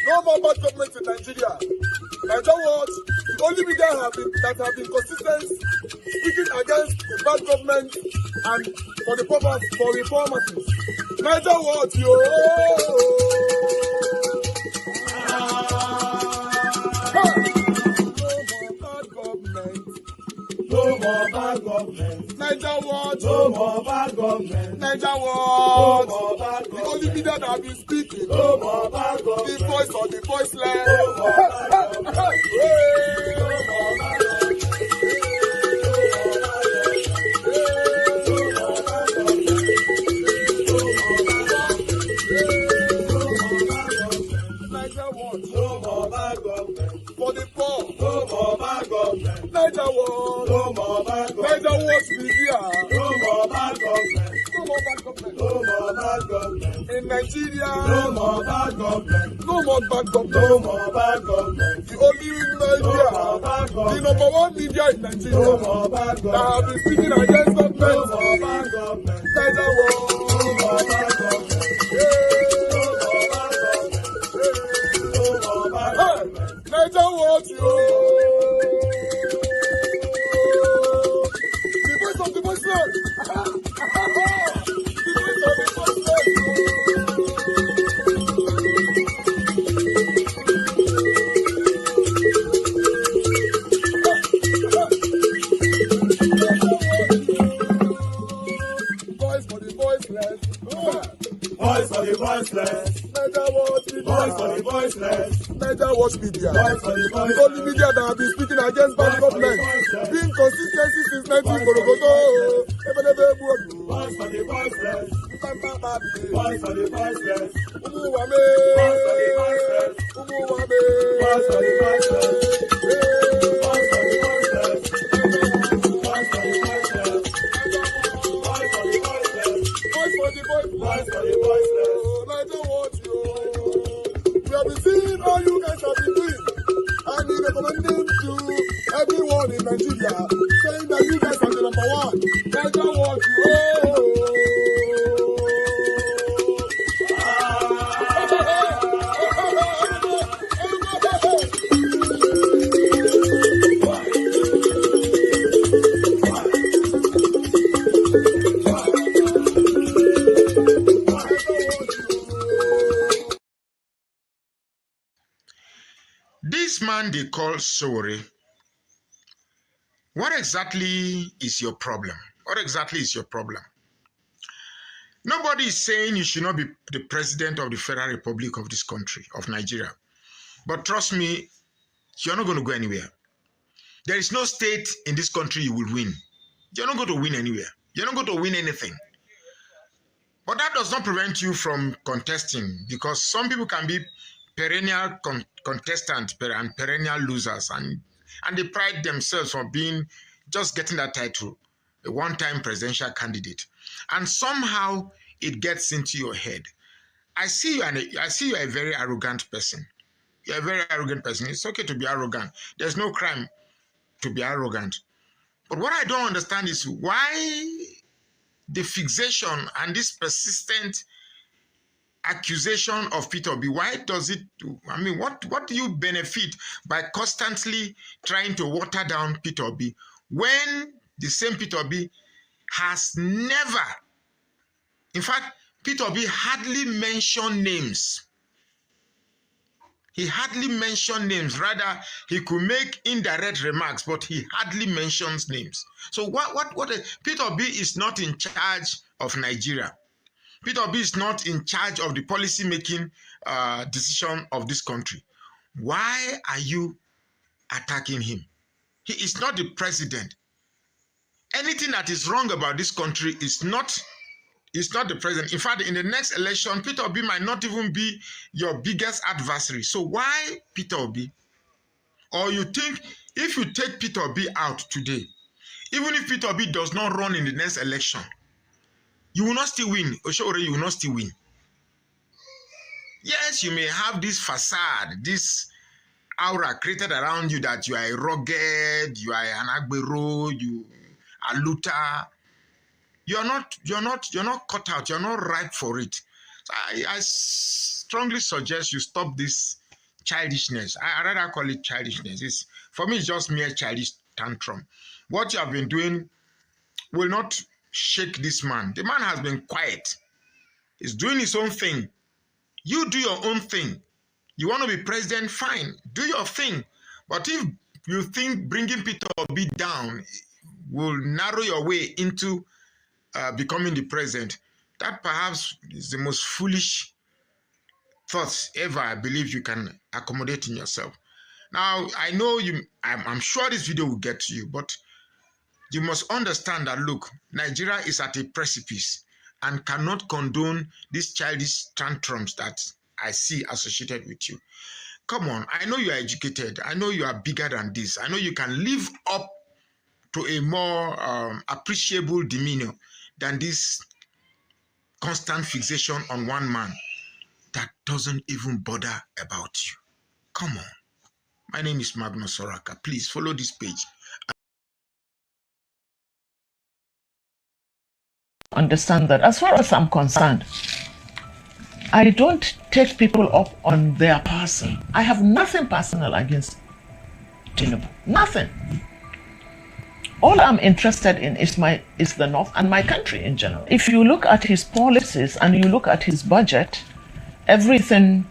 No more bad government in Nigeria. Nigeria Watch, the only media that have been consistent speaking against the bad government and for the purpose for reformers. Nigeria Watch, yo. No more bad government. Nigeria Watch. No more bad government. Nigeria Watch. No more bad government. The only media that have been speaking. No more bad government. The voice of the voiceless. No more bad government. No more bad government. For the poor, no more bad government. Nigeria Watch, no more bad government. Nigeria Watch media, no more bad government. No more bad government. No more bad government. In Nigeria, no more bad government. No more bad government. No more bad government. The only media, no more bad government. The number one media in Nigeria, no more bad government. That have been speaking against government. No more bad government. Nigeria Watch, no more bad government. Nigeria Watch, yo. The voice of the voiceless. The voice of the voiceless. Voice for the voiceless. Voice for the voiceless. Nigeria Watch media. Voice for the voiceless. Nigeria Watch media. The only media that have been speaking against bad government. Being consistency since 1944. Voice for the voiceless. Voice for the voiceless. Umuwame. Voice for the voiceless. Umuwame. Voice for the voiceless. Voice for the voiceless. Voice for the voiceless. Voice for the voiceless. Voice for the voiceless. Voice for the voiceless. Nigeria Watch, yo. We have been seeing all you guys have been doing, and we recommending to everyone in Nigeria, saying that you guys are the number one. Nigeria Watch, yo. This man they call Sowore, what exactly is your problem? What exactly is your problem? Nobody is saying you should not be the president of the Federal Republic of this country, of Nigeria. But trust me, you're not going to go anywhere. There is no state in this country you will win. You're not going to win anywhere. You're not going to win anything. But that does not prevent you from contesting, because some people can be perennial contestants and perennial losers, and they pride themselves on being, just getting that title, a one-time presidential candidate. And somehow it gets into your head. I see you a very arrogant person. You're a very arrogant person. It's okay to be arrogant. There's no crime to be arrogant. But what I don't understand is why the fixation and this persistent accusation of Peter Obi. Why does it do? I mean, what do you benefit by constantly trying to water down Peter Obi when the same Peter Obi has never, in fact, Peter Obi hardly mentioned names. He hardly mentioned names. Rather, he could make indirect remarks, but he hardly mentions names. So Peter Obi is not in charge of Nigeria. Peter Obi is not in charge of the policy-making decision of this country. Why are you attacking him? He is not the president. Anything that is wrong about this country is not the president. In fact, in the next election, Peter Obi might not even be your biggest adversary. So why Peter Obi? Or you think if you take Peter Obi out today, even if Peter Obi does not run in the next election, you will not still win. Oshore, you will not still win. Yes, you may have this facade, this aura created around you that you are a rugged, you are an agbero, you are looter. You're not cut out. You're not ripe for it. I strongly suggest you stop this childishness. I rather call it childishness. For me, it's just mere childish tantrum. What you have been doing will not shake this man. The man has been quiet. He's doing his own thing. You do your own thing. You want to be president? Fine. Do your thing. But if you think bringing Peter Obi down will narrow your way into becoming the president, that perhaps is the most foolish thoughts ever I believe you can accommodate in yourself. Now, I know I'm sure this video will get to you, but you must understand that, look, Nigeria is at a precipice and cannot condone these childish tantrums that I see associated with you. Come on, I know you are educated. I know you are bigger than this. I know you can live up to a more appreciable demeanor than this constant fixation on one man that doesn't even bother about you. Come on. My name is Magnus Soraka. Please follow this page. Understand that as far as I'm concerned, I don't take people up on their person. I have nothing personal against Tinubu. Nothing. All I'm interested in is the North and my country in general. If you look at his policies and you look at his budget, everything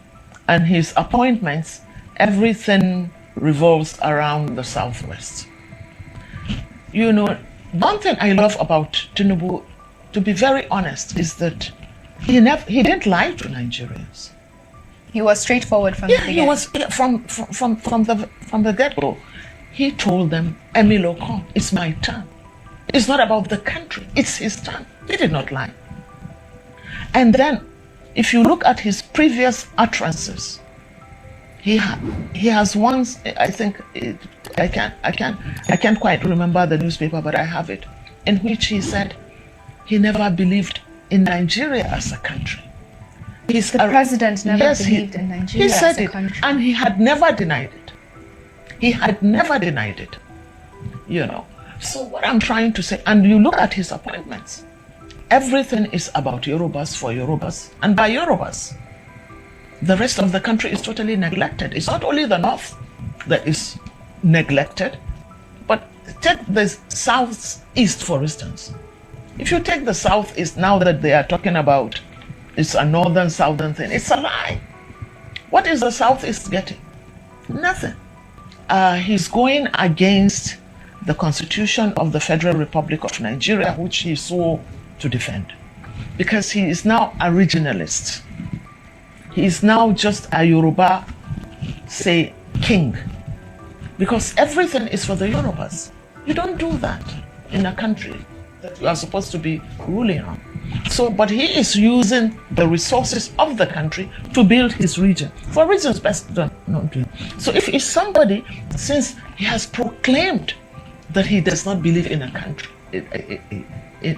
and his appointments, everything revolves around the Southwest. You know, one thing I love about Tinubu, to be very honest, is that he didn't lie to Nigerians. He was straightforward from the beginning. He was from the get-go. He told them, Emilio, come, it's my turn. It's not about the country, it's his turn. He did not lie. And then, if you look at his previous utterances, he has once, I think, I can't quite remember the newspaper, but I have it, in which he said he never believed in Nigeria as a country. The president never believed in Nigeria as a country. And he had never denied it. He had never denied it, you know. So what I'm trying to say, and you look at his appointments, everything is about Yorubas for Yorubas and by Yorubas. The rest of the country is totally neglected. It's not only the North that is neglected, but take the Southeast, for instance. If you take the Southeast, now that they are talking about it's a northern, southern thing, it's a lie. What is the Southeast getting? Nothing. He's going against the Constitution of the Federal Republic of Nigeria, which he swore to defend, because he is now a regionalist. He is now just a Yoruba, say, king, because everything is for the Yorubas. You don't do that in a country that you are supposed to be ruling on. So, but he is using the resources of the country to build his region for reasons best not to. So if somebody, since he has proclaimed that he does not believe in a country,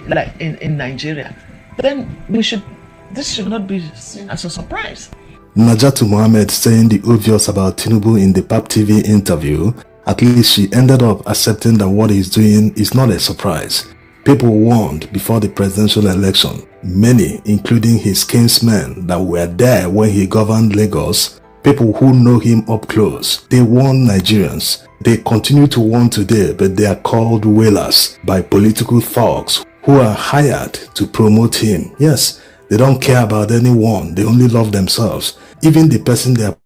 like in Nigeria, then this should not be seen as a surprise. Najatu Mohammed saying the obvious about Tinubu in the PAP TV interview, at least she ended up accepting that what he's doing is not a surprise. People warned before the presidential election, many, including his kinsmen that were there when he governed Lagos, people who know him up close. They warned Nigerians. They continue to warn today, but they are called whalers by political thugs who are hired to promote him. Yes, they don't care about anyone. They only love themselves. Even the person they are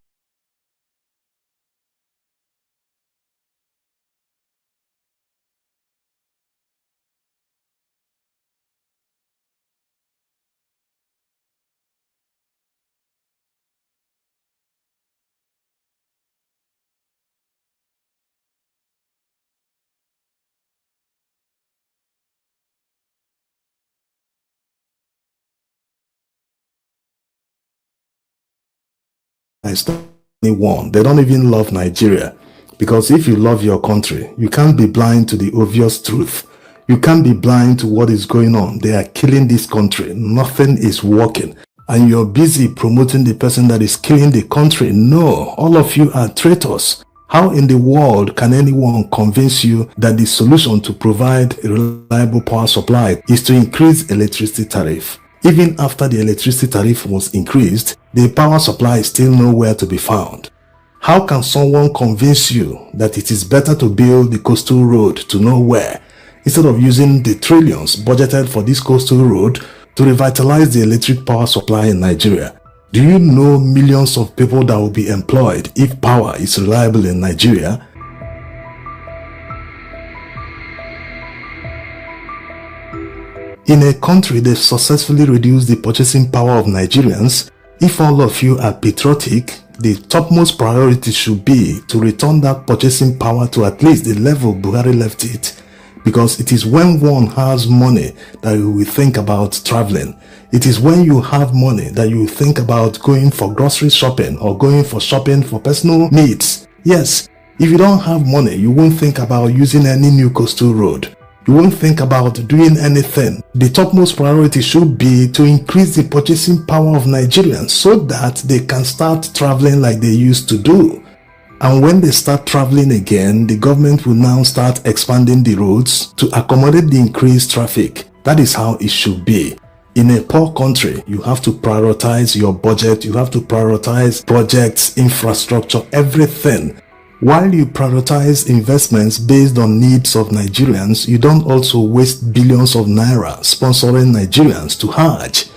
anyone. They don't even love Nigeria. Because if you love your country, you can't be blind to the obvious truth. You can't be blind to what is going on. They are killing this country. Nothing is working. And you're busy promoting the person that is killing the country. No, all of you are traitors. How in the world can anyone convince you that the solution to provide a reliable power supply is to increase electricity tariff? Even after the electricity tariff was increased, the power supply is still nowhere to be found. How can someone convince you that it is better to build the coastal road to nowhere instead of using the trillions budgeted for this coastal road to revitalize the electric power supply in Nigeria? Do you know millions of people that will be employed if power is reliable in Nigeria? In a country that successfully reduced the purchasing power of Nigerians, if all of you are patriotic, the topmost priority should be to return that purchasing power to at least the level Buhari left it. Because it is when one has money that you will think about traveling. It is when you have money that you will think about going for grocery shopping or going for shopping for personal needs. Yes, if you don't have money, you won't think about using any new coastal road. You won't think about doing anything. The topmost priority should be to increase the purchasing power of Nigerians so that they can start traveling like they used to do. And when they start traveling again, the government will now start expanding the roads to accommodate the increased traffic. That is how it should be. In a poor country, you have to prioritize your budget, you have to prioritize projects, infrastructure, everything. While you prioritize investments based on needs of Nigerians, you don't also waste billions of naira sponsoring Nigerians to Hajj.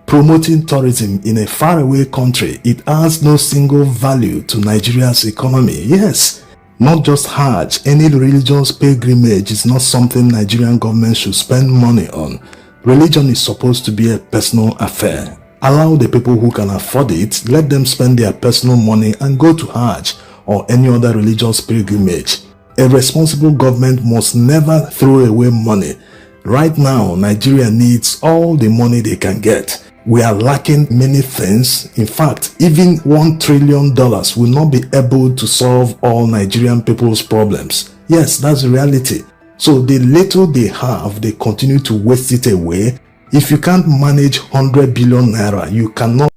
Promoting tourism in a faraway country, it adds no single value to Nigeria's economy. Yes, not just Hajj, any religious pilgrimage is not something Nigerian government should spend money on. Religion is supposed to be a personal affair. Allow the people who can afford it, let them spend their personal money and go to Hajj or any other religious pilgrimage. A responsible government must never throw away money. Right now, Nigeria needs all the money they can get. We are lacking many things. In fact, even $1 trillion will not be able to solve all Nigerian people's problems. Yes, that's the reality. So the little they have, they continue to waste it away. If you can't manage 100 billion naira, you cannot.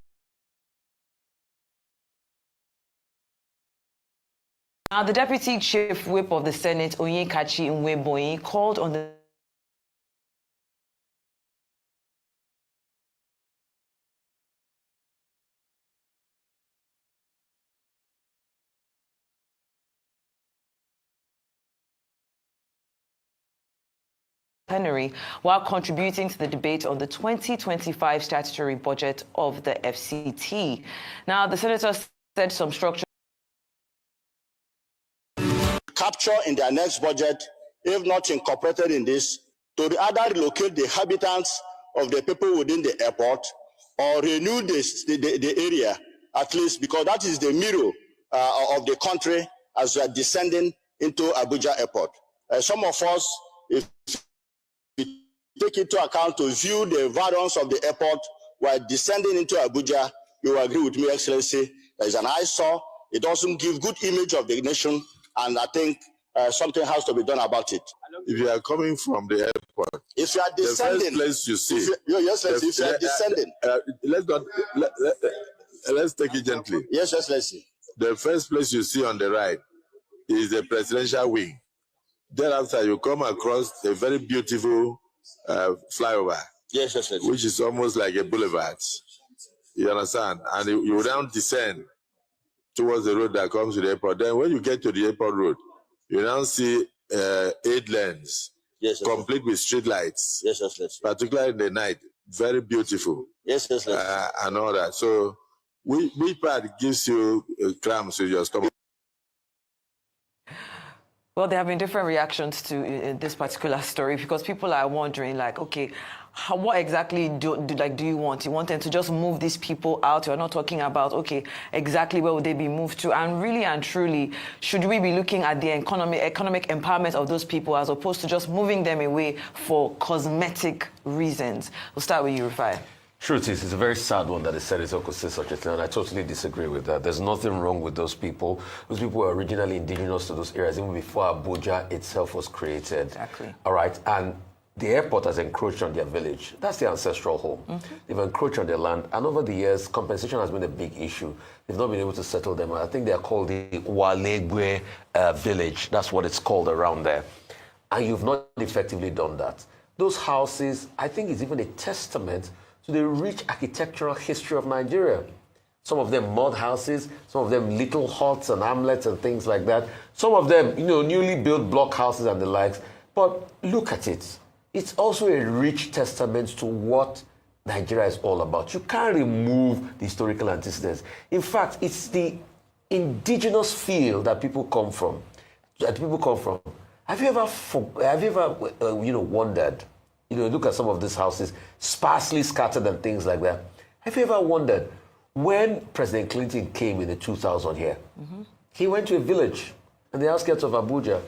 Now, the Deputy Chief Whip of the Senate, Onyekachi Nweboyi, called on the plenary while contributing to the debate on the 2025 statutory budget of the FCT. Now, the senator said some structure capture in their next budget, if not incorporated in this, to either relocate the inhabitants of the people within the airport or renew the area, at least, because that is the mirror of the country as we are descending into Abuja airport. Some of us, if we take into account to view the variance of the airport while descending into Abuja, you will agree with me, Excellency, there is an eyesore. It doesn't give good image of the nation, and I think something has to be done about it. If you are coming from the airport, if you are descending, the first place you see, if you are descending, let's take it gently. Yes, let's see. The first place you see on the right is the presidential wing. Thereafter, you come across a very beautiful flyover. Yes, which is almost like a boulevard. You understand? And you now descend towards the road that comes to the airport. Then when you get to the airport road, you now see 8 lanes, complete with street lights. Yes, particularly in the night, very beautiful. Yes, and all that. So, which part gives you cramps with your stomach? Well, there have been different reactions to this particular story because people are wondering, like, okay, what exactly do you want? You want them to just move these people out? You're not talking about, okay, exactly where would they be moved to? And really and truly, should we be looking at the economic empowerment of those people as opposed to just moving them away for cosmetic reasons? We'll start with you, Rufai. Truth is, it's a very sad one that the senator could say such a thing, and I totally disagree with that. There's nothing wrong with those people. Those people were originally indigenous to those areas, even before Abuja itself was created. Exactly. All right, and the airport has encroached on their village. That's their ancestral home. Mm-hmm. They've encroached on their land, and over the years, compensation has been a big issue. They've not been able to settle them. I think they are called the Walegwe village. That's what it's called around there. And you've not effectively done that. Those houses, I think, is even a testament to the rich architectural history of Nigeria. Some of them mud houses, some of them little huts and hamlets and things like that. Some of them, newly built block houses and the likes. But look at it. It's also a rich testament to what Nigeria is all about. You can't remove the historical antecedents. In fact, it's the indigenous feel that people come from. Have you ever wondered? Look at some of these houses, sparsely scattered and things like that. Have you ever wondered when President Clinton came in the 2000 here? He went to a village in the outskirts of Abuja,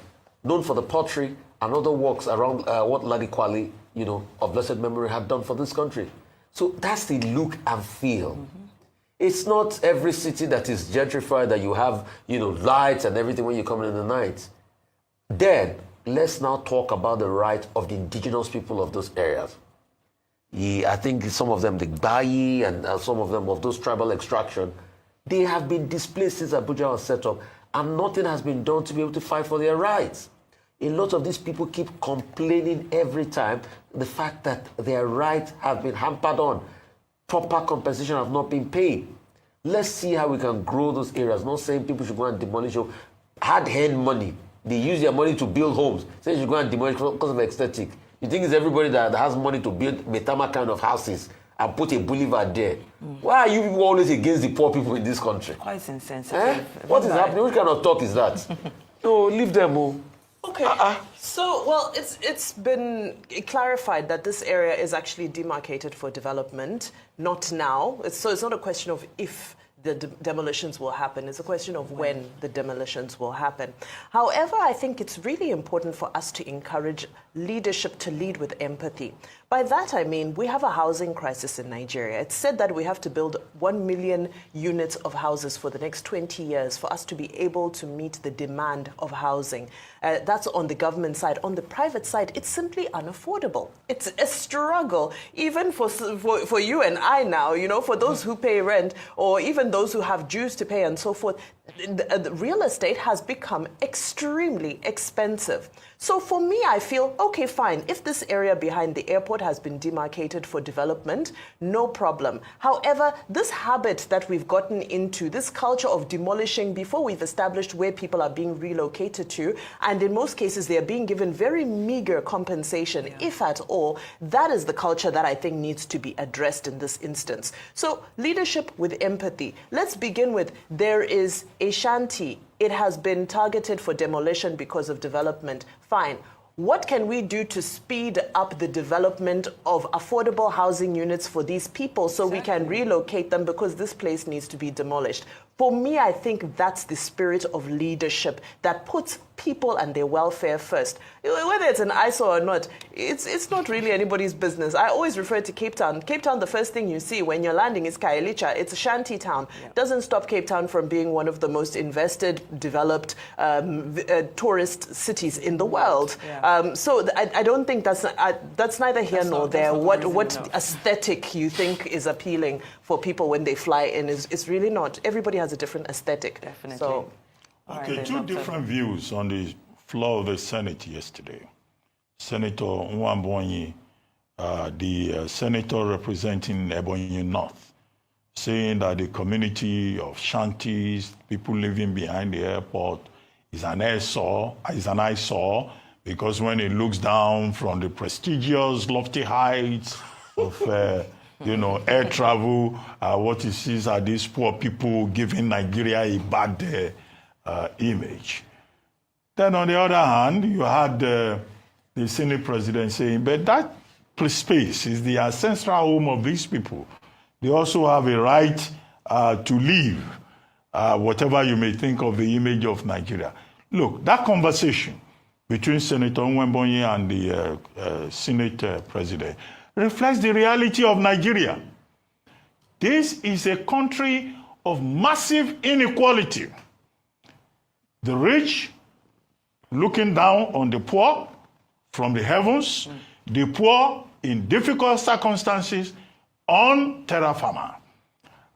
known for the pottery and other works around what Ladi Kwali, of blessed memory, had done for this country. So that's the look and feel. It's not every city that is gentrified that you have, lights and everything when you come in the night. Then, let's now talk about the right of the indigenous people of those areas. I think some of them, the Bayi and some of them of those tribal extraction, they have been displaced since Abuja was set up, and nothing has been done to be able to fight for their rights. A lot of these people keep complaining every time the fact that their rights have been hampered on. Proper compensation have not been paid. Let's see how we can grow those areas. Not saying people should go and demolish hard-earned money. They use their money to build homes. Say you should go and demolish because of aesthetic. You think it's everybody that has money to build Metama kind of houses and put a boulevard there. Why are you people always against the poor people in this country? Quite insensitive. What is happening? Which kind of talk is that? No, leave them. Okay. So, well, it's been clarified that this area is actually demarcated for development, not now. So it's not a question of if the demolitions will happen. It's a question of when the demolitions will happen. However, I think it's really important for us to encourage leadership to lead with empathy. By that, I mean, we have a housing crisis in Nigeria. It's said that we have to build 1 million units of houses for the next 20 years for us to be able to meet the demand of housing. That's on the government side. On the private side, it's simply unaffordable. It's a struggle, even for you and I now, for those who pay rent or even those who have dues to pay and so forth. The real estate has become extremely expensive. So for me, I feel, okay, fine. If this area behind the airport has been demarcated for development, no problem. However, this habit that we've gotten into, this culture of demolishing before we've established where people are being relocated to, and in most cases, they are being given very meager compensation, if at all, that is the culture that I think needs to be addressed in this instance. So leadership with empathy. Let's begin with, there is a shanty. It has been targeted for demolition because of development. Fine. What can we do to speed up the development of affordable housing units for these people so we can relocate them, because this place needs to be demolished? For me, I think that's the spirit of leadership that puts people and their welfare first. Whether it's an eyesore or not, it's not really anybody's business. I always refer to Cape Town. Cape Town, the first thing you see when you're landing is Kaelicha. It's a shanty town. Doesn't stop Cape Town from being one of the most invested, developed tourist cities in the world. So I don't think that's neither here nor there. What aesthetic you think is appealing for people when they fly in is really not. Everybody has a different aesthetic. Definitely. So, okay, two different views on the floor of the Senate yesterday. Senator Nwambonyi, the senator representing Ebonyi North, saying that the community of shanties, people living behind the airport, is an eyesore, because when it looks down from the prestigious, lofty heights of air travel, what he sees are these poor people giving Nigeria a bad image. Then on the other hand, you had the Senate president saying, but that space is the ancestral home of these people. They also have a right to live, whatever you may think of the image of Nigeria. Look, that conversation between Senator Nwambonyi and the Senate president reflects the reality of Nigeria. This is a country of massive inequality. The rich looking down on the poor from the heavens, the poor in difficult circumstances on terra firma.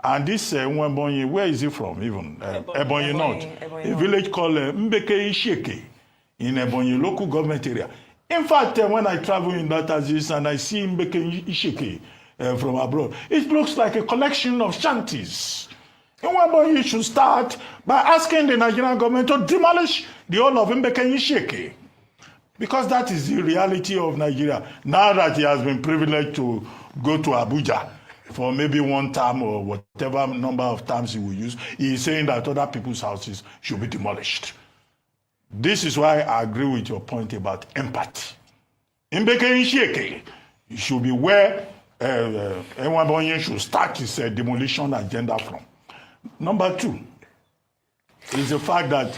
And this Nwambonyi, where is he from even? Ebonyi North. A village called Mbeke Isheke in Ebonyi local government area. In fact, when I travel in that Aziz and I see Mbeke Isheke, from abroad. It looks like a collection of shanties. You should start by asking the Nigerian government to demolish the whole of Mbeke. Because that is the reality of Nigeria. Now that he has been privileged to go to Abuja for maybe one term or whatever number of times he will use, he is saying that other people's houses should be demolished. This is why I agree with your point about empathy. Mbeke should be where Enwabonye should start his demolition agenda from. Number two is the fact that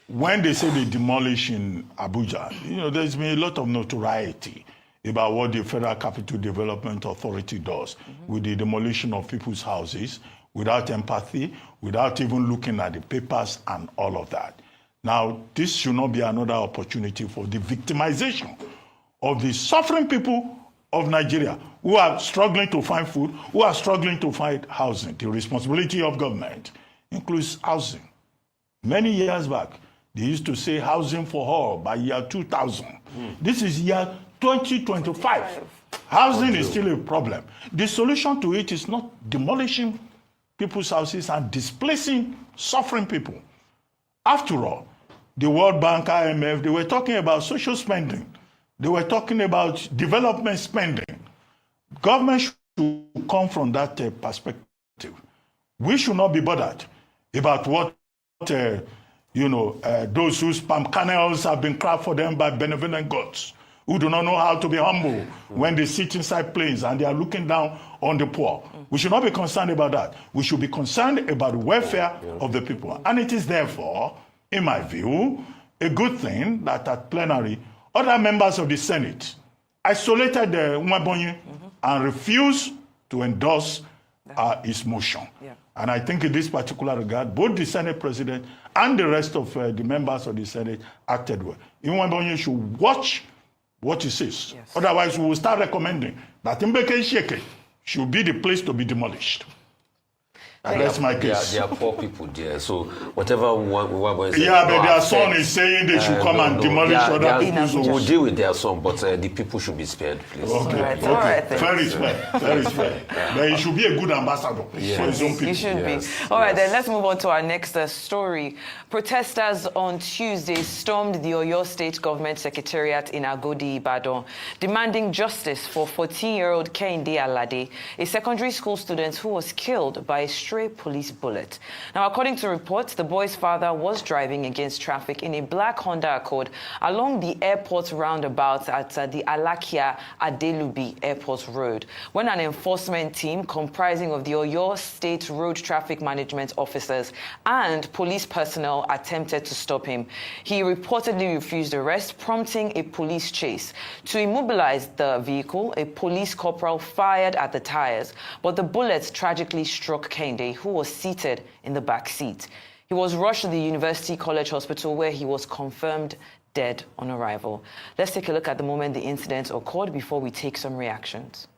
when they say they demolish in Abuja, there's been a lot of notoriety about what the Federal Capital Development Authority does with the demolition of people's houses without empathy, without even looking at the papers and all of that. Now, this should not be another opportunity for the victimization of the suffering people of Nigeria who are struggling to find food, who are struggling to find housing. The responsibility of government includes housing. Many years back, they used to say housing for all by year 2000. This is year 2025. Housing is still a problem. The solution to it is not demolishing people's houses and displacing suffering people. After all, the World Bank, IMF, they were talking about social spending. They were talking about development spending. Government should come from that perspective. We should not be bothered about what, those whose palm kernels have been cracked for them by benevolent gods, who do not know how to be humble when they sit inside planes and they are looking down on the poor. We should not be concerned about that. We should be concerned about the welfare of the people. And it is therefore, in my view, a good thing that at plenary, other members of the Senate isolated Nwabonye and refused to endorse his motion. And I think in this particular regard, both the Senate President and the rest of the members of the Senate acted well. Nwabonye should watch what he says. Otherwise, we will start recommending that Mbeke should be the place to be demolished. And that's my case. There are poor people there, so whatever one is. Yeah, but their son is saying they should come and demolish other people's homes. We'll deal with their son, but the people should be spared, please. Okay. Fair is fair. But he should be a good ambassador for his own people. He should be. All right, then let's move on to our next story. Protesters on Tuesday stormed the Oyo State Government Secretariat in Agodi, Ibadan, demanding justice for 14-year-old Kehinde Alade, a secondary school student who was killed by a stray police bullet. Now, according to reports, the boy's father was driving against traffic in a black Honda Accord along the airport roundabout at the Alakia Adelubi Airport Road when an enforcement team comprising of the Oyo State Road Traffic Management officers and police personnel attempted to stop him. He reportedly refused arrest, prompting a police chase. To immobilize the vehicle, a police corporal fired at the tires, but the bullets tragically struck Kehinde, who was seated in the back seat. He was rushed to the University College Hospital where he was confirmed dead on arrival. Let's take a look at the moment the incident occurred before we take some reactions.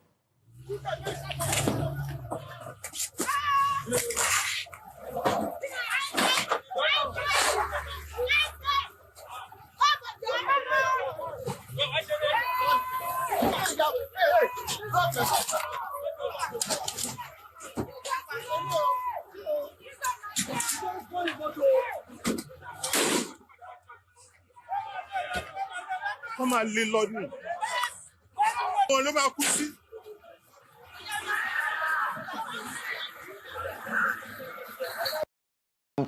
Come on, little Lord.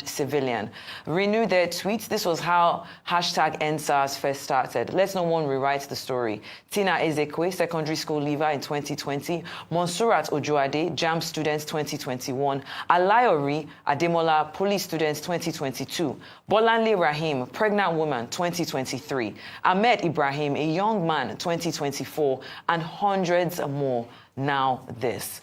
Civilian. Renew their tweets. This was how #EndSARS first started. Let's no one rewrite the story. Tina Ezekwe, secondary school leaver in 2020. Monsurat Ojuade, JAMB students 2021. Alayori Ademola, police students 2022. Bolanle Rahim, pregnant woman 2023. Ahmed Ibrahim, a young man 2024. And hundreds more. Now this.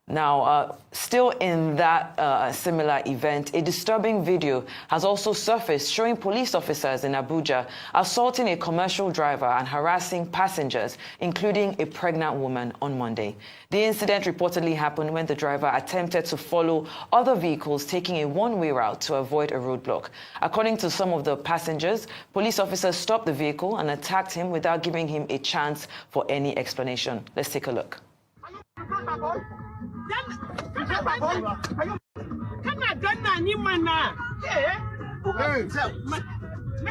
Now, still in that similar event, a disturbing video has also surfaced showing police officers in Abuja assaulting a commercial driver and harassing passengers, including a pregnant woman, on Monday. The incident reportedly happened when the driver attempted to follow other vehicles taking a one-way route to avoid a roadblock. According to some of the passengers, police officers stopped the vehicle and attacked him without giving him a chance for any explanation. Let's take a look. Make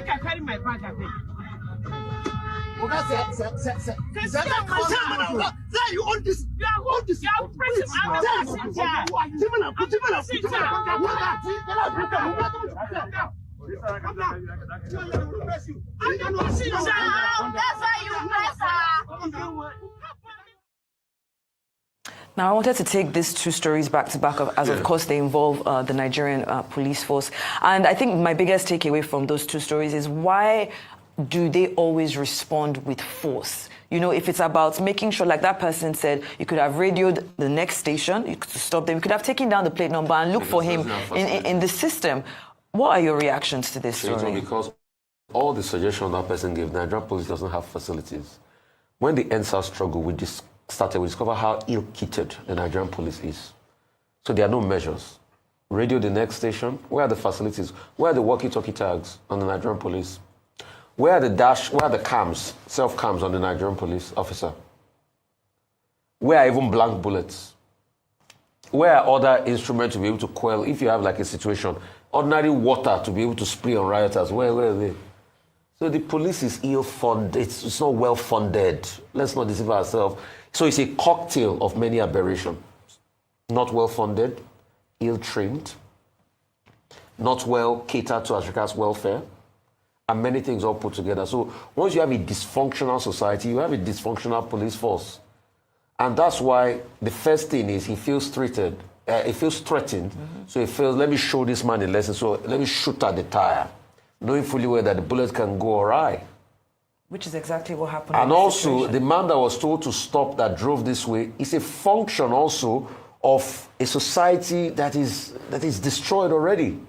I carry my bag a bit. You own this. You own this. You are pressing. I'm a passenger. Now, I wanted to take these two stories back to back, as of course they involve the Nigerian police force. And I think my biggest takeaway from those two stories is, why do they always respond with force? You know, if it's about making sure, like that person said, you could have radioed the next station, you could stop them, you could have taken down the plate number and look for him in the system. What are your reactions to this story? Because all the suggestions that person gave, Nigerian police doesn't have facilities. When the NSAS struggle, we discover how ill-kitted the Nigerian police is. So there are no measures. Radio the next station, where are the facilities? Where are the walkie-talkie tags on the Nigerian police? Where are the cams, self-cams on the Nigerian police officer? Where are even blank bullets? Where are other instruments to be able to quell, if you have like a situation, ordinary water to be able to spray on rioters? Where are they? So the police is ill-funded, it's not well-funded. Let's not deceive ourselves. So it's a cocktail of many aberrations. Not well-funded, ill-trained, not well catered to Africa's welfare, and many things all put together. So once you have a dysfunctional society, you have a dysfunctional police force. And that's why the first thing is he feels threatened. So he feels, let me show this man a lesson, so let me shoot at the tire, knowing fully well that the bullet can go awry. Which is exactly what happened. And also, the man that was told to stop, that drove this way, is a function also of a society that is destroyed already.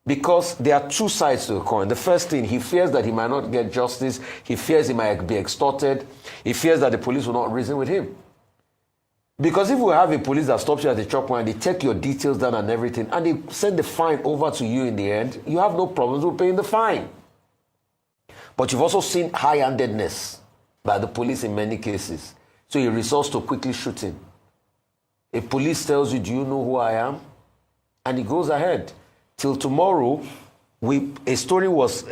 Because there are two sides to the coin. The first thing, he fears that he might not get justice. He fears he might be extorted. He fears that the police will not reason with him. Because if we have a police that stops you at the checkpoint and they take your details down and everything, and they send the fine over to you in the end, you have no problems with paying the fine. But you've also seen high-handedness by the police in many cases. So he resorts to quickly shooting. A police tells you, do you know who I am? And he goes ahead. Till tomorrow, a story was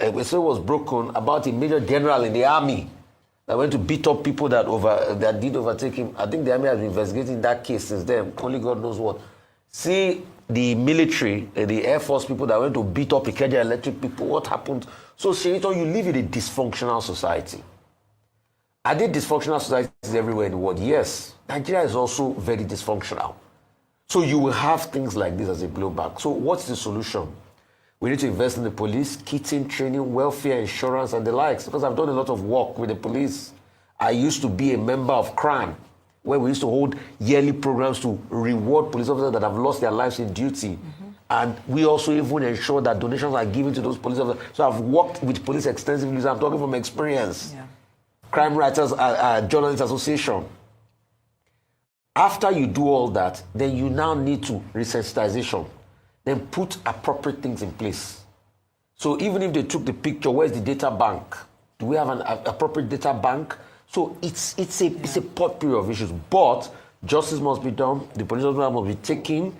broken about a major general in the army that went to beat up people that did overtake him. I think the army has been investigating that case since then. Only God knows what. See the military, the Air Force people that went to beat up Ikeja Electric people. What happened? So, Senator, you live in a dysfunctional society. Are there dysfunctional societies everywhere in the world? Yes. Nigeria is also very dysfunctional. So you will have things like this as a blowback. So what's the solution? We need to invest in the police, kitting, training, welfare, insurance, and the likes. Because I've done a lot of work with the police. I used to be a member of crime, where we used to hold yearly programs to reward police officers that have lost their lives in duty. And we also even ensure that donations are given to those police officers. So I've worked with police extensively. So I'm talking from experience. Yeah. Crime Writers Journalists Association. After you do all that, then you now need to resensitization. Then put appropriate things in place. So even if they took the picture, where's the data bank? Do we have an appropriate data bank? So it's a potpourri of issues. But justice must be done. The police officer must be taken.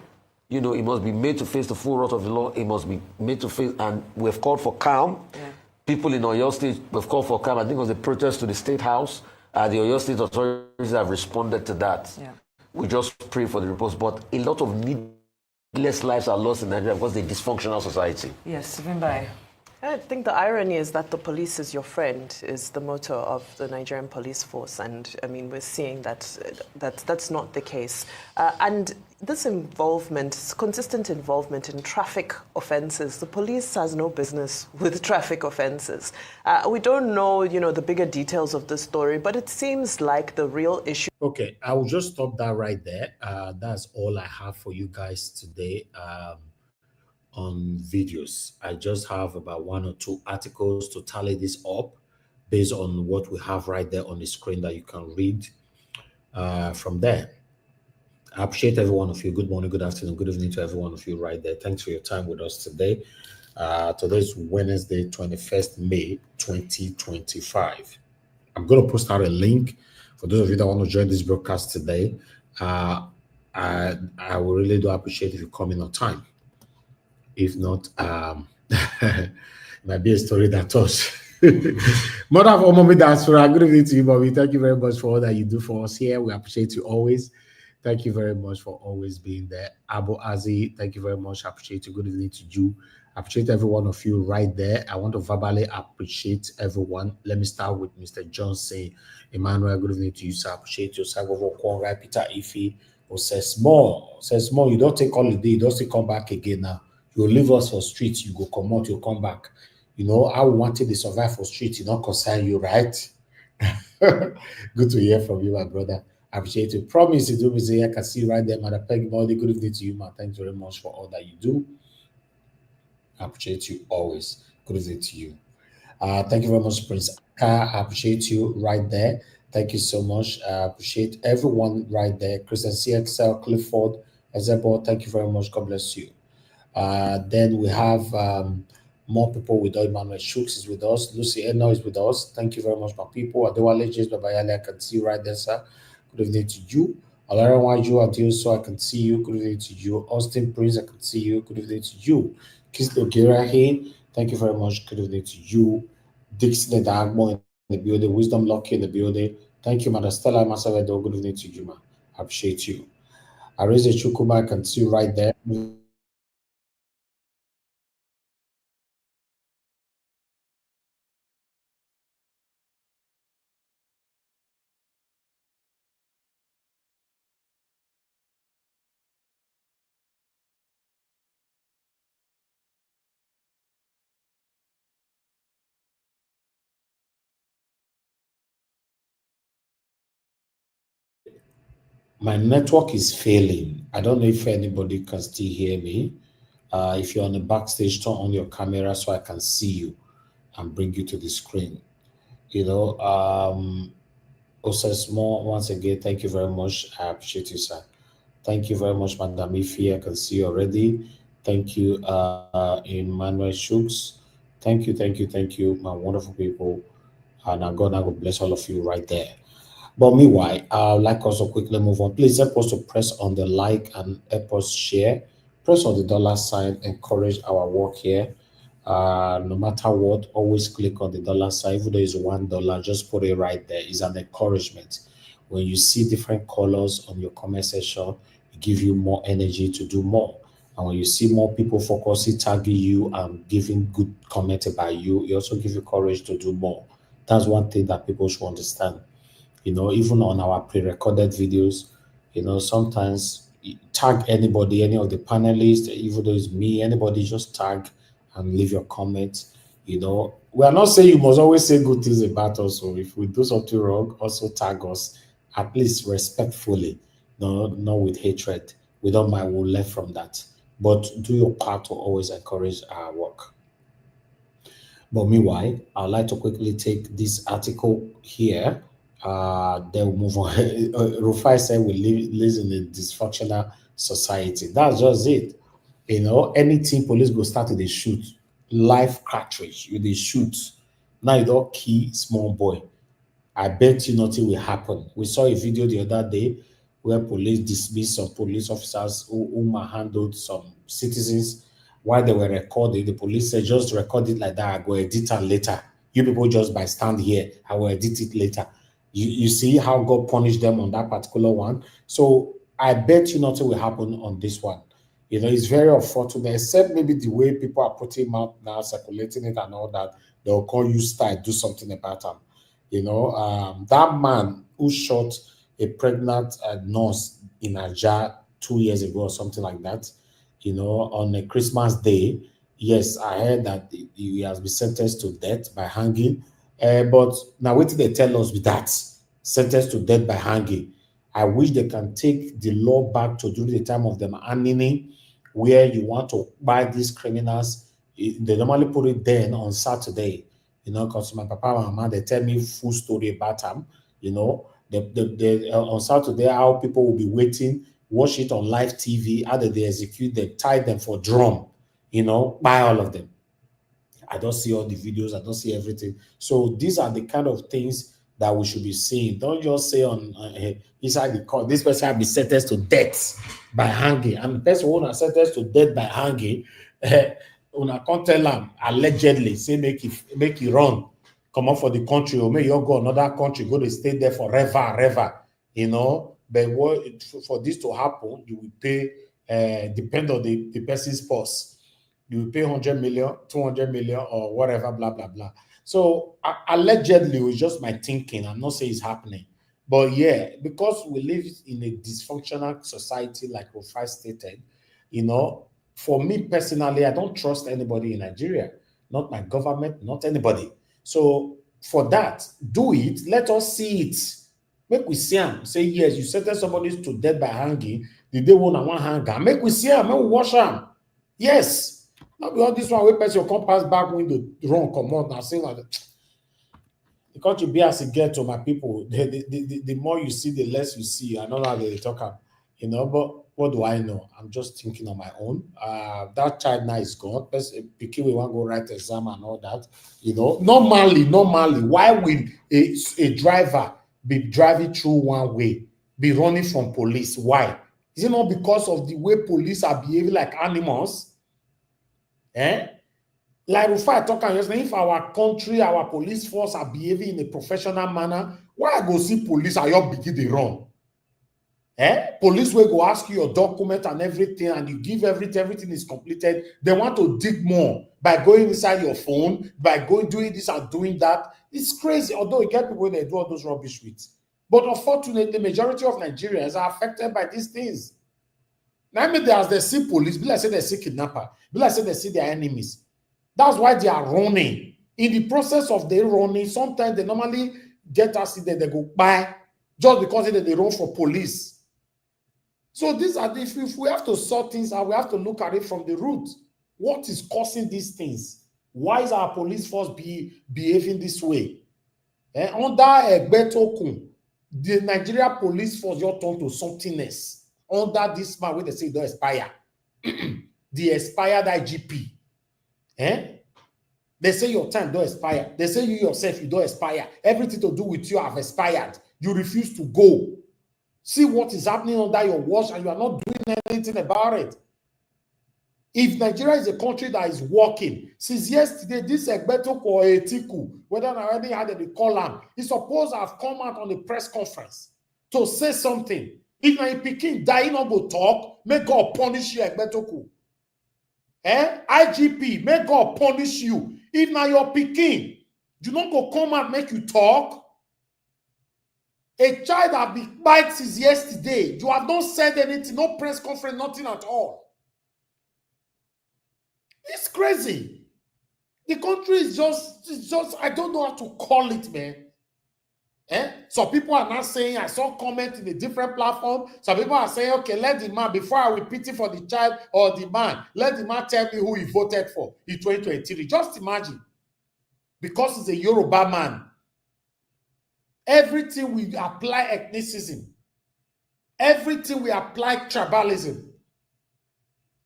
You know, it must be made to face the full wrath of the law. It must be made to face, and we've called for calm. Yeah. People in Oyo State, we've called for calm. I think it was a protest to the State House. The Oyo State authorities have responded to that. Yeah. We just pray for the reports, but a lot of needless lives are lost in Nigeria because it's a dysfunctional society. Yes, Vimbai. I think the irony is that the police is your friend is the motto of the Nigerian police force, and I mean we're seeing that that's not the case. And this involvement, consistent involvement in traffic offences, the police has no business with traffic offences. We don't know, the bigger details of the story, but it seems like the real issue. Okay, I will just stop that right there. That's all I have for you guys today. On videos, I just have about 1 or 2 articles to tally this up based on what we have right there on the screen that you can read from there. I appreciate every one of you. Good morning, good afternoon, good evening to every one of you right there. Thanks for your time with us today. Today's Wednesday, 21st May 2025. I'm going to post out a link for those of you that want to join this broadcast today. I would really do appreciate if you come in on time. If not, it might be a story that touch. Mother of all mommy diaspora, good evening to you, mommy. Thank you very much for all that you do for us here. We appreciate you always. Thank you very much for always being there. Abu Azi, thank you very much. I appreciate you. Good evening to you. I appreciate every one of you right there. I want to verbally appreciate everyone. Let me start with Mr. Johnson. Emmanuel, good evening to you, sir. I appreciate you. Sagovo Peter Ifi, who says more. You don't take holiday, you don't still come back again now. You leave us for streets, you go come out, you come back. You know, I wanted to survive for streets, you don't concern you, right? Good to hear from you, my brother. I appreciate you. Promise to do me, I can see you right there, Mother Peggy Molly. Good evening to you, man. Thanks very much for all that you do. I appreciate you always. Good evening to you. Thank you very much, Prince Aka. I appreciate you right there. Thank you so much. I appreciate everyone right there. Christian CXL, Clifford, Ezebo, thank you very much. God bless you. Then we have more people with us. Emmanuel Shooks is with us. Lucy Eno is with us. Thank you very much, my people. Adewale James Babayale, I can see you right there, sir. Good evening to you. Alara Waju Adioso, I can see you. Good evening to you. Austin Prince, I can see you. Good evening to you. Kislo Gerahe, thank you very much. Good evening to you. Dixon Dagmo in the building. Wisdom Lucky in the building. Thank you, Madam Stella Masavedo. Good evening to you, man. I appreciate you. Areze Chukuma, I can see you right there. My network is failing. I don't know if anybody can still hear me. If you're on the backstage, turn on your camera so I can see you and bring you to the screen. You know, Osesmo, once again, thank you very much. I appreciate you, sir. Thank you very much, Madam Ifi. I can see you already. Thank you, Emmanuel Shooks. Thank you, my wonderful people. And God will bless all of you right there. But meanwhile, I'd like us to quickly move on. Please help us to press on the like and help us share. Press on the dollar sign, encourage our work here. No matter what, always click on the dollar sign. Even though it's $1, just put it right there. It's an encouragement. When you see different colors on your comment section, it gives you more energy to do more. And when you see more people focusing, tagging you and giving good comment about you, it also gives you courage to do more. That's one thing that people should understand. You know, even on our pre-recorded videos, you know, sometimes tag anybody, any of the panelists, even though it's me, anybody, just tag and leave your comments. You know, we are not saying you must always say good things about us. So if we do something wrong, also tag us, at least respectfully, not with hatred. We don't mind, we'll learn from that. But do your part to always encourage our work. But meanwhile, I'd like to quickly take this article here. Then we'll move on. Rufai said we live in a dysfunctional society. That's just it. You know, anything police go start to they shoot. Live cartridge, you they shoot. Now you don't key small boy. I bet you nothing will happen. We saw a video the other day where police dismissed some police officers who manhandled some citizens while they were recording. The police said, just record it like that. I go edit it later. You people just by stand here. I will edit it later. You see how God punished them on that particular one. So I bet you nothing will happen on this one. You know, it's very unfortunate, except maybe the way people are putting out now, circulating it and all that. They'll call you style, do something about them. You know, that man who shot a pregnant nurse in Abuja 2 years ago or something like that, you know, on a Christmas day. Yes, I heard that he has been sentenced to death by hanging. But now what did they tell us with that? Sentenced to death by hanging. I wish they can take the law back to during the time of them Anini, where you want to buy these criminals. They normally put it then on Saturday. You know, because my papa and mama, they tell me full story about them. You know, on Saturday, how people will be waiting, watch it on live TV, how they execute them, tie them for drum, you know, buy all of them. I don't see all the videos, I don't see everything. So these are the kind of things that we should be seeing. Don't just say on inside the court, this person will be sentenced to death by hanging. And the person who is sentenced to death by hanging, una can't tell them allegedly, say make it run, come up for the country, or make you go another country, go to stay there forever, you know. But for this to happen, you will pay, depend on the person's purse. You will pay 100 million, 200 million, or whatever, blah, blah, blah. So allegedly, it's just my thinking. I'm not saying it's happening. But yeah, because we live in a dysfunctional society, like El-Rufai stated, you know, for me personally, I don't trust anybody in Nigeria, not my government, not anybody. So for that, do it. Let us see it. Make we see them. Say, yes, you sentence somebody to death by hanging. Did they want one hanger? Make we see them. Make we watch them. Yes. Not because this one, where person come pass back window, wrong, come on, now saying like that. The country be as it get to my people. The more you see, the less you see. I don't know how they talk about, you know, but what do I know? I'm just thinking on my own. That child now is gone. Pikin, we want to go write exam and all that. You know, normally, why will a driver be driving through one way, be running from police? Why? Is it not because of the way police are behaving like animals? Like Rufai talking yesterday, if our country, our police force are behaving in a professional manner, why I go see police and you begin to run? Police will go ask you your document and everything, and you give everything is completed. They want to dig more by going inside your phone, by doing this and doing that. It's crazy, although you get people that do all those rubbish with. But unfortunately, the majority of Nigerians are affected by these things. Now, I mean, as they see police, be like say they see kidnapper, be like say they see their enemies. That's why they are running. In the process of their running, sometimes they normally get accident, they go by just because they run for police. So these are if we have to sort things out, we have to look at it from the root. What is causing these things? Why is our police force behaving this way? Under Egbetokun, the Nigeria police force just turned to something else. Under this man, where they say don't expire, the expired IGP. They say your time don't expire. They say you yourself, you don't expire. Everything to do with you have expired. You refuse to go. See what is happening under your watch, and you are not doing anything about it. If Nigeria is a country that is working, since yesterday, this Egbeto or Atiku, whether I already had a call him, he's supposed to have come out on the press conference to say something. If my Peking die, not go talk, may God punish you, Egbeto. IGP, may God punish you. If now you're Peking, you not go come out make you talk. A child have been bite since yesterday. You have not said anything, no press conference, nothing at all. It's crazy. The country is just I don't know how to call it, man. So people are not saying, I saw comment in a different platform. Some people are saying, okay, let the man, before I repeat it for the child or the man, let the man tell me who he voted for in 2023. Just imagine. Because he's a Yoruba man. Everything we apply ethnicism. Everything we apply tribalism.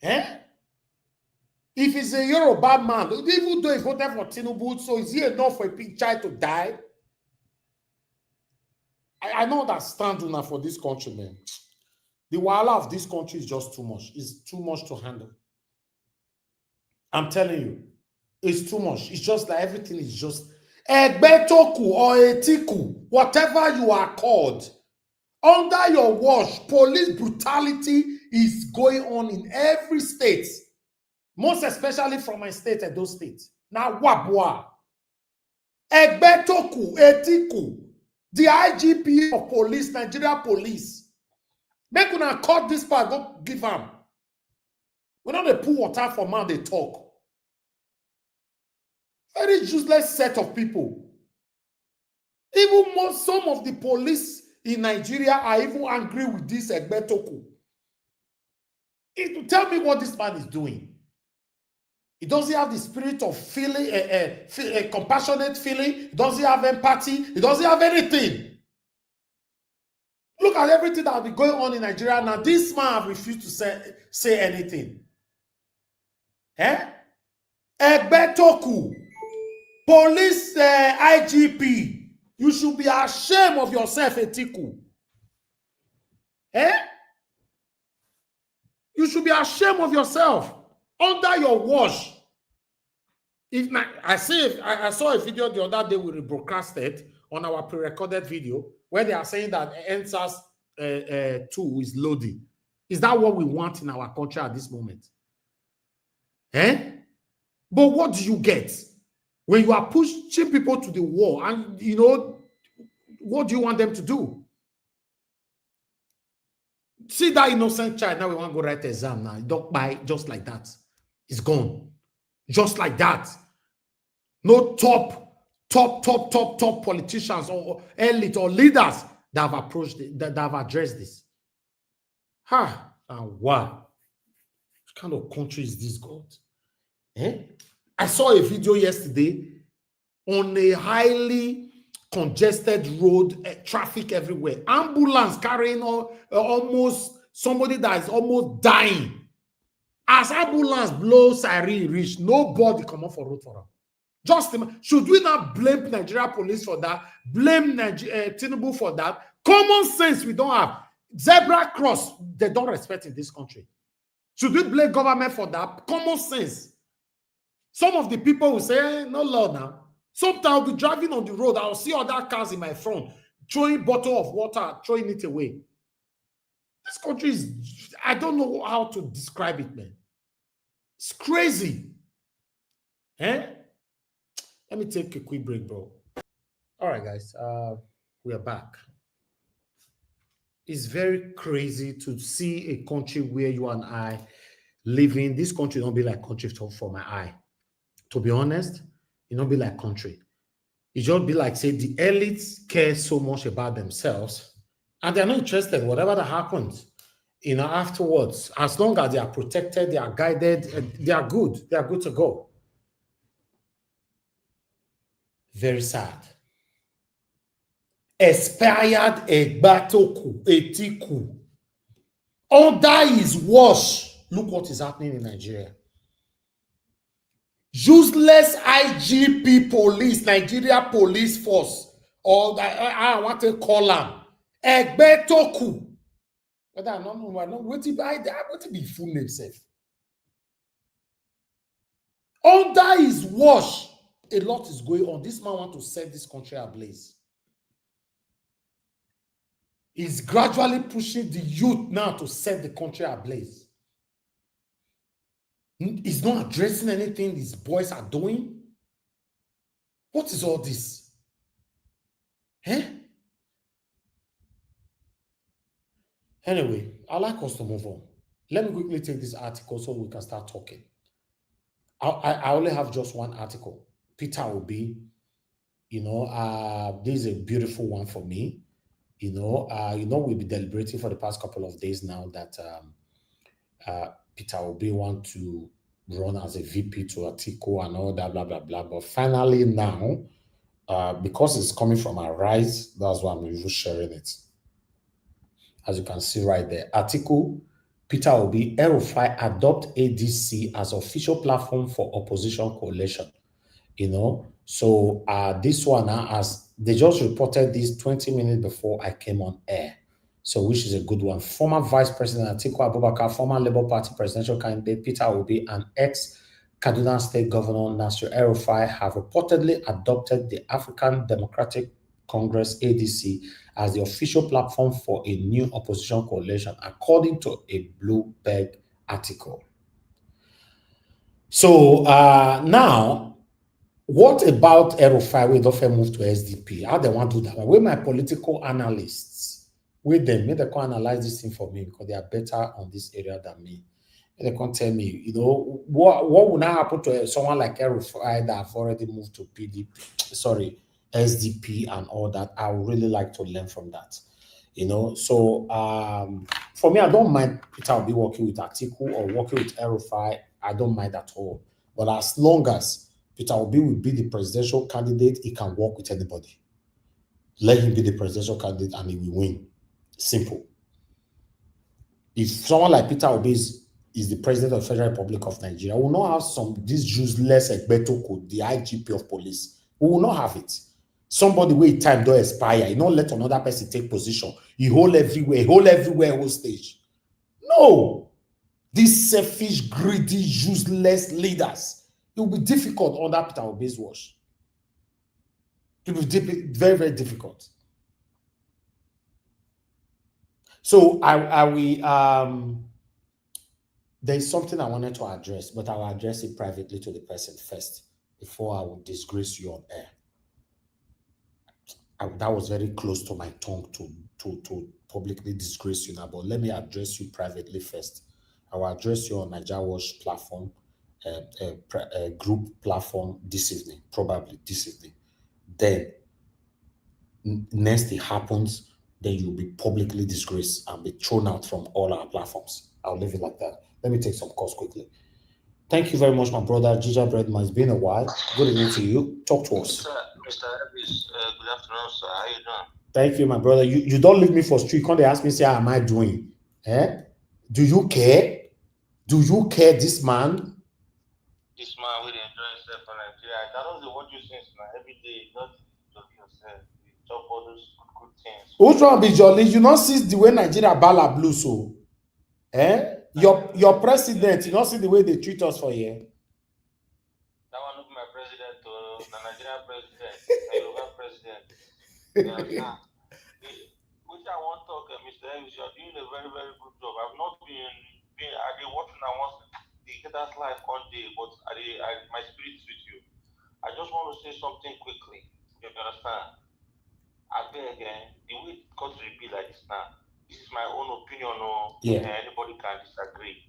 If he's a Yoruba man, even though he voted for Tinubu, so is he enough for a big child to die? I don't understand now for this country, man. The wahala of this country is just too much. It's too much to handle. I'm telling you, it's too much. It's just like everything is just Egbetoku or Atiku, whatever you are called. Under your watch, police brutality is going on in every state. Most especially from my state, Edo State. Now, Wabwa. Egbetoku, Atiku. The IGP of police, Nigeria police. Make una cut this part, go give them. We don't they pour water for man, they talk. Very useless set of people. Even some of the police in Nigeria are even angry with this Egbetoku. Tell me what this man is doing. He doesn't have the spirit of feeling, a compassionate feeling. He doesn't have empathy. He doesn't have anything. Look at everything that has been going on in Nigeria now. This man refused to say anything. Egbetoku, police IGP. You should be ashamed of yourself, Atiku. Eh? You should be ashamed of yourself under your watch. I saw a video the other day we rebroadcasted on our pre-recorded video where they are saying that NSAS 2 is loading. Is that what we want in our country at this moment? Eh? But what do you get when you are pushing people to the wall? And you know, what do you want them to do? See that innocent child, now we want to go write exam now. Don't buy just like that. It's gone. Just like that. No top politicians or elite or leaders that have approached it, that have addressed this. Ha! And wow. What kind of country is this, God? Eh? I saw a video yesterday on a highly congested road, traffic everywhere. Ambulance carrying almost somebody that is almost dying. As ambulance blows siren reach, nobody come up for road for them. Just should we not blame Nigeria police for that? Blame Tinubu for that? Common sense we don't have. Zebra cross, they don't respect in this country. Should we blame government for that? Common sense. Some of the people will say, no law now. Sometimes I'll be driving on the road, I'll see other cars in my front, throwing bottle of water, throwing it away. This country is, I don't know how to describe it, man. It's crazy. Eh? Let me take a quick break, bro. All right, guys. We are back. It's very crazy to see a country where you and I live in. This country don't be like country for my eye. To be honest, it don't be like country. It just be like, say, the elites care so much about themselves and they're not interested, whatever that happens, you know, afterwards. As long as they are protected, they are guided, they are good. They are good to go. Very sad. Expired Atiku. Under his watch, look what is happening in Nigeria. Useless IGP police, Nigeria police force, or I want to call them Egbetoku. But I don't know what to be full name safe. Under his watch, a lot is going on. This man wants to set this country ablaze. He's gradually pushing the youth now to set the country ablaze. He's not addressing anything these boys are doing. What is all this? Eh? Anyway, I'd like us to move on. Let me quickly take this article so we can start talking. I only have just one article. Peter Obi, you know, this is a beautiful one for me. You know, we've been deliberating for the past couple of days now that Peter Obi want to run as a VP to Atiku and all that, blah, blah, blah. But finally now, because it's coming from our rise, that's why I'm even sharing it. As you can see right there, Atiku, Peter Obi, El-Rufai adopt ADC as official platform for opposition coalition. You know, so this one, as they just reported this 20 minutes before I came on air. So, which is a good one. Former Vice President Atiku Abubakar, former Labour Party presidential candidate Peter Obi, and ex-Kaduna State Governor Nasir El-Rufai have reportedly adopted the African Democratic Congress ADC as the official platform for a new opposition coalition, according to a Bloomberg article. So now, what about El-Rufai? We don't move to SDP. How they want to do that? Where my political analysts, with them, they can analyze this thing for me because they are better on this area than me. They can tell me, you know, what will now happen to someone like El-Rufai that have already moved to SDP and all that. I would really like to learn from that. You know, so for me, I don't mind Peter will be working with Atiku or working with El-Rufai. I don't mind at all. But as long as Peter Obi will be the presidential candidate, he can work with anybody. Let him be the presidential candidate and he will win. Simple. If someone like Peter Obi is the president of the Federal Republic of Nigeria, we will not have this useless Egbetoku, the IGP of police. We will not have it. Somebody wait time don't expire. You don't let another person take position. You hold everywhere, hold stage. No. These selfish, greedy, useless leaders. It will be difficult under Peter Obi's watch. It will be very, very difficult. So there's something I wanted to address, but I will address it privately to the person first before I will disgrace you on air. That was very close to my tongue to publicly disgrace you now, but let me address you privately first. I will address you on Niger Watch platform, group platform this evening, probably this evening. Then, next it happens, then you'll be publicly disgraced and be thrown out from all our platforms. I'll leave it like that. Let me take some calls quickly. Thank you very much, my brother. Gingerbread, it's been a while. Good evening to you. Talk to us. Mr. Elvis, good afternoon, sir. How you doing? Thank you, my brother. You don't leave me for street. Come they ask me, say, how am I doing? Do you care? Do you care, this man? This man will enjoy himself for Nigeria. I don't know what you say every day. Not to be yourself. You talk all those good things. Who's wrong be jolly? You not see the way Nigeria bala blue so. Your president, you not see the way they treat us for here. That one look my president, the Nigerian president, the Yoruba president. Which I want to talk, Mr. Elvis, you're doing a very, very good job. I've not been I've been watching I once the Gators live one day, but my spirit's with you. I just want to say something quickly. You understand? I beg, the way God will be like this now. This is my own opinion, anybody can disagree.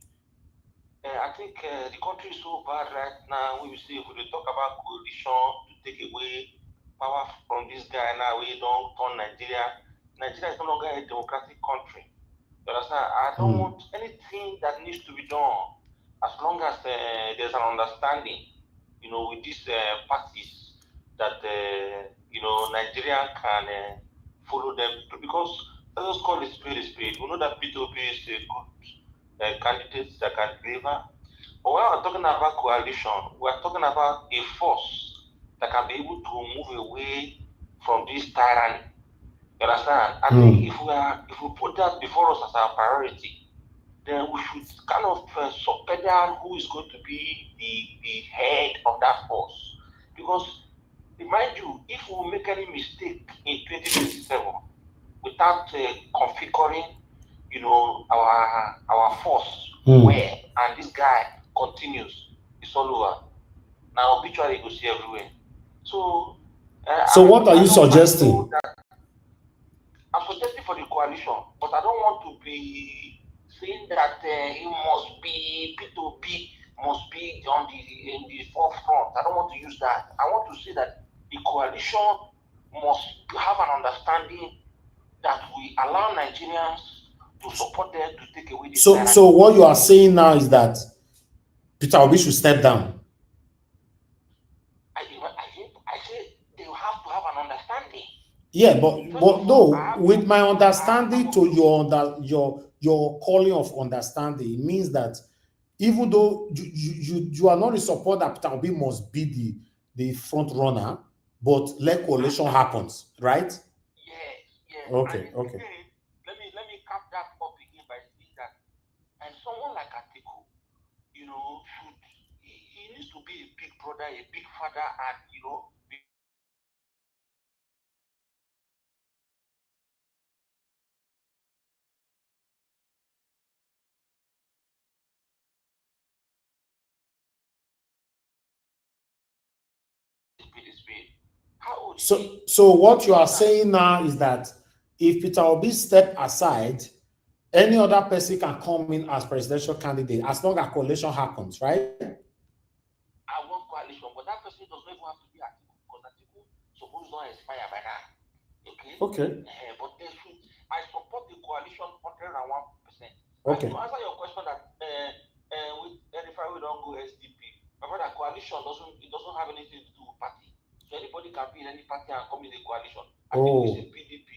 I think the country is so bad right now. We will see if we talk about coalition to take away power from this guy now. We don't turn Nigeria. Nigeria is no longer a democratic country. You understand? I don't want anything that needs to be done as long as there's an understanding, with these parties that Nigeria can follow them, because let us call it spade a spade. We know that P2P is a good candidate that can deliver. But when we're talking about coalition, we're talking about a force that can be able to move away from this tyranny. You understand? I think if we put that before us as our priority, then we should kind of subpedal down who is going to be the head of that force. Because, mind you, if we make any mistake in 2027 without configuring, our force well, and this guy continues, it's all over. Now, obituary you go see everywhere. So what are you suggesting? I'm suggesting for the coalition, but I don't want to be saying that it must be P2P must be in the forefront. I don't want to use that. I want to say that the coalition must have an understanding that we allow Nigerians to support them to take away this. So what you are saying now is that Peter Obi should step down. I say they have to have an understanding. Yeah, but no, with my understanding to your calling of understanding, it means that even though you are not in support that Peter Obi must be the front runner, but let coalition happens, right? Yes. Okay. Again, let me cap that up again by saying that, and someone like Atiku, he needs to be a big brother, a big father, and So what you are saying now is that if Peter Obi step aside, any other person can come in as presidential candidate as long as coalition happens, right? I want coalition, but that person does not even have to be Atiku, because Atiku supposed to expire by now. Okay. But I support the coalition 101%. Okay. To answer your question that with El-Rufai we don't go SDP, my brother, coalition doesn't have anything to do with party. So anybody can be in any party and come in the coalition. I think it's a PDP.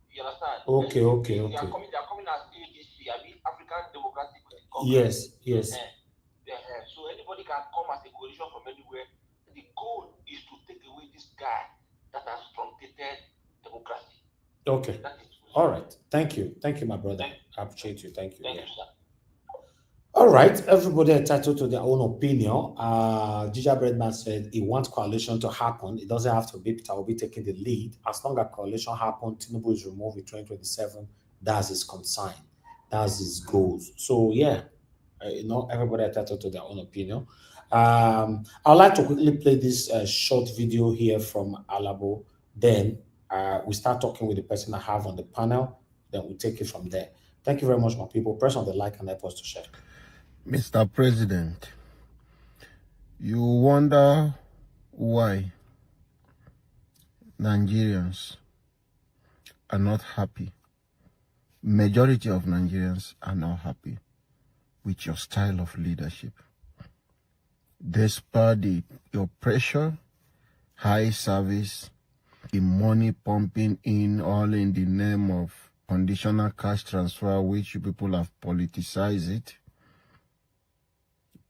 You understand? Okay. They are coming as ADC, African Democratic Congress. Yes. So anybody can come as a coalition from anywhere. The goal is to take away this guy that has Okay. All right. Thank you. Thank you, my brother. I appreciate you. Thank you. Thank Yeah. you, sir. All right. Everybody entitled to their own opinion. Ginger Breadman said he wants coalition to happen. It doesn't have to be Peter Obi taking the lead. As long as coalition happens, Tinubu is removed in 2027. That's his concern. That's his goals. So yeah, everybody entitled to their own opinion. I'd like to quickly play this short video here from Alabo. Then we start talking with the person I have on the panel. Then we take it from there. Thank you very much, my people. Press on the like and help us to share. Mr. President, you wonder why Nigerians are not happy. Majority of Nigerians are not happy with your style of leadership. Despite your pressure, high service, the money pumping in all in the name of conditional cash transfer, which you people have politicized it,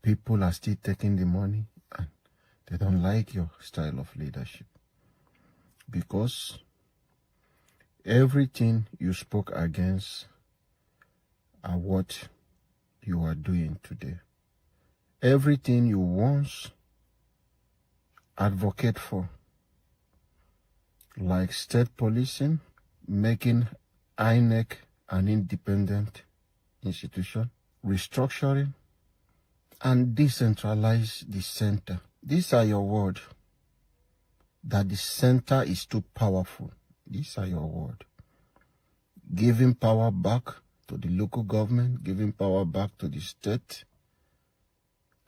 people are still taking the money and they don't like your style of leadership. Because everything you spoke against are what you are doing today. Everything you once advocate for, like state policing, making INEC an independent institution, restructuring, and decentralize the center. These are your words. That the center is too powerful. These are your words. Giving power back to the local government, giving power back to the state.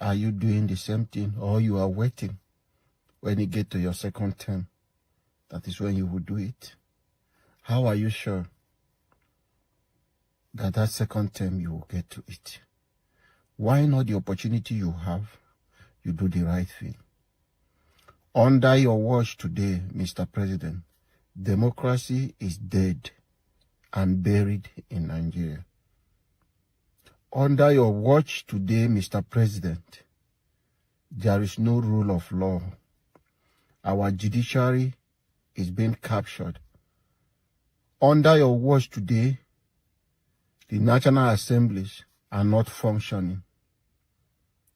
Are you doing the same thing, or you are waiting when you get to your second term? That is when you will do it. How are you sure that that second term you will get to it? Why not the opportunity you have, you do the right thing? Under your watch today, Mr. President, democracy is dead and buried in Nigeria. Under your watch today, Mr. President, there is no rule of law. Our judiciary is being captured. Under your watch today, the National Assemblies are not functioning.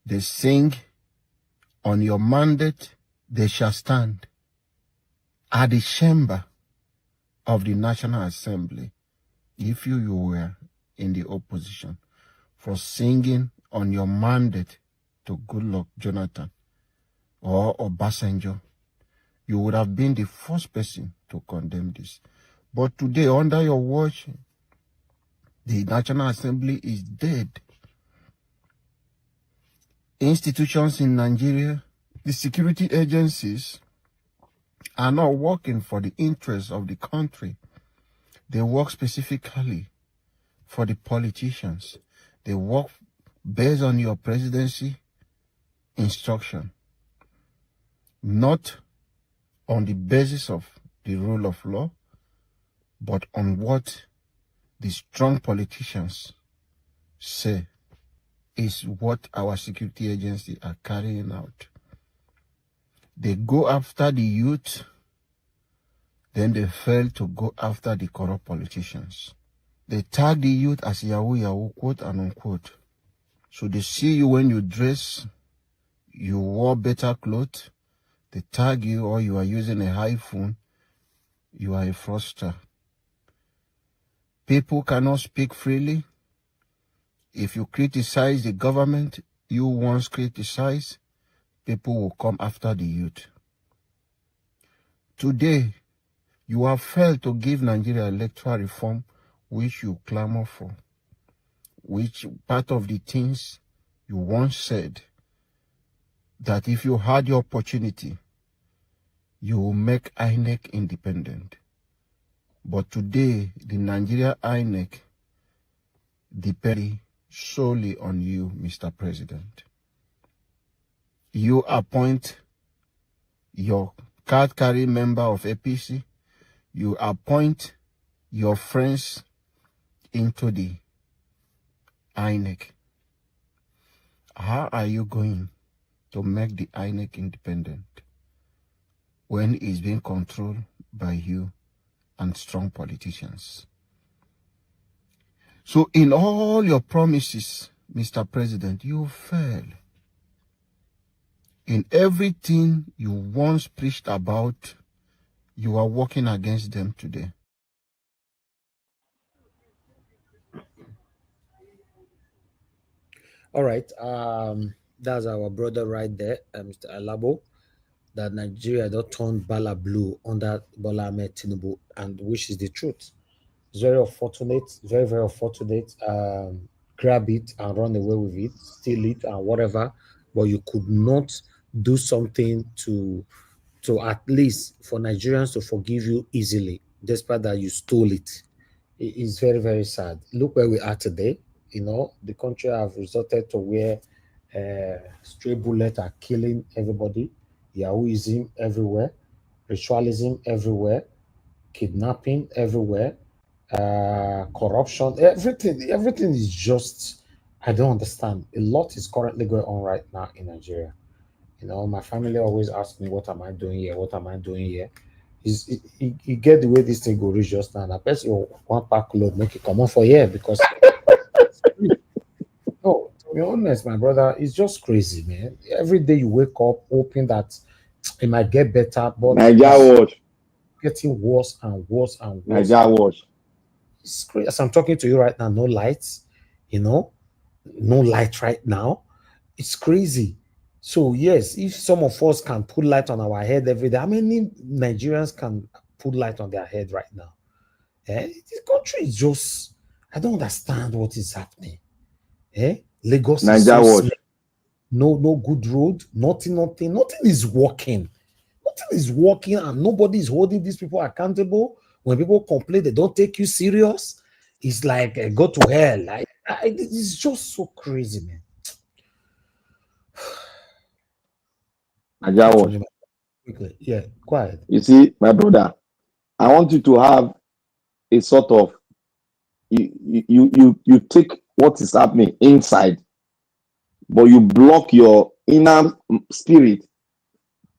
They sing, on your mandate, they shall stand. At the chamber of the National Assembly, if you were in the opposition, for singing on your mandate to Goodluck Jonathan or Obasanjo, you would have been the first person to condemn this. But today, under your watch, the National Assembly is dead. Institutions in Nigeria, the security agencies are not working for the interests of the country. They work specifically for the politicians. They work based on your presidency instruction, not on the basis of the rule of law, but on what the strong politicians say is what our security agencies are carrying out. They go after the youth, then they fail to go after the corrupt politicians. They tag the youth as Yahoo Yahoo, quote and unquote. So they see you when you dress, you wore better clothes, they tag you, or you are using a high phone, you are a fraudster. People cannot speak freely. If you criticize the government you once criticized, people will come after the youth. Today, you have failed to give Nigeria electoral reform which you clamor for, which part of the things you once said that if you had the opportunity, you will make INEC independent. But today, the Nigeria INEC depends solely on you, Mr. President. You appoint your card-carrying member of APC, you appoint your friends into the INEC. How are you going to make the INEC independent when it's being controlled by you and strong politicians. So in all your promises, Mr. President, you fail. In everything you once preached about, you are working against them today. All right. That's our brother right there, Mr. Alabo, that Nigeria don't turn Bala blue under Bola Ahmed Tinubu, and which is the truth. It's very unfortunate, very, very unfortunate. Grab it and run away with it, steal it and whatever, but you could not do something to at least for Nigerians to forgive you easily, despite that you stole it. It is very, very sad. Look where we are today. You know, the country have resorted to where stray bullets are killing everybody, Yahooism everywhere, ritualism everywhere, kidnapping everywhere, corruption, everything is just, I don't understand. A lot is currently going on right now in Nigeria. You know, my family always ask me, what am I doing here? What am I doing here? You get the way this thing go reach just now. And I bet you one pack load make it come on for here because no, to be honest, my brother, it's just crazy, man. Every day you wake up hoping that it might get better, but Nigeria watch. Getting worse and worse and worse. Nigeria watch. It's crazy. As I'm talking to you right now, no lights, you know, no light right now. It's crazy. So yes, if some of us can put light on our head every day, how many Nigerians can put light on their head right now? This country is just, I don't understand what is happening. Lagos is so small. No good road, nothing is working. Nothing is working, and nobody is holding these people accountable. When people complain, they don't take you serious. It's like go to hell. It's just so crazy, man. Quickly. Yeah, quiet. You see, my brother, I want you to have a sort of you take what is happening inside, but you block your inner spirit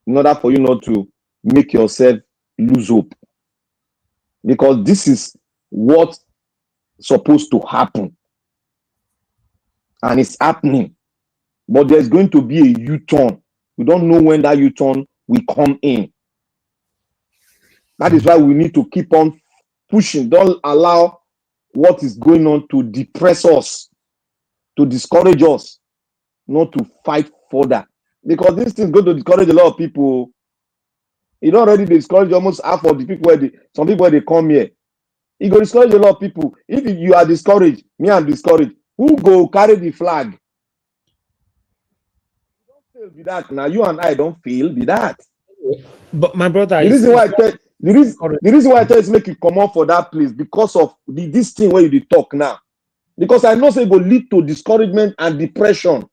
in order for you not to make yourself lose hope. Because this is what's supposed to happen. And it's happening. But there's going to be a U-turn. We don't know when that U-turn will come in. That is why we need to keep on pushing. Don't allow what is going on to depress us, to discourage us, not to fight further. Because this thing is going to discourage a lot of people. It already discourage almost half of the people some people where they come here. It will discourage a lot of people. If you are discouraged, me I'm discouraged. Who go carry the flag? You don't feel be that. Now you and I don't feel be that. But my brother, the reason why I tell you to make you come out for that place because of this thing where you talk now. Because I know it will lead to discouragement and depression.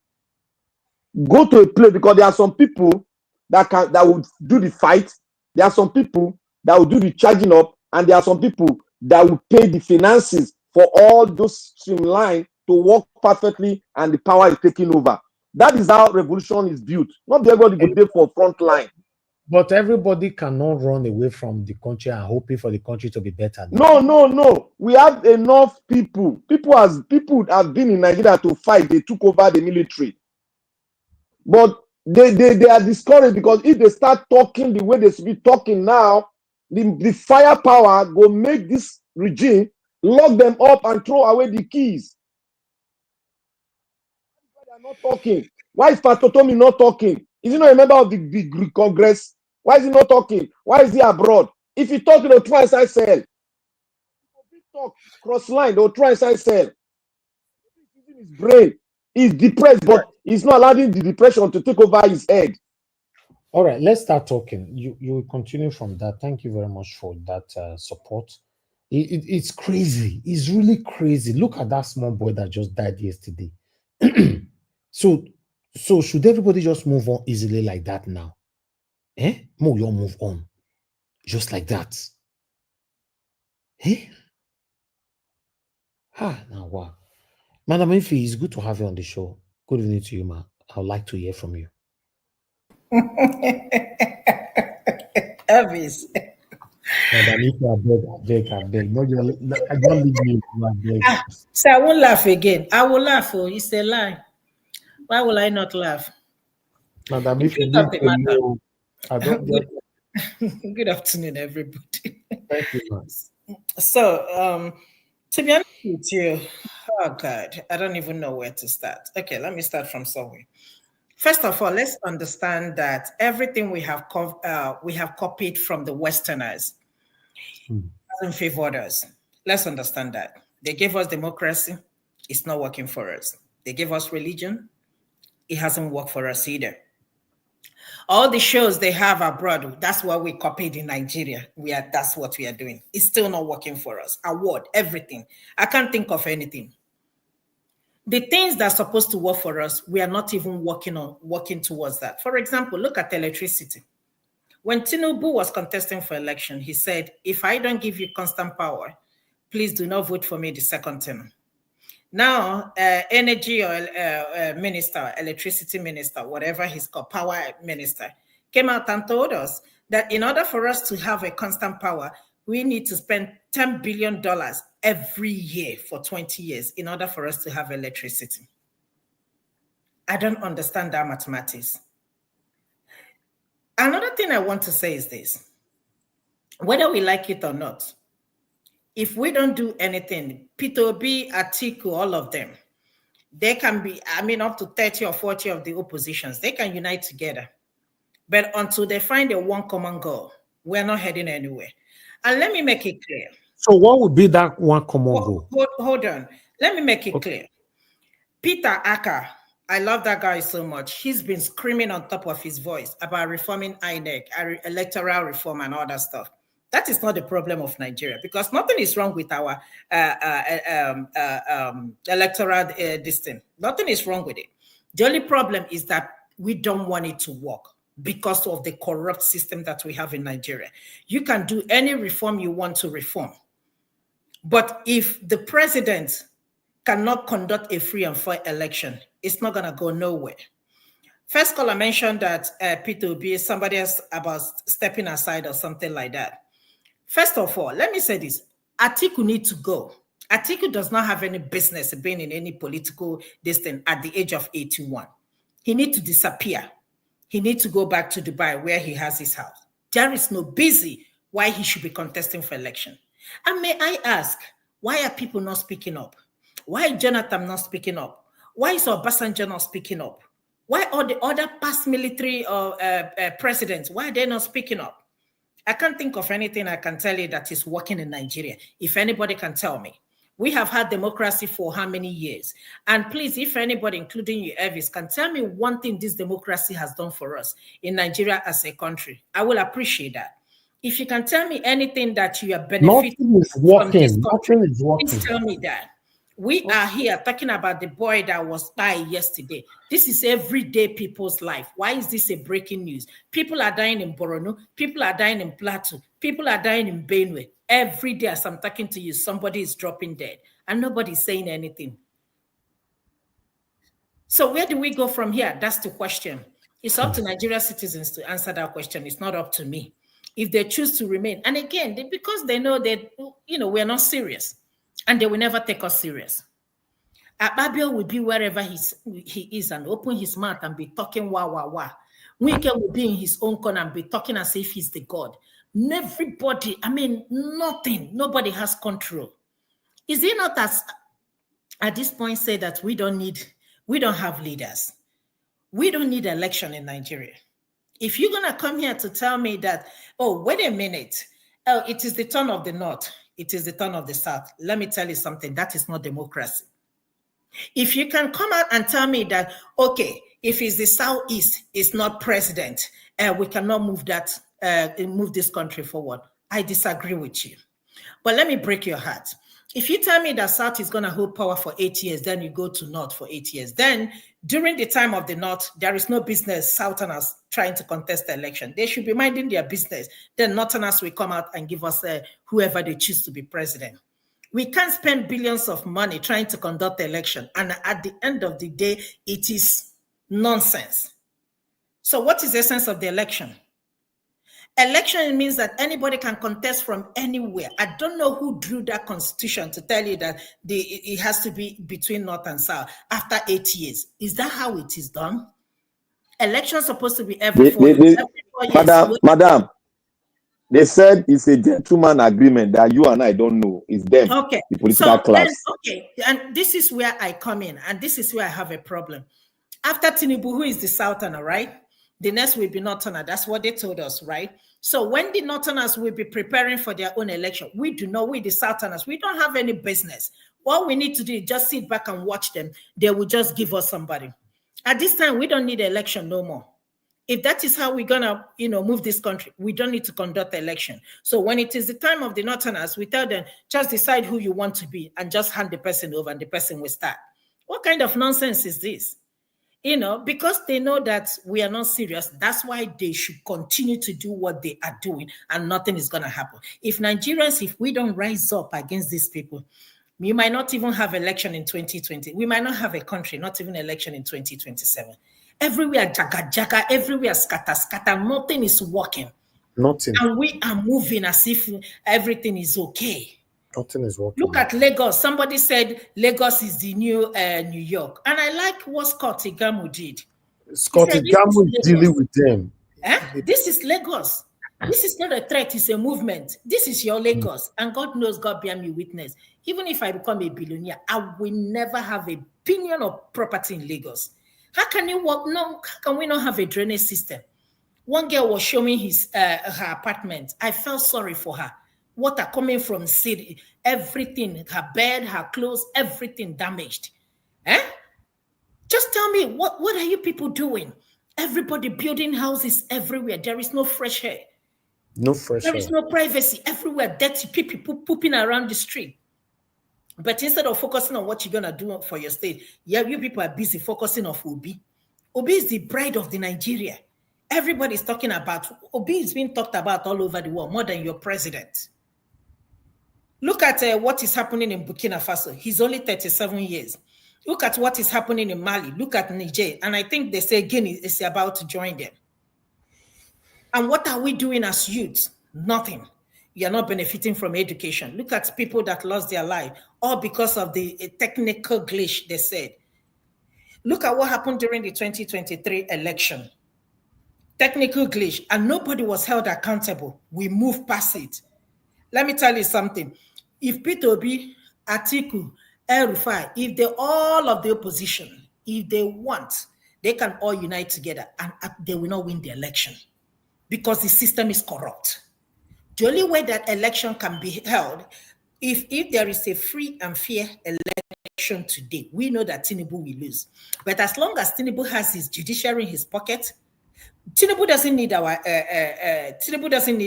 Go to a place because there are some people that will do the fight. There are some people that will do the charging up, and there are some people that will pay the finances for all those streamlines to work perfectly, and the power is taking over. That is how revolution is built. Not everybody go there for front line. But everybody cannot run away from the country and hoping for the country to be better. No. We have enough people. People have been in Nigeria to fight. They took over the military. But they are discouraged because if they start talking the way they should be talking now, the firepower will make this regime lock them up and throw away the keys. They are not talking. Why is Pastor Tommy not talking? Is he not a member of the Congress? Why is he not talking? Why is he abroad? If he talk, they'll try inside cell. If he talk cross line, they'll try inside cell. He's using his brain. He's depressed, but he's not allowing the depression to take over his head. All right, let's start talking. You will continue from that. Thank you very much for that support. It's crazy. It's really crazy. Look at that small boy that just died yesterday. So should everybody just move on easily like that now? More you'll move on. Just like that. Now wow. Madam Ife, it's good to have you on the show. Good evening to you, ma. I would like to hear from you. Elvis, Madam, if you are beg. No, I don't leave me. You are beg. So I won't laugh again. I will laugh. Oh, it's a lie. Why will I not laugh? Madam, if you need to know, I don't. Good afternoon, everybody. Thank you, ma'am. So, to be honest with you, oh God, I don't even know where to start. Okay, let me start from somewhere. First of all, let's understand that everything we have copied from the Westerners hasn't favored us. Let's understand that. They gave us democracy. It's not working for us. They gave us religion. It hasn't worked for us either. All the shows they have abroad, that's what we copied in Nigeria. That's what we are doing. It's still not working for us. Award, everything. I can't think of anything. The things that are supposed to work for us, we are not even working towards that. For example, look at electricity. When Tinubu was contesting for election, he said, if I don't give you constant power, please do not vote for me the second term. Now, energy or minister, electricity minister, whatever he's called, power minister, came out and told us that in order for us to have a constant power, we need to spend $10 billion every year for 20 years in order for us to have electricity. I don't understand that mathematics. Another thing I want to say is this. Whether we like it or not, if we don't do anything, P2B, Atiku, all of them, they can be, up to 30 or 40 of the oppositions, they can unite together. But until they find a one common goal, we're not heading anywhere. And let me make it clear. So what would be that one common goal? Hold on. Let me make it clear. Peter Aka, I love that guy so much. He's been screaming on top of his voice about reforming INEC, electoral reform and all that stuff. That is not the problem of Nigeria, because nothing is wrong with our electoral system. Nothing is wrong with it. The only problem is that we don't want it to work because of the corrupt system that we have in Nigeria. You can do any reform you want to reform. But if the president cannot conduct a free and fair election, it's not going to go nowhere. First caller mentioned that P2B, somebody else about stepping aside or something like that. First of all, let me say this. Atiku needs to go. Atiku does not have any business being in any political distance at the age of 81. He needs to disappear. He needs to go back to Dubai where he has his house. There is no busy why he should be contesting for election. And may I ask, why are people not speaking up? Why is Jonathan not speaking up? Why is Obasanjo not speaking up? Why are the other past military presidents, why are they not speaking up? I can't think of anything I can tell you that is working in Nigeria. If anybody can tell me. We have had democracy for how many years? And please, if anybody, including you, Elvis, can tell me one thing this democracy has done for us in Nigeria as a country, I will appreciate that. If you can tell me anything that you are benefiting from this country, please tell me that. We are here talking about the boy that was died yesterday. This is everyday people's life. Why is this a breaking news? People are dying in Borno. People are dying in Plateau. People are dying in Benue. Every day as I'm talking to you, somebody is dropping dead and nobody's saying anything. So where do we go from here? That's the question. It's up to Nigeria citizens to answer that question. It's not up to me. If they choose to remain, and again, because they know that, we're not serious. And they will never take us serious. Ababio will be wherever he is and open his mouth and be talking wah, wah, wah. Wike will be in his own corner and be talking as if he's the God. Everybody, nothing. Nobody has control. Is it not as, at this point, say that we don't have leaders. We don't need election in Nigeria. If you're going to come here to tell me that, oh, wait a minute, it is the turn of the North. It is the turn of the South. Let me tell you something. That is not democracy. If you can come out and tell me that, okay, if it's the Southeast, it's not president, we cannot move this country forward. I disagree with you. But let me break your heart. If you tell me that South is going to hold power for 8 years, then you go to North for 8 years. Then during the time of the North, there is no business Southerners trying to contest the election. They should be minding their business. Then Northerners will come out and give us whoever they choose to be president. We can't spend billions of money trying to conduct the election. And at the end of the day, it is nonsense. So what is the essence of the election? Election means that anybody can contest from anywhere. I don't know who drew that constitution to tell you that it has to be between North and South after 8 years. Is that how it is done? Elections supposed to be every 4 years. Madam, they said it's a gentleman agreement that you and I don't know. It's them, okay, the political class. Okay, and this is where I come in, and this is where I have a problem. After Tinubu, who is the Southerner, right? The next will be Northerner. That's what they told us, right? So when the Northerners will be preparing for their own election, we do not, we the Southerners, we don't have any business. What we need to do is just sit back and watch them. They will just give us somebody. At this time, we don't need an election no more. If that is how we're gonna, move this country, we don't need to conduct the election. So when it is the time of the Northerners, we tell them, just decide who you want to be and just hand the person over and the person will start. What kind of nonsense is this? Because they know that we are not serious, that's why they should continue to do what they are doing and nothing is going to happen. If Nigerians, if we don't rise up against these people, we might not even have election in 2020. We might not have a country, not even election in 2027. Everywhere jaga, everywhere scatter, nothing is working. Nothing. And we are moving as if everything is okay. Nothing is working. Look at Lagos. Somebody said Lagos is the new New York. And I like what Scott Igamu did. Scott Igamu is dealing with them. This is Lagos. This is not a threat, it's a movement. This is your Lagos. And God knows, God bear me witness. Even if I become a billionaire, I will never have a billion of property in Lagos. How can you work? No, how can we not have a drainage system? One girl was showing her apartment. I felt sorry for her. Water coming from city, everything, her bed, her clothes, everything damaged. Just tell me, what are you people doing? Everybody building houses everywhere. There is no fresh air. No fresh air. There is no privacy. Everywhere, dirty people pooping around the street. But instead of focusing on what you're going to do for your state, you people are busy focusing on Obi. Obi is the pride of the Nigeria. Everybody's talking about, Obi is being talked about all over the world, more than your president. Look at what is happening in Burkina Faso. He's only 37 years. Look at what is happening in Mali. Look at Niger. And I think they say Guinea is about to join them. And what are we doing as youth? Nothing. You're not benefiting from education. Look at people that lost their life, all because of the technical glitch, they said. Look at what happened during the 2023 election. Technical glitch, and nobody was held accountable. We moved past it. Let me tell you something. If Peter Obi, Atiku, El-Rufai, if they all of the opposition, if they want, they can all unite together and they will not win the election because the system is corrupt. The only way that election can be held, if there is a free and fair election today, we know that Tinubu will lose. But as long as Tinubu has his judiciary in his pocket, Tinubu doesn't need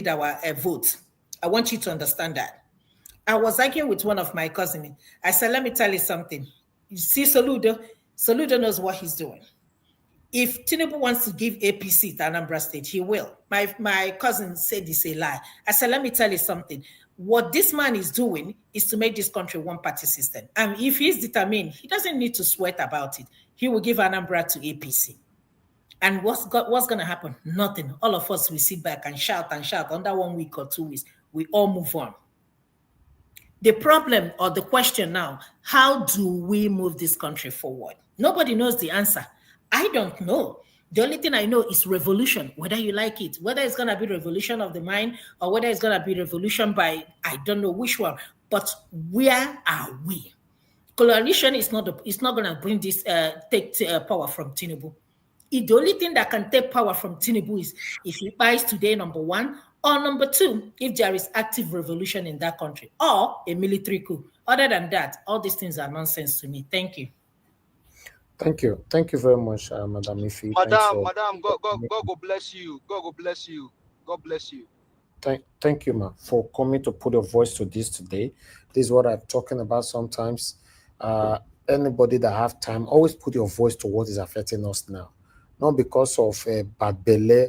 our vote. I want you to understand that. I was arguing with one of my cousins. I said, let me tell you something. You see Soludo knows what he's doing. If Tinubu wants to give APC to Anambra State, he will. My cousin said this a lie. I said, let me tell you something. What this man is doing is to make this country one-party system. And if he's determined, he doesn't need to sweat about it. He will give Anambra to APC. And what's going to happen? Nothing. All of us will sit back and shout under 1 week or 2 weeks. We all move on. The problem or the question now, how do we move this country forward? Nobody knows the answer. I don't know. The only thing I know is revolution, whether you like it, whether it's going to be revolution of the mind or whether it's going to be revolution by, I don't know which one, but where are we? Coalition is not going to bring this, take power from Tinubu. The only thing that can take power from Tinubu is if he buys today, number one, or number two, if there is active revolution in that country, or a military coup. Other than that, all these things are nonsense to me. Thank you. Thank you. Thank you very much, Madam Ifi. Madam, God bless you. God bless you. God bless you. Thank you, ma, for coming to put a voice to this today. This is what I'm talking about sometimes. Anybody that have time, always put your voice to what is affecting us now. Not because of bad belly,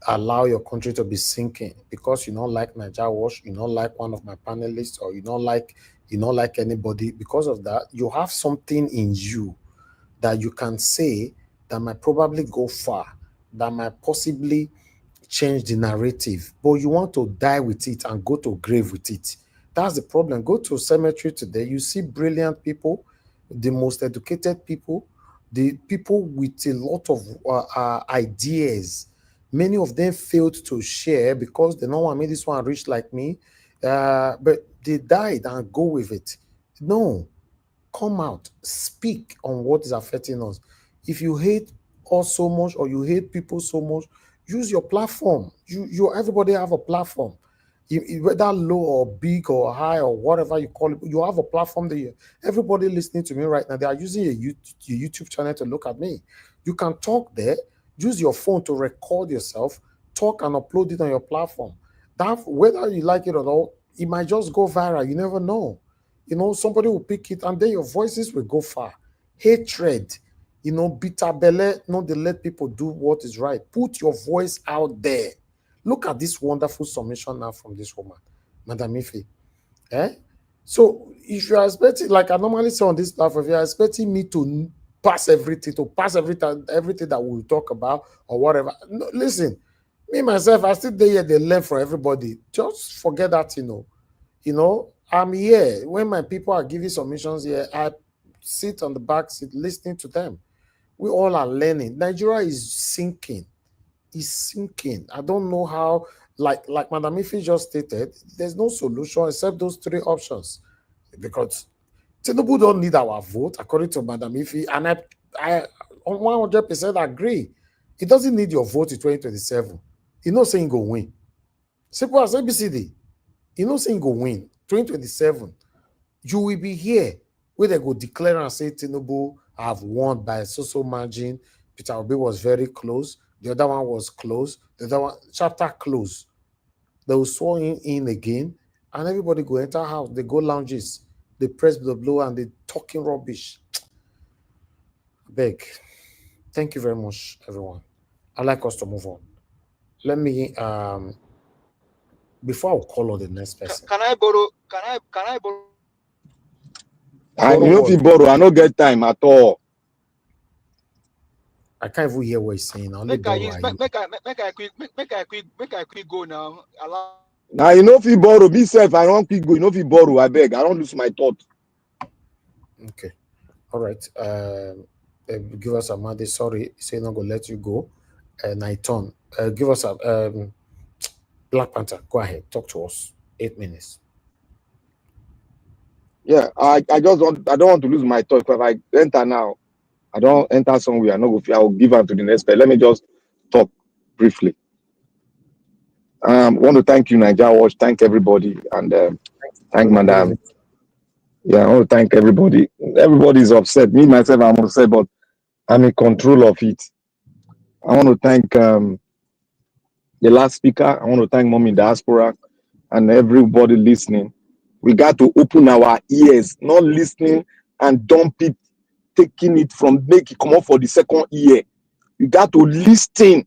allow your country to be sinking because you don't like Nigeria Watch, you don't like one of my panelists, or you don't like anybody. Because of that, you have something in you that you can say that might probably go far, that might possibly change the narrative, but you want to die with it and go to grave with it. That's the problem. Go to cemetery today, you see brilliant people, the most educated people, the people with a lot of ideas. Many of them failed to share because they know I made this one rich like me, but they died and go with it. No, come out, speak on what is affecting us. If you hate us so much or you hate people so much, use your platform. You everybody have a platform. Whether low or big or high or whatever you call it, you have a platform that everybody listening to me right now, they are using your YouTube channel to look at me. You can talk there, use your phone to record yourself, talk and upload it on your platform. That, whether you like it or not, it might just go viral. You never know. Somebody will pick it and then your voices will go far. Hatred, bitter belly, they let people do what is right. Put your voice out there. Look at this wonderful submission now from this woman, Madam Ife. So if you are expecting, like I normally say on this platform, if you are expecting me to pass everything that we talk about or whatever, no, listen, me myself, I still there here, they learn from everybody. Just forget that, I'm here. When my people are giving submissions here, I sit on the back seat listening to them. We all are learning. Nigeria is sinking. It's sinking. I don't know how, like Madam Ife just stated, there's no solution except those three options. Because Tinubu don't need our vote, according to Madam Ife, and I 100% agree. He doesn't need your vote in 2027. He knows saying go win. Simple as ABCD. He knows saying go win. 2027, you will be here where they go declare and say Tinubu have won by a social margin. Peter Obi was very close. The other one was close. The other one, chapter close. They will swear in again, and everybody go enter house. They go lounges. They press the blow and they talking rubbish. Beg. Thank you very much, everyone. I'd like us to move on. Let me before I call on the next person. Can I borrow? I know if you borrow, I don't get time at all. I can't even hear what he's saying. Make I quick go now. Now you know if you borrow, be safe. I don't quick go. You know if you borrow, I beg. I don't lose my thought. Okay. All right. Give us a Monday. Sorry, say not gonna let you go. Nighton. Give us a Black Panther. Go ahead. Talk to us. 8 minutes. Yeah, I don't want to lose my thought because if I enter now, I don't enter somewhere. I will give on to the next person. Let me just talk briefly. Want to thank you, Nigeria Watch. Thank everybody and thank Madam. Yeah, I want to thank everybody. Everybody's upset. Me myself, I'm upset, but I'm in control of it. I want to thank the last speaker. I want to thank Mommy Diaspora and everybody listening. We got to open our ears, not listening and dump it, taking it from make it come up for the second ear. You got to listen.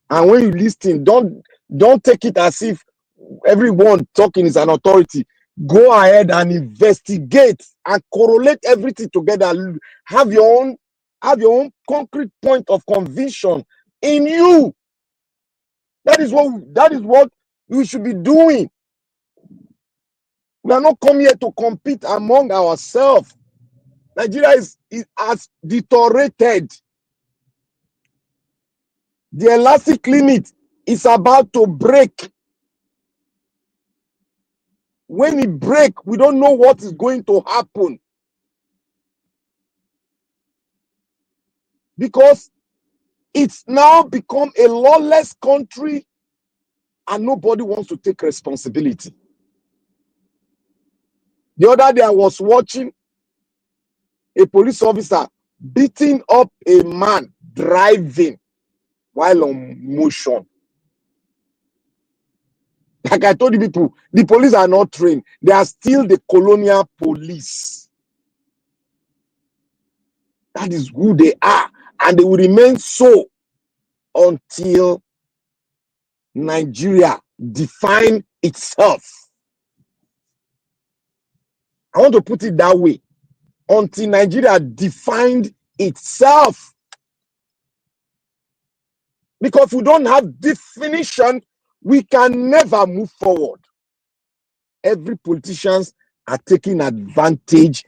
And when you listen, don't take it as if everyone talking is an authority. Go ahead and investigate and correlate everything together. Have your own concrete point of conviction in you. That is what we should be doing. We are not come here to compete among ourselves. Nigeria has deteriorated. The elastic limit is about to break. When it breaks, we don't know what is going to happen. Because it's now become a lawless country and nobody wants to take responsibility. The other day I was watching a police officer beating up a man driving while on motion. Like I told you people, the police are not trained. They are still the colonial police. That is who they are. And they will remain so until Nigeria define itself. I want to put it that way. Until Nigeria defined itself. Because if we don't have definition, we can never move forward. Every politicians are taking advantage.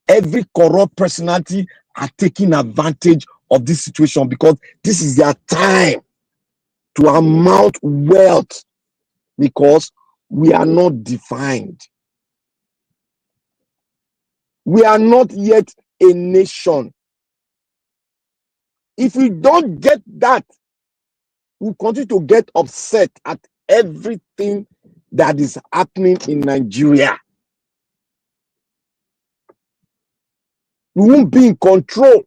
Every corrupt personality are taking advantage of this situation because this is their time to amount wealth because we are not defined. We are not yet a nation. If we don't get that, we continue to get upset at everything that is happening in Nigeria. We won't be in control.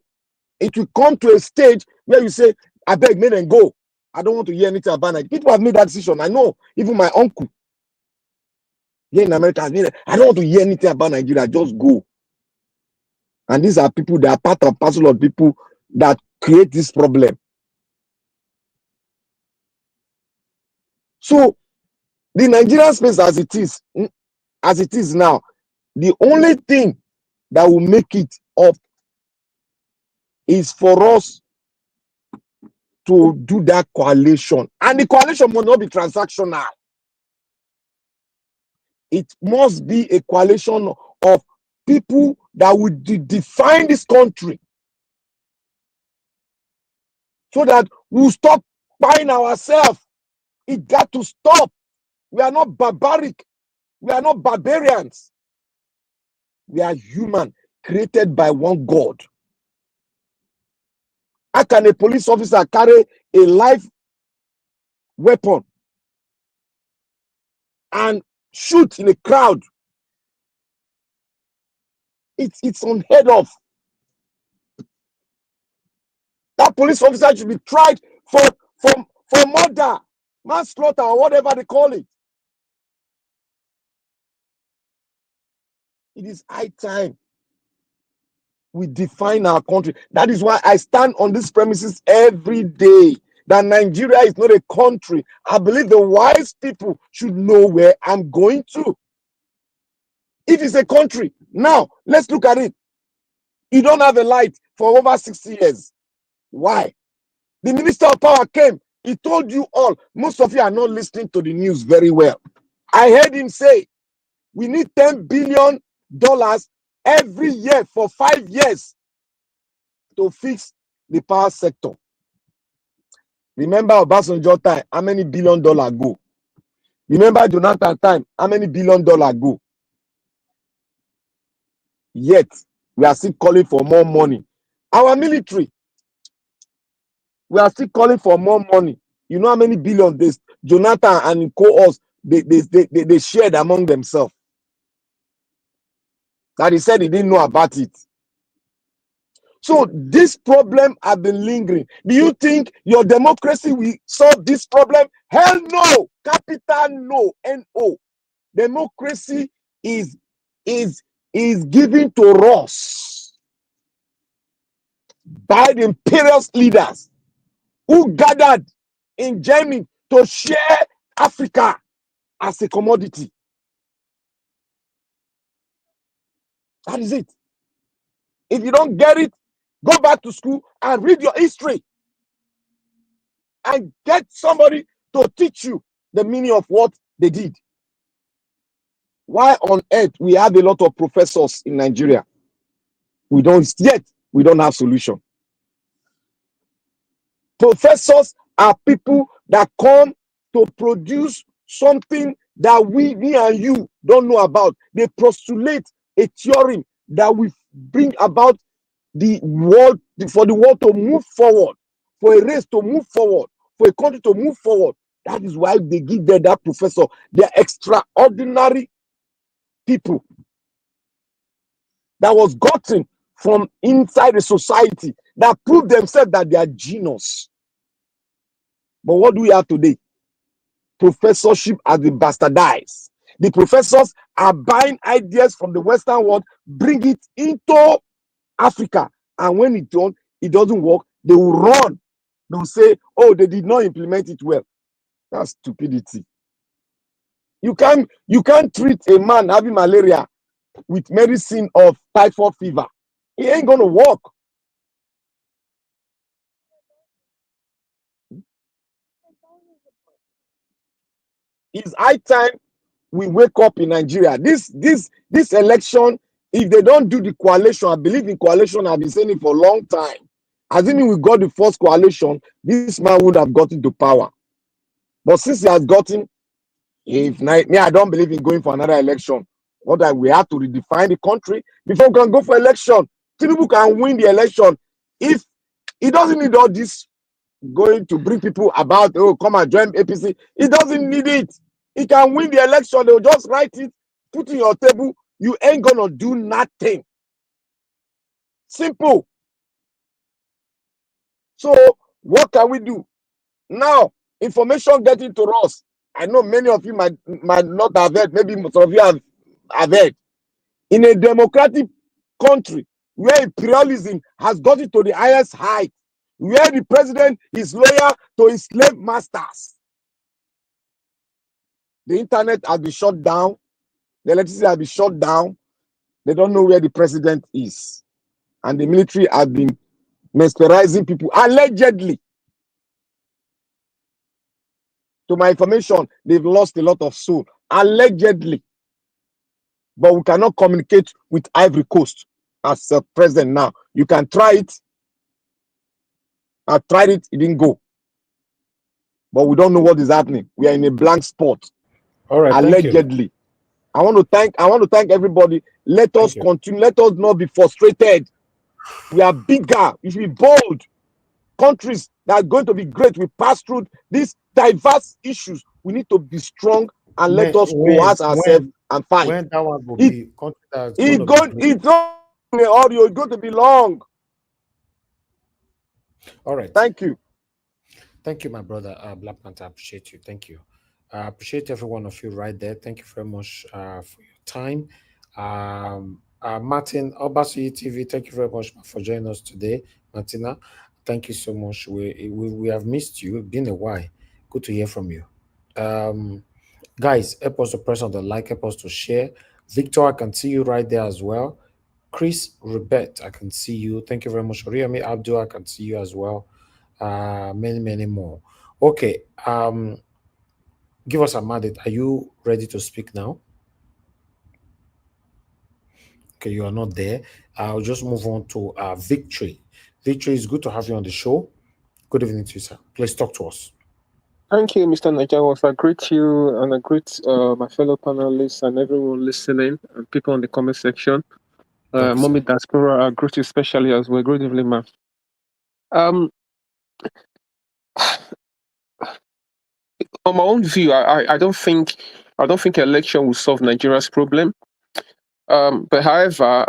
It will come to a stage where you say, I beg, men and go. I don't want to hear anything about it. People have made that decision. I know, even my uncle here in America has made it. I don't want to hear anything about Nigeria. Just go. And these are people that are part and parcel of people that create this problem. So the Nigerian space as it is now, the only thing that will make it up is for us to do that coalition. And the coalition must not be transactional. It must be a coalition of people that will define this country so that we'll stop buying ourselves. It got to stop. We are not barbaric. We are not barbarians. We are human, created by one God. How can a police officer carry a live weapon and shoot in a crowd? It's unheard of. That police officer should be tried for murder, manslaughter, or whatever they call it. It is high time we define our country. That is why I stand on these premises every day, that Nigeria is not a country. I believe the wise people should know where I'm going to. If it's a country, now let's look at it. You don't have a light for over 60 years. Why? The Minister of Power came. He told you all. Most of you are not listening to the news very well. I heard him say, we need $10 billion every year for 5 years to fix the power sector. Remember Obasanjo time, how many $1 billion go? Remember Jonathan time, how many $1 billion go? Yet, we are still calling for more money. Our military, we are still calling for more money. You know how many billion this Jonathan and co-hosts they shared among themselves? That he said he didn't know about it. So this problem has been lingering. Do you think your democracy will solve this problem? Hell no! Capital no, N-O. Democracy is given to us by the imperious leaders who gathered in Germany to share Africa as a commodity. That is it. If you don't get it, go back to school and read your history and get somebody to teach you the meaning of what they did. Why on earth we have a lot of professors in Nigeria? We don't have solution. Professors are people that come to produce something that me and you don't know about. They postulate a theory that will bring about the world, for the world to move forward, for a race to move forward, for a country to move forward. That is why they give them that professor. They're extraordinary people that was gotten from inside the society that prove themselves that they are genius. But what do we have today? Professorship has been bastardized. The professors are buying ideas from the Western world, bring it into Africa, and when it doesn't work, they will run. They'll say, oh, they did not implement it well. That's stupidity. You can't treat a man having malaria with medicine of typhoid fever. It ain't gonna work. It's high time we wake up in Nigeria. This election, if they don't do the coalition, I believe in coalition, I've been saying it for a long time. Assuming we got the first coalition, this man would have gotten to power. But since he has gotten, I don't believe in going for another election. We have to redefine the country before we can go for election. Tinubu can win the election if he doesn't need all this going to bring people about, oh, come and join APC. He doesn't need it. He can win the election. They'll just write it, put it in your table. You ain't gonna do nothing. Simple. So what can we do? Now, information getting to us. I know many of you might not have heard, maybe most of you have heard. In a democratic country where imperialism has gotten to the highest height, where the president is loyal to his slave masters, the internet has been shut down, the electricity has been shut down, they don't know where the president is. And the military have been mesmerizing people, allegedly. To my information, they've lost a lot of soul, allegedly. But we cannot communicate with Ivory Coast as a president now. You can try it. I tried it, it didn't go. But we don't know what is happening. We are in a blank spot. All right, allegedly. I want to thank everybody. Let us continue. Let us not be frustrated. We are bigger. We should be bold. Countries that are going to be great, we pass through these diverse issues. We need to be strong and let us coerce ourselves and fight. When that one will be it's not in the audio, it's going to be long. All right. Thank you. Thank you, my brother. Black Panther, I appreciate you. Thank you. I appreciate every one of you right there. Thank you very much for your time. Martin, Obasi TV, thank you very much for joining us today. Martina, thank you so much. We have missed you. It's been a while. Good to hear from you. Guys, help us to press on the like, help us to share. Victor, I can see you right there as well. Chris Rebet, I can see you. Thank you very much. Riami Abdul, I can see you as well. Many more. Okay. Give us a mandate. Are you ready to speak now? Okay, you are not there. I'll just move on to Victory. Victory, it's good to have you on the show. Good evening to you, sir. Please talk to us. Thank you, Mr. Najawas. I greet you and I greet my fellow panelists and everyone listening and people in the comment section. Mommy Diaspora, I greet you especially as well. Good evening, ma'am. On my own view, I don't think election will solve Nigeria's problem. But however,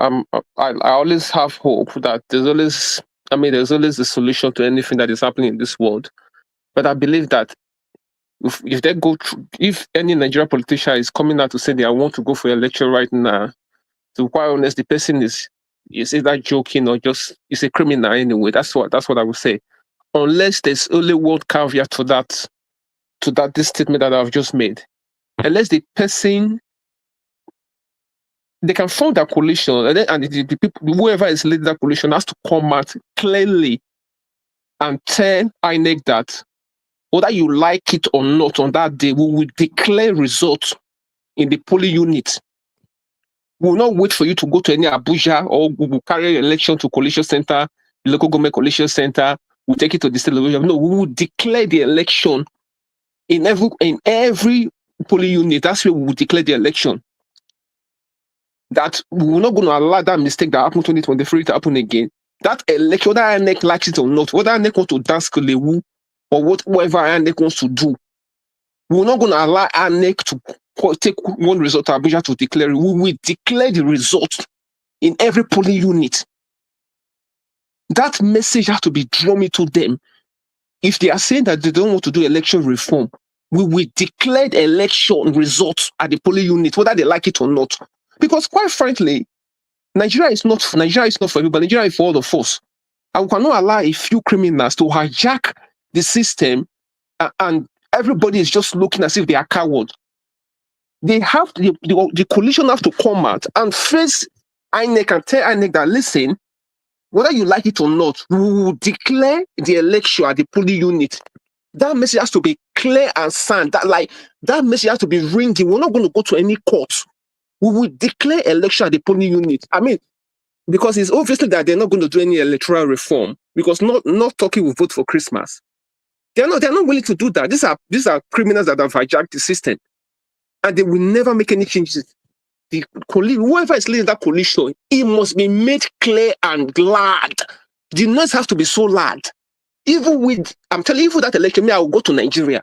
I always have hope that there's always a solution to anything that is happening in this world. But I believe that if any Nigerian politician is coming out to say I want to go for election right now, to be quite honest, the person is either joking or just is a criminal anyway. That's what I would say. Unless there's only one caveat to this statement that I've just made. Unless the person, they can form that coalition, and the people, whoever is leading that coalition has to come out clearly and tell INEC that whether you like it or not, on that day, we will declare results in the polling unit. We will not wait for you to go to any Abuja, or we will carry election to coalition center, local government coalition center, we'll take it to the state level. No, we will declare the election in every polling unit. That's where we will declare the election. That we're not going to allow that mistake that happened in 2023 to happen again. That election, whether INEC likes it or not, whether INEC wants to dance Kelewu or whatever INEC wants to do, we're not going to allow INEC to take one result to Abuja to declare it. We will declare the result in every polling unit. That message has to be drawn into them. If they are saying that they don't want to do election reform, we will declare the election results at the polling unit, whether they like it or not. Because quite frankly, Nigeria is not for everybody. Nigeria is for all of us. And we cannot allow a few criminals to hijack the system and everybody is just looking as if they are cowards. They have the coalition have to come out and face INEC and tell INEC that, listen, whether you like it or not, we will declare the election at the polling unit. That message has to be clear and sound. That message has to be ringing. We're not going to go to any court. We will declare election at the polling unit. I mean, because it's obviously that they're not going to do any electoral reform, because not talking will vote for Christmas. They're not willing to do that. These are criminals that have hijacked the system, and they will never make any changes. Whoever is leading that coalition, it must be made clear and loud. The noise has to be so loud. I'm telling you, for that election, I will go to Nigeria.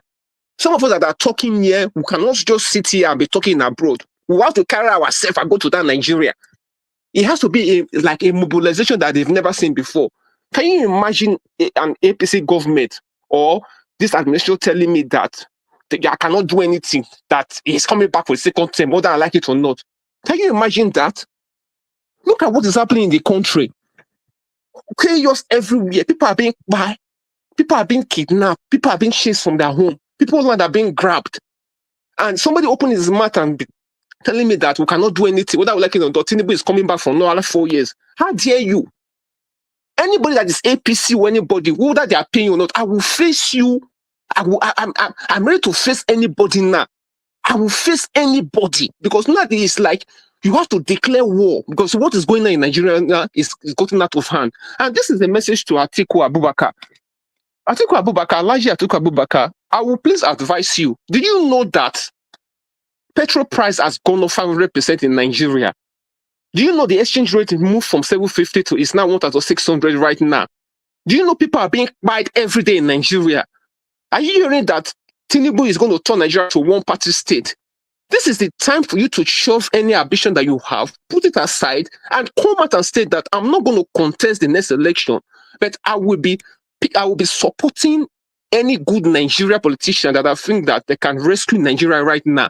Some of us that are talking here, we cannot just sit here and be talking abroad. We have to carry ourselves and go to that Nigeria. It has to be like a mobilization that they've never seen before. Can you imagine an APC government or this administration telling me that I cannot do anything, that he's coming back for the second term, whether I like it or not? Can you imagine that? Look at what is happening in the country. Chaos everywhere. People are being bought. People are being kidnapped. People are being chased from their home. People are being grabbed. And somebody opened his mouth and be telling me that we cannot do anything, whether we like it or not. Tinubu is coming back for another 4 years. How dare you? Anybody that is APC or anybody, whether they are paying or not, I will face you. I'm ready to face anybody now. I will face anybody, because now it's like you have to declare war, because what is going on in Nigeria now is getting out of hand. And this is a message to Atiku Abubakar. Alhaji Atiku Abubakar, I will please advise you. Did you know that petrol price has gone up 500% in Nigeria? Do you know the exchange rate moved from 750 to is now 1,600 right now? Do you know people are being bought every day in Nigeria? Are you hearing that Tinubu is going to turn Nigeria to one-party state? This is the time for you to shove any ambition that you have, put it aside, and come out and state that I'm not going to contest the next election, but I will be supporting any good Nigeria politician that I think that they can rescue Nigeria right now.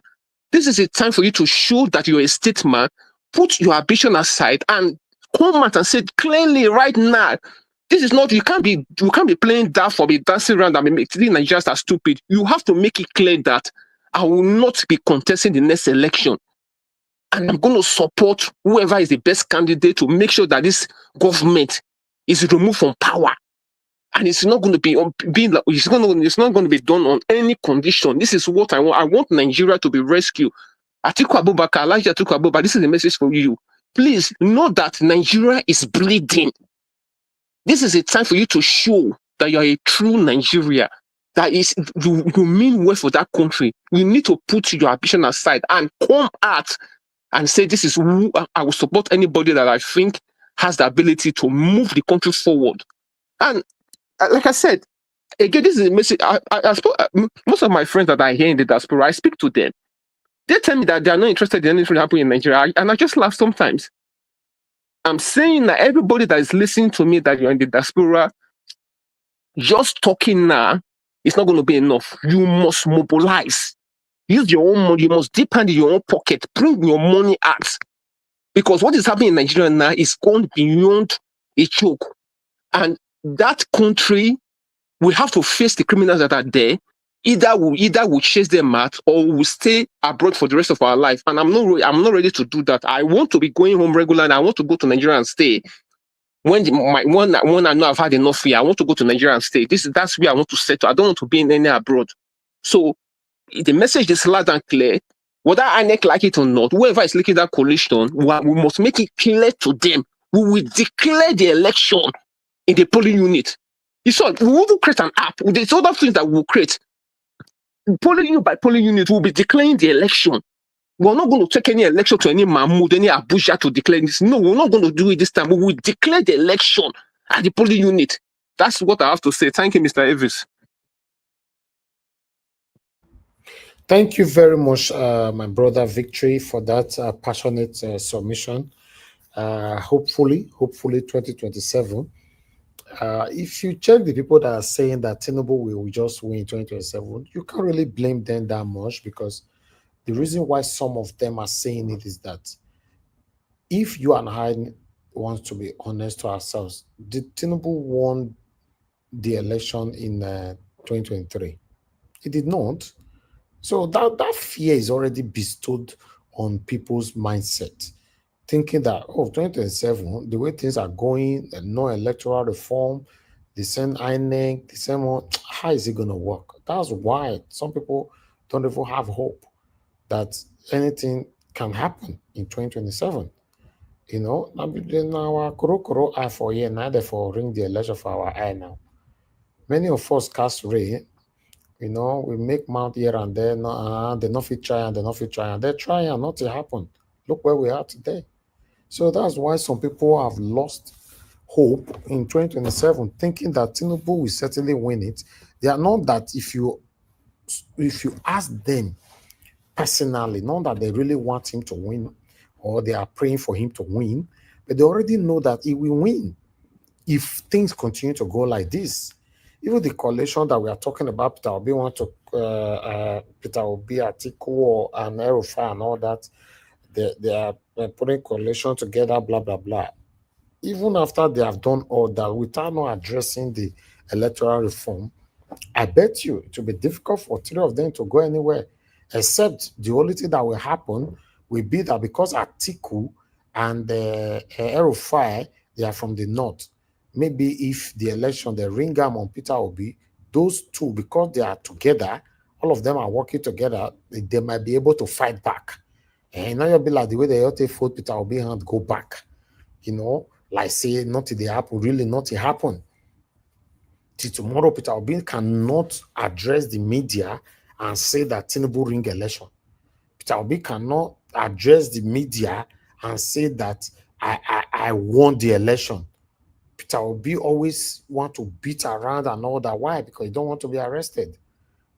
This is a time for you to show that you're a statesman, put your ambition aside, and come out and say clearly right now, this is not, you can't be playing that for be dancing around and making Nigerians are stupid. You have to make it clear that I will not be contesting the next election. And I'm going to support whoever is the best candidate to make sure that this government is removed from power. And it's not going to be it's not going to be done on any condition. This is what I want. I want Nigeria to be rescued. Atiku Abubakar, Alhaji Atiku Abubakar, this is a message for you. Please know that Nigeria is bleeding. This is a time for you to show that you are a true Nigeria. That is, you mean well for that country. You need to put your ambition aside and come out and say, this is who I will support anybody that I think has the ability to move the country forward. And like I said, again, this is a message. Most of my friends that I hear in the diaspora, I speak to them. They tell me that they are not interested in anything happening in Nigeria, and I just laugh sometimes. I'm saying that everybody that is listening to me, that you're in the diaspora, just talking now is not going to be enough. You must mobilize. Use your own money. You must dip hand in your own pocket. Bring your money out. Because what is happening in Nigeria now is gone beyond a joke. And that country will have to face the criminals that are there. Either we'll chase them out or we'll stay abroad for the rest of our life. And I'm not ready to do that. I want to be going home regularly. I want to go to Nigeria and stay. When I know I've had enough here, I want to go to Nigeria and stay. That's where I want to settle. I don't want to be in any abroad. So the message is loud and clear. Whether INEC like it or not, whoever is leaking that coalition, we must make it clear to them. We will declare the election in the polling unit. You saw, we will create an app. There's other things that we'll create. Polling unit by polling unit, we'll be declaring the election. We're not going to take any election to any Mahmoud, any Abuja to declare this. No, we're not going to do it this time. We will declare the election at the polling unit. That's what I have to say. Thank you, Mr. Evis. Thank you very much, my brother Victory, for that passionate submission. Hopefully 2027. If you check the people that are saying that Tinubu will just win in 2027, you can't really blame them that much, because the reason why some of them are saying it is that if you and I want to be honest to ourselves, did Tinubu won the election in 2023? He did not. So that fear is already bestowed on people's mindset, thinking that, 2027, the way things are going, no electoral reform, the same INEC, the same one. How is it going to work? That's why some people don't even have hope that anything can happen in 2027. You know, then our kuro eye for year, now therefore ring the election for our eye now. Many of us cast ray, you know, we make mount here and there, no, they not fit try and they not fit try and they try and nothing happen. Look where we are today. So that's why some people have lost hope in 2027, thinking that Tinubu will certainly win it. They are not that if you ask them personally, not that they really want him to win or they are praying for him to win, but they already know that he will win if things continue to go like this. Even the coalition that we are talking about, Peter Obi want to Peter Obi, Atiku, and El-Rufai and all that, they are putting coalition together, blah, blah, blah. Even after they have done all that, without not addressing the electoral reform, I bet you it will be difficult for three of them to go anywhere, except the only thing that will happen will be that because Atiku and El-Rufai, they are from the north, maybe if the election, they ring them on Peter Obi, those two, because they are together, all of them are working together, they might be able to fight back. And now you'll be like the way they ought to vote Peter Obi and go back. You know, like say nothing they happen, really nothing happen. Till tomorrow, Peter Obi cannot address the media and say that Tinubu ring election. Peter Obi cannot address the media and say that I won the election. Peter Obi always want to beat around and all that. Why? Because he don't want to be arrested.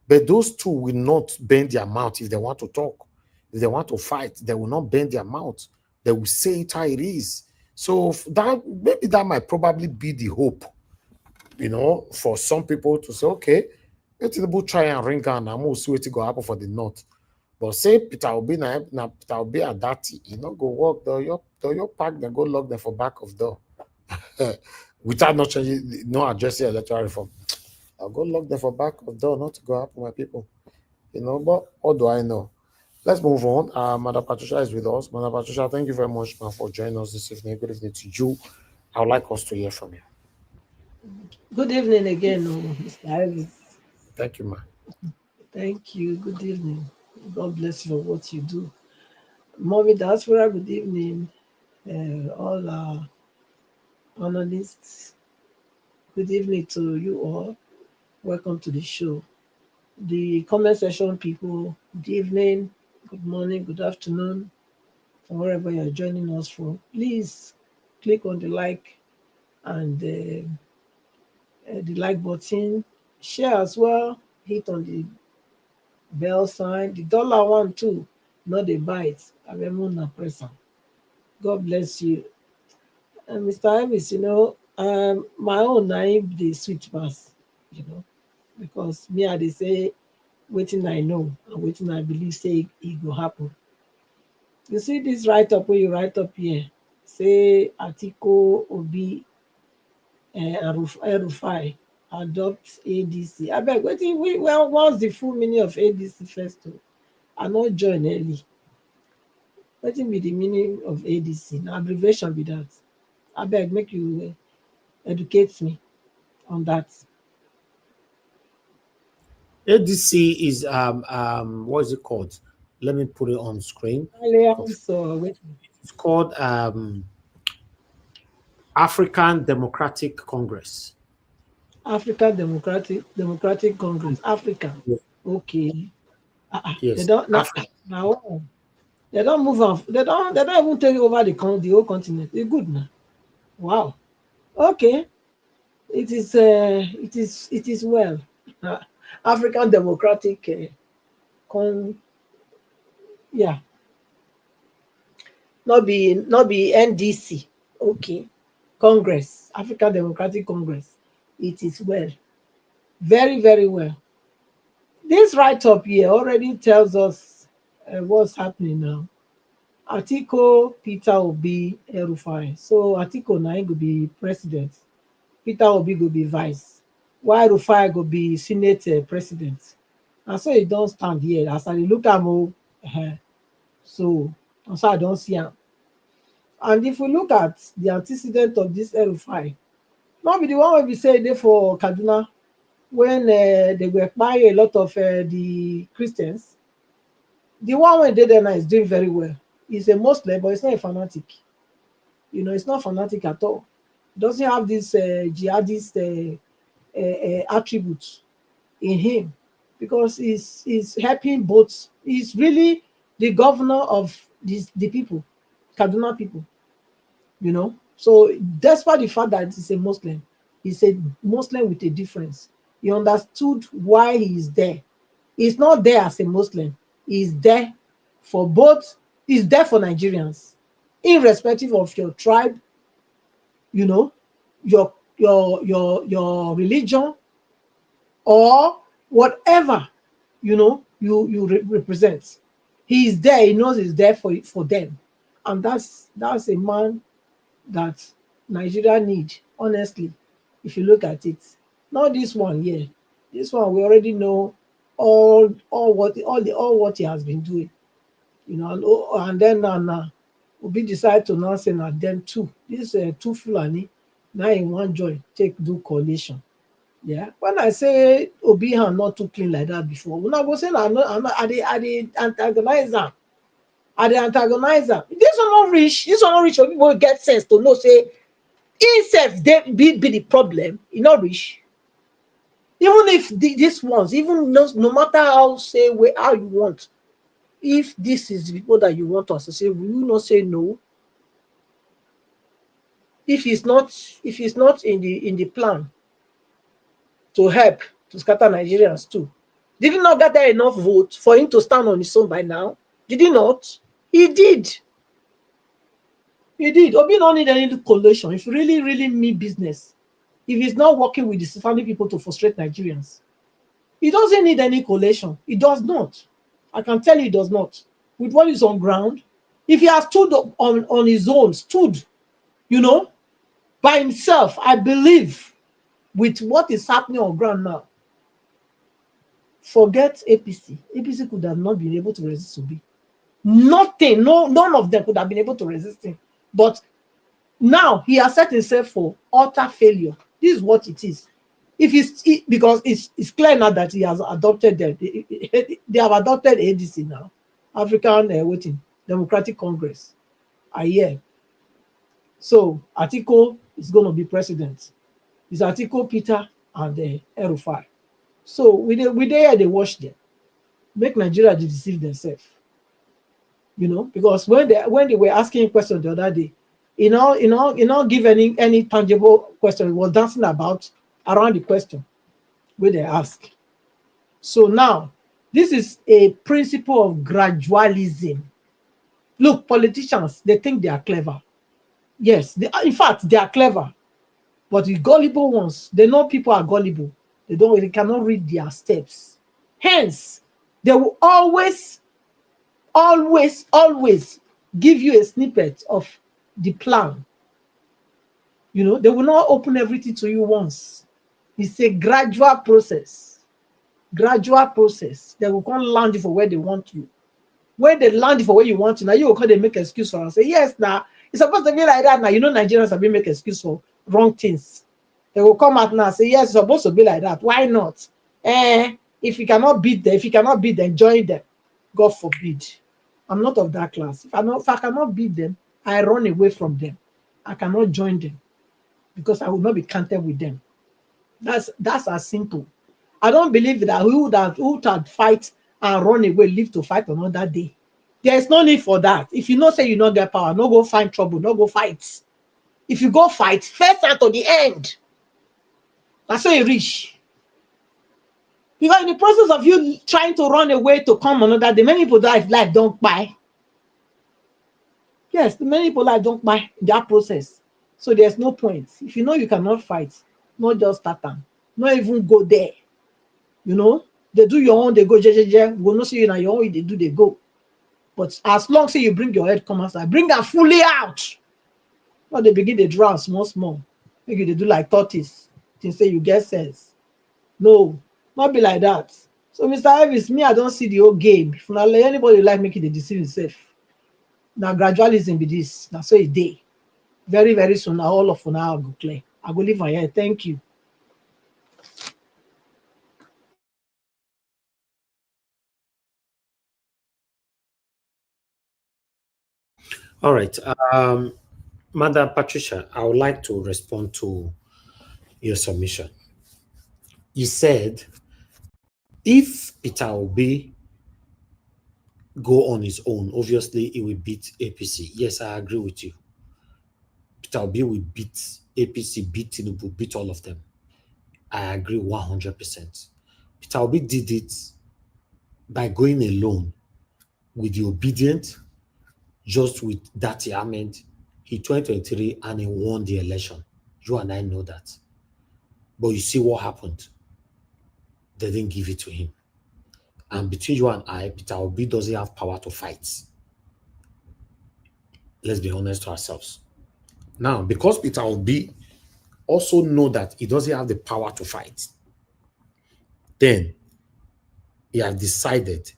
But those two will not bend their mouth if they want to talk. If they want to fight, they will not bend their mouth. They will say it how it is. So that maybe that might probably be the hope, you know, for some people to say, okay, let Tinubu try and ring on and we'll see what go happen for the north. But say Peter Obi na Peter Obi at that, you know, go walk your park, they go lock them for back of door. Without not changing, no addressing electoral reform. I'll go lock them for back of door, not to go happen, my people. You know, but what do I know? Let's move on. Madam Patricia is with us. Madam Patricia, thank you very much, man, for joining us this evening. Good evening to you. I would like us to hear from you. Good evening again, Mr. Ivis. Thank you, ma. Thank you. Good evening. God bless you for what you do. Mommy Diaspora, good evening. All our analysts, good evening to you all. Welcome to the show. The comment section people, good evening, good morning, good afternoon, from wherever you're joining us from. Please click on the like and the like button. Share as well. Hit on the bell sign. The dollar one too. Not the bite. I remember na present. God bless you. And Mr. Ivis, you know, my own name the sweet pass, you know, because me I dey say waiting I know and waiting I believe say it will happen. You see this write up where you write up here, say Atiku Obi and El-Rufai adopt ADC. I beg, well, what's the full meaning of ADC first? I not join early. Wetin be the meaning of ADC? Na abbreviation be that. I beg, make you educate me on that. ADC is what is it called? Let me put it on screen. It's called African Democratic Congress. African Democratic Congress. Africa. Yes. Okay. Yes. They don't now. They don't move on. They don't even take over the whole continent. It's good now. Wow. Okay. It is well. African Democratic yeah. Not be NDC. Okay. Congress. African Democratic Congress. It is well. Very, very well. This write-up here already tells us what's happening now. Atiku, Peter Obi, El-Rufai. So Atiku now go be president. Peter Obi go be vice. While Rufai go be Senate president. And so he don't stand here. As I look at him, so I don't see him. And if we look at the antecedent of this El-Rufai, Not be the one where we say they for Kaduna when they were buying a lot of the Christians. The one when they there now is doing very well. He's a Muslim, but he's not a fanatic. You know, it's not fanatic at all. Doesn't have this jihadist attributes in him, because he's helping both. He's really the governor of the people, Kaduna people. You know, so despite the fact that he's a Muslim, he's a Muslim with a difference. He understood why he is there. He's not there as a Muslim. He's there for both. He's there for Nigerians, irrespective of your tribe, you know, your religion, or whatever, you know, you represent. He is there. He knows he's there for them, and that's a man that Nigeria need, honestly, if you look at it. Not this one here. This one we already know all what he has been doing, you know, and then now Obi decide to now say na them two. This two Fulani now in one joint take do coalition. Yeah. When I say Obi hand not too clean like that before, when I go say I'm not the antagonizer. Are the antagonizer. This one not rich. This one not rich. People get sense to know say himself they be the problem. He not rich. Even if these ones, even no matter how say how you want, if this is the people that you want to associate, will you not say no? If he's not in the plan to help to scatter Nigerians too, did he not gather enough votes for him to stand on his own by now? Did he not? He did. He did. Obi don't need any coalition. If you really mean business, if he's not working with the family people to frustrate Nigerians, he doesn't need any coalition. He does not. I can tell you he does not. With what is on ground, if he has stood on his own, you know, by himself, I believe with what is happening on ground now, forget APC. APC could have not been able to resist Obi. Nothing, none of them could have been able to resist him. But now he has set himself for utter failure. This is what it is. Because it's clear now that he has adopted them. They have adopted ADC now, African Democratic Congress. I hear. So Atiku is going to be president. It's Atiku, Peter, and El-Rufai. So we there they watch them, make Nigeria deceive themselves. You know, because when they were asking questions the other day, you know, give any tangible question. It was dancing about around the question where they ask. So now, this is a principle of gradualism. Look, politicians, they think they are clever. Yes, in fact, they are clever. But the gullible ones, they know people are gullible. They cannot read their steps. Hence, they will always give you a snippet of the plan. You know, they will not open everything to you once. It's a gradual process. Gradual process. They will come land you for where they want you. When they land you for where you want to, now you will come and make excuse for and say, yes, now it's supposed to be like that. Now you know Nigerians have been making excuse for wrong things. They will come out now and say, yes, it's supposed to be like that. Why not? If you cannot beat them, join them. God forbid. I'm not of that class. If I cannot beat them, I run away from them. I cannot join them because I will not be counted with them. That's as simple. I don't believe that who would fight and run away, live to fight another day. There is no need for that. If you know say you not get power, no go find trouble, no go fight. If you go fight, first and to the end. That's how you reach. Because in the process of you trying to run away to come another day, many people life don't buy. Yes, many people life don't buy in that process. So there's no point. If you know you cannot fight, not just start them. Not even go there. You know, they do your own, they go, we'll not see you now, your own, they go. But as long as you bring your head come outside, bring them fully out. Now they begin to drown small. Maybe they do like tortoise. They say you get sense. No, not be like that. So Mr. Elvis, me, I don't see the whole game. If not let anybody like making the deceive himself. Now gradualism be this. Now so a day. Very, very soon, now all of now go clear. I will leave my here. Thank you. All right. Madam Patricia, I would like to respond to your submission. You said if Peter Obi go on his own, obviously he will beat APC. Yes, I agree with you. Peter Obi will beat APC, beat Tinubu, beat all of them. I agree 100%. Peter Obi did it by going alone with the obedient, just with Dati Ahmed. He 2023 and he won the election. You and I know that. But you see what happened. They didn't give it to him. And between you and I, Peter Obi doesn't have power to fight. Let's be honest to ourselves. Now, because Peter Obi also know that he doesn't have the power to fight, then he has decided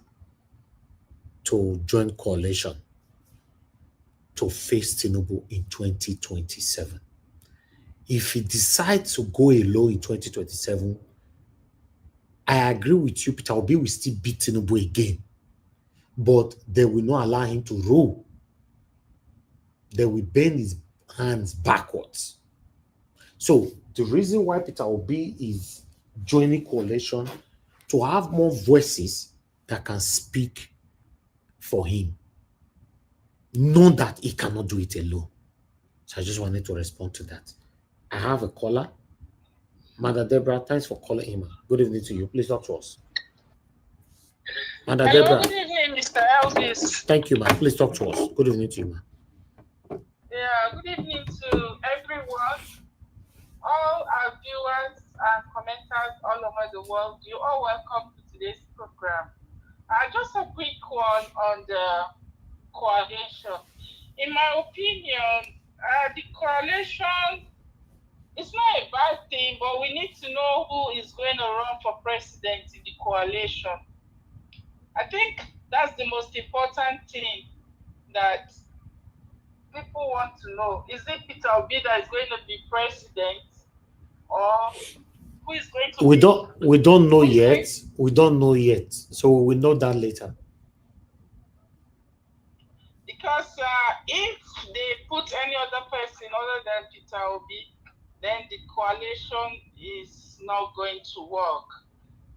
to join coalition to face Tinubu in 2027. If he decides to go alone in 2027, I agree with you, Peter Obi will still beat Tinubu again, but they will not allow him to rule. They will bend his hands backwards. So the reason why Peter Obi is joining coalition to have more voices that can speak for him, know that he cannot do it alone. So I just wanted to respond to that. I have a caller. Mother Deborah, thanks for calling him. Good evening to you. Please talk to us. Mother Deborah. Good evening, Mr. Elvis. Thank you, ma'am. Please talk to us. Good evening to you, ma'am. Yeah, good evening to everyone, all our viewers and commenters all over the world. You're all welcome to today's program. Just a quick one on the coalition. In my opinion, the coalition is not a bad thing, but we need to know who is going to run for president in the coalition. I think that's the most important thing that people want to know. Is it Peter Obi that is going to be president, or who is going to We don't know yet. We don't know yet. So we will know that later. Because if they put any other person other than Peter Obi, then the coalition is not going to work.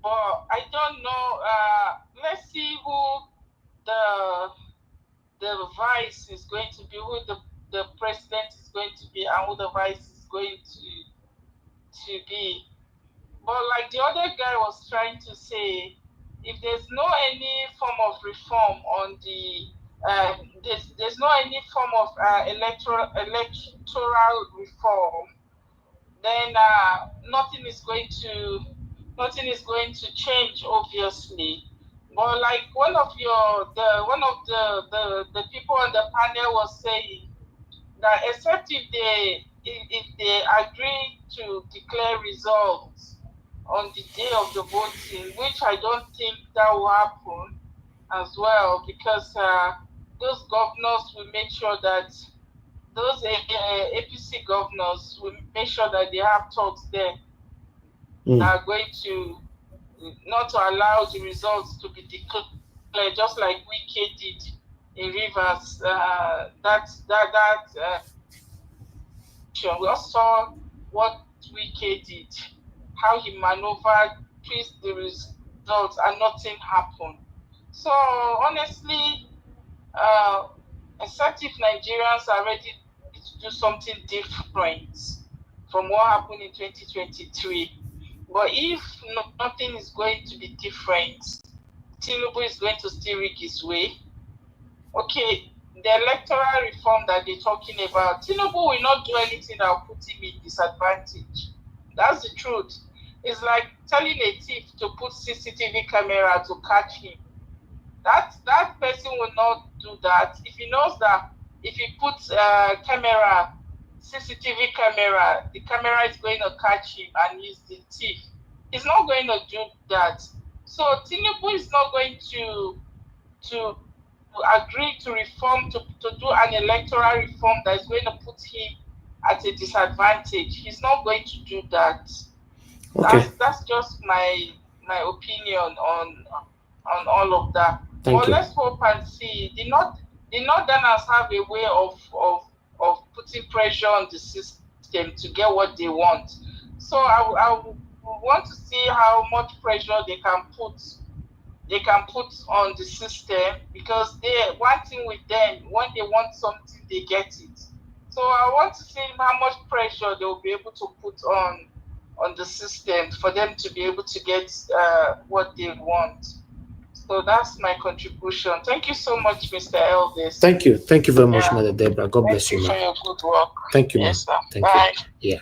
But I don't know. Let's see who the vice is going to be, who the president is going to be, and who the vice is going to be. But like the other guy was trying to say, if there's no any form of reform on the there's no any form of electoral reform, then nothing is going to change, obviously. But like one of the people on the panel was saying, that except if they agree to declare results on the day of the voting, which I don't think that will happen as well, because those governors will make sure that those APC governors will make sure that they have talks there that are going to not to allow the results to be declared, just like Wike did in Rivers. We also saw what Wike did, how he maneuvered, twist the results, and nothing happened. So honestly, except if Nigerians are ready to do something different from what happened in 2023, but if nothing is going to be different, Tinubu is going to still rig his way. Okay, the electoral reform that they're talking about, Tinubu will not do anything that will put him in disadvantage. That's the truth. It's like telling a thief to put CCTV camera to catch him. That person will not do that if he knows that if he puts CCTV camera, the camera is going to catch him and he's the thief. He's not going to do that. So Tinubu is not going to agree to reform, to do an electoral reform that is going to put him at a disadvantage. He's not going to do that. Okay. That's just my opinion on all of that. Thank But you. let's hope and see. The Northerners have a way of putting pressure on the system to get what they want. So I want to see how much pressure they can put on the system, because one thing with them, when they want something, they get it. So I want to see how much pressure they will be able to put on the system for them to be able to get what they want. So that's my contribution. Thank you so much, Mr. Elvis. Thank you. Thank you very much, Mother Deborah. God bless you, Thank you for your good work. Thank you, ma'am. Yes, sir. Thank Bye. you. Yeah.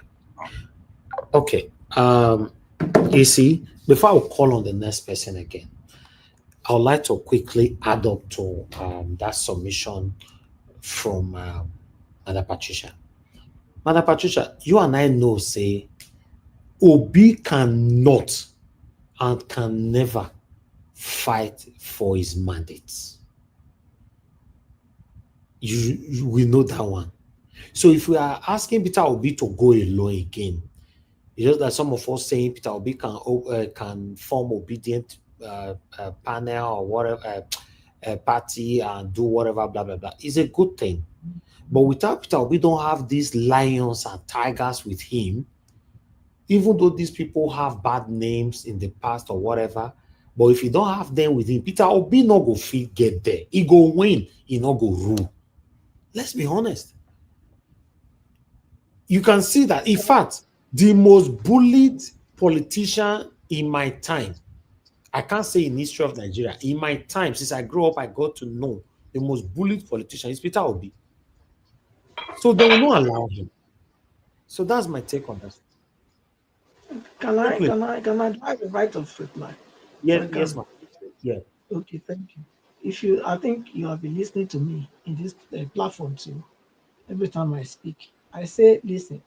Okay. You see, before I call on the next person again, I would like to quickly add up to that submission from Madam Patricia. Madam Patricia, you and I know, say, Obi cannot and can never fight for his mandates. We know that one. So if we are asking Peter Obi to go alone again, it's just that some of us saying Peter Obi can form obedient panel or whatever party and do whatever, blah blah blah. It's a good thing. But without Peter Obi, don't have these lions and tigers with him. Even though these people have bad names in the past or whatever, but if you don't have them with him, Peter Obi no go fit get there. He go win, he no go rule. Let's be honest. You can see that, in fact, the most bullied politician in my time, I can't say in history of Nigeria, in my time, since I grew up, I got to know the most bullied politician is Peter Obi. So they will not allow him. So that's my take on that. Can I have a right of reply? Yes, ma'am. Yeah. Okay, thank you. I think you have been listening to me in this platform too. Every time I speak, I say, listen.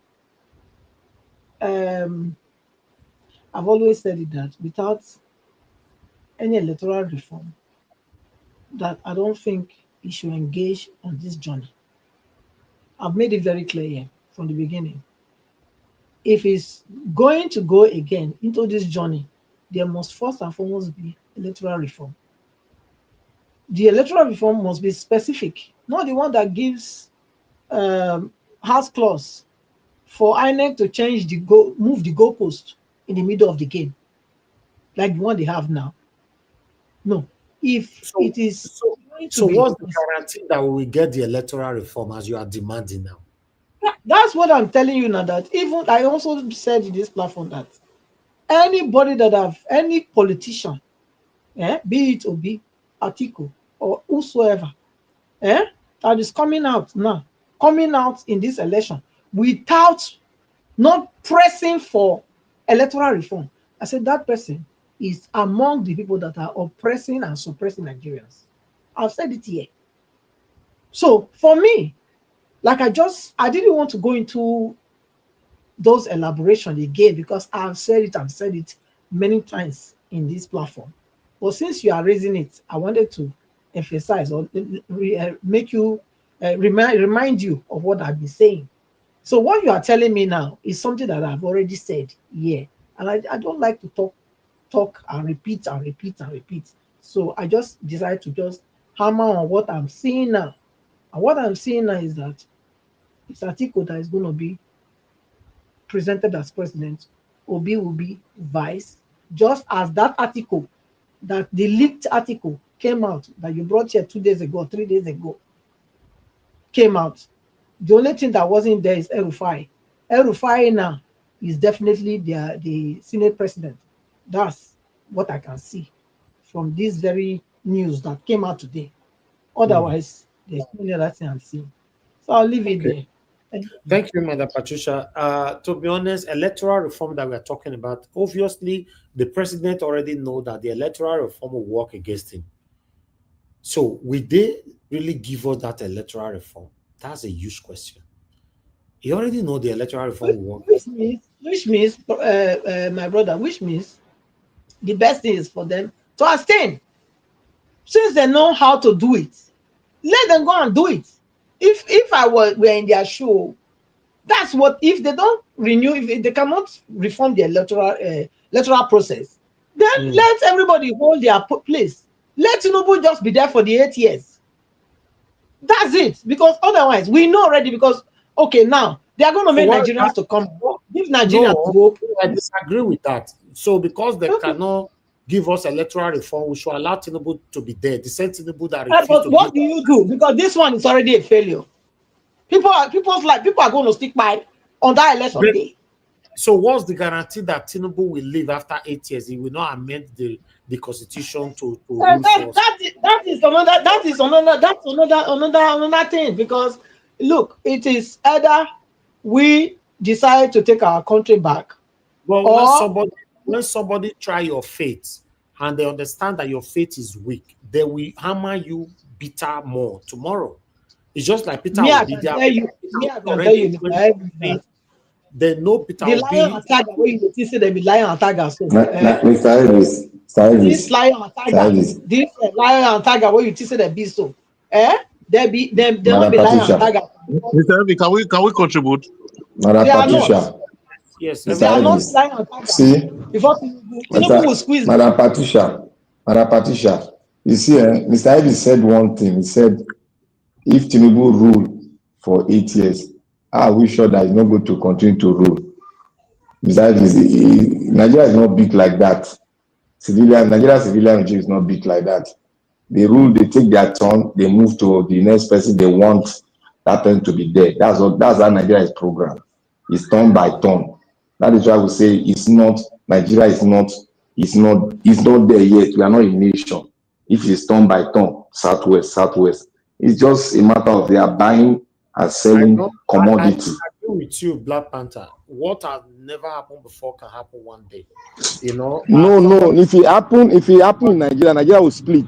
I've always said it that without any electoral reform, that I don't think he should engage on this journey. I've made it very clear here from the beginning. If he's going to go again into this journey, there must first and foremost be electoral reform. The electoral reform must be specific, not the one that gives house clause for INEC to change move the goalpost in the middle of the game, like the one they have now. No, if it is going to be, what's the guarantee that we will get the electoral reform as you are demanding now? That's what I'm telling you now. That even I also said in this platform that anybody any politician, be it Obi, Atiku, or whosoever, that is coming out in this election without not pressing for electoral reform, I said that person is among the people that are oppressing and suppressing Nigerians. I've said it here. So for me, like I didn't want to go into those elaborations again because I've said it many times in this platform. But since you are raising it, I wanted to emphasize or make you remind you of what I've been saying. So what you are telling me now is something that I've already said here, and I don't like to talk and repeat and repeat and repeat. So I just decided to just hammer on what I'm seeing now, and what I'm seeing now is that it's Atiku that is going to be presented as president. Obi will be vice, just as that article, that the leaked article came out that you brought here 2 days ago, 3 days ago, came out. The only thing that wasn't there is El-Rufai. El-Rufai now is definitely the Senate president. That's what I can see from this very news that came out today. Otherwise, there's no other thing I'm seeing. So I'll leave it there. Thank you, Madam Patricia. To be honest, electoral reform that we're talking about, obviously, the president already knows that the electoral reform will work against him. So will they really give us that electoral reform? That's a huge question. You already know the electoral reform will work. Which means, my brother, which means the best thing is for them to abstain. Since they know how to do it, let them go and do it. If I were in their shoe, That's what, if they don't renew, if they cannot reform the electoral process, then let everybody hold their place. Let Tinubu just be there for the 8 years. That's it. Because otherwise, we know already, because, okay, now, they are going to make Nigerians to come. Give Nigerians hope. I disagree with that. So because they cannot give us electoral reform, we should allow Tinubu to be there. The same Tinubu that refused But what do you do? Because this one is already a failure. People are going to stick by on that election day. So what's the guarantee that Tinubu will leave after 8 years? He will not amend the constitution to that is another thing. Because look, it is either we decide to take our country back, well, when somebody try your faith and they understand that your faith is weak, they will hammer you bitter more tomorrow. It's just like Peter Obi. They know Peter the Obi. lion attack where you see them be lion attack. So, this lion attack, this lion attack where you see them be so. They don't be lion attack. Mr. Elvis, can we contribute? Madam Patricia. Yes, they are not lion attack. See, before Tinubu will squeeze. Madam Patricia, you see, Mr. Elvis said one thing. He said, if Tinubu rule for 8 years, are we sure that he's not going to continue to rule? Besides, Nigeria is not big like that. Nigeria civilian regime is not big like that. They rule, they take their turn, they move to the next person they want that person to be there. That's how Nigeria is programmed. It's turn by turn. That is why we say Nigeria is not there yet. We are not a nation. If it's turn by turn, southwest. It's just a matter of they are buying and selling commodity. I agree with you, Black Panther. What has never happened before can happen one day. You know? No. If it happen in Nigeria will split.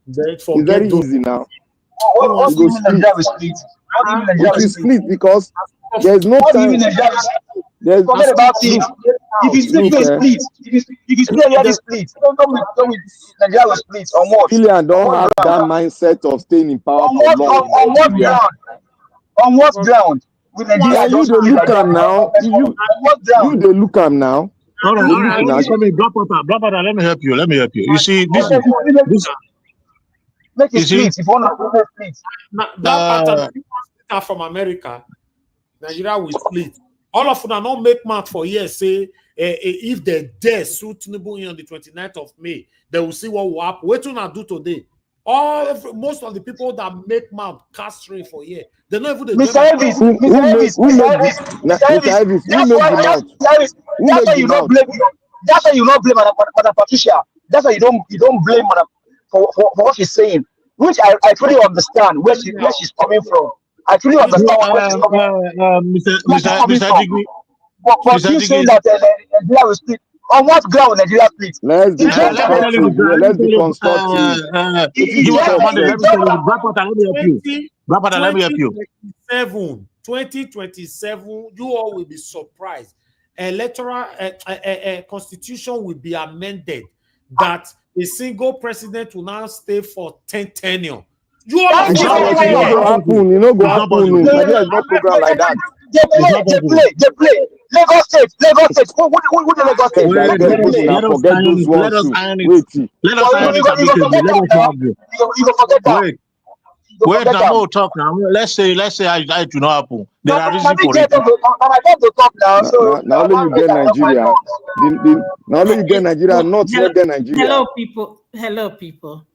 It's very easy now. What do you mean Nigeria will split? It will split because there's no time. Forget about it. If you split, If you split, Nigeria split. Don't Nigeria will split on what? Kilian don't have that mindset of staying in power for long. On what ground? On what ground? With Nigeria, you they look am now. You they look am now. All right. Let me help you. You see, this make it split. If you want to split. That pattern from America, Nigeria will split. All of them don't make math for years. Say if they dare sue Tinubu on the 29th of May, they will see what will happen. What do do today? Most of the people that make math cast rain for year, they don't even. Mr. Elvis, that's why you don't blame. That's why you don't blame Madam Patricia. That's why you don't blame Madam for what she's saying, which I truly understand where she's coming from. I truly understand where she's coming from. But you saying that Nigeria will split. On what ground Nigeria split? Let's be constructive. Let me help you. 2027, you all will be surprised. Electoral constitution will be amended that a single president will now stay for 10 tenure. You know go happen. Nigeria is not program like that. They play. Lagos State. Who the Lagos State? Forget those ones. Wait, now we'll talk now. Let's say I do not happen. There are reasons for it. Now only you get Nigeria. Now only you get Nigeria, not get Nigeria. Hello, people.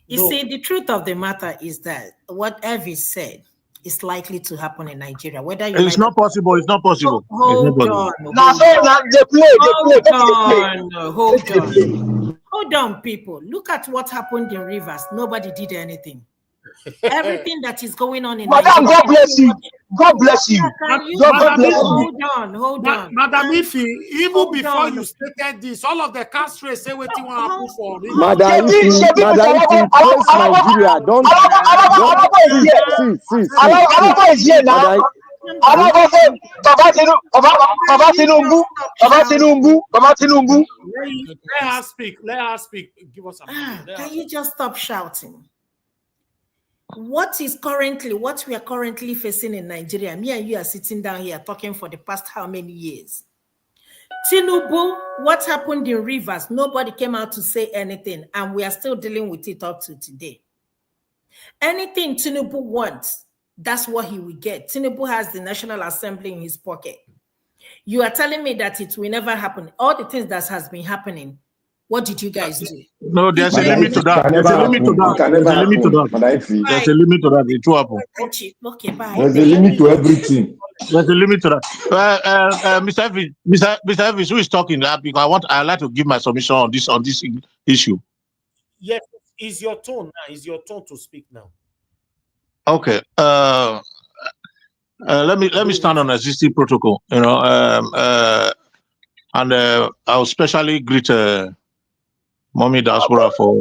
You see, the truth of the matter is that what Elvis said is likely to happen in Nigeria. Whether it's not possible. It's not possible. Hold on, people. Look at what happened in Rivers. Nobody did anything. Everything that is going on in Madam, God bless you. God bless you. Hold on. Madam Ifi, even before you stated this, all of the country say what you want to happen for. Madam Ifi, praise Nigeria. Don't Alaba is here now. Alaba said, Baba Tinubu. Let her speak. Give us a minute. Can you just stop shouting? what we are currently facing in Nigeria, me and you are sitting down here talking for the past how many years? Tinubu, what happened in Rivers? Nobody came out to say anything, and we are still dealing with it up to today. Anything Tinubu wants, that's what he will get. Tinubu has the National Assembly in his pocket. You are telling me that it will never happen. All the things that has been happening, what did you guys do? No, there's a limit to that. There's a limit to that. There's a limit to that. There's a limit to that. It will happen. Okay, bye. There's a limit to everything. There's a limit to that. Mr. Elvis, who is talking? Because I'd like to give my submission on this issue. Yes, it's your turn now. It's your turn to speak now. Okay. Let me stand on existing protocol. And I'll especially greet Mommy Diaspora for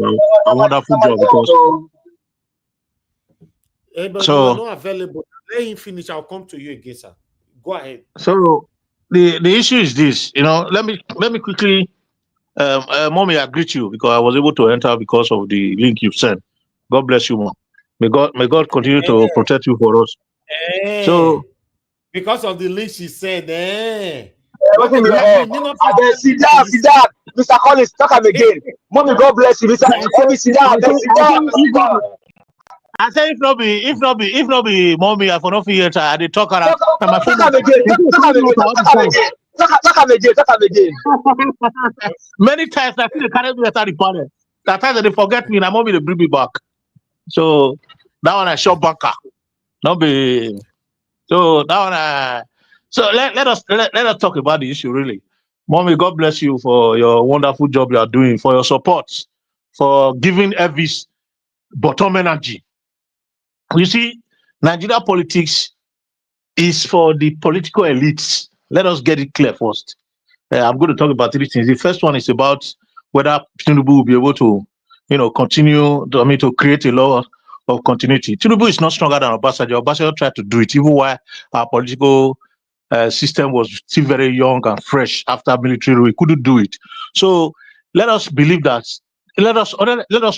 a wonderful job because. But you are not available. Let him finish. I'll come to you again, sir. Go ahead. So the issue is this. Let me quickly. Mommy, I greet you because I was able to enter because of the link you sent. God bless you, Mom. May God continue to protect you for us. So because of the link she said, sit down. Mr. Collins, talk again. Mommy, God bless you. Mr. Collins, sit down. I say if not be mommy, I for not feel I did talk around. Talk again. Many times I feel they carry me at the panel. That time they forget me and mommy they bring me back. So that one I shot banker. Not be so that one so let us talk about the issue really. Mommy, God bless you for your wonderful job you are doing, for your support, for giving Elvis bottom energy. You see, Nigeria politics is for the political elites. Let us get it clear first. I'm going to talk about three things. The first one is about whether Tinubu will be able to, continue to create a law of continuity. Tinubu is not stronger than Obasanjo. Obasanjo tried to do it, even while our political system was still very young and fresh after military rule. We couldn't do it. So let us believe that. Let us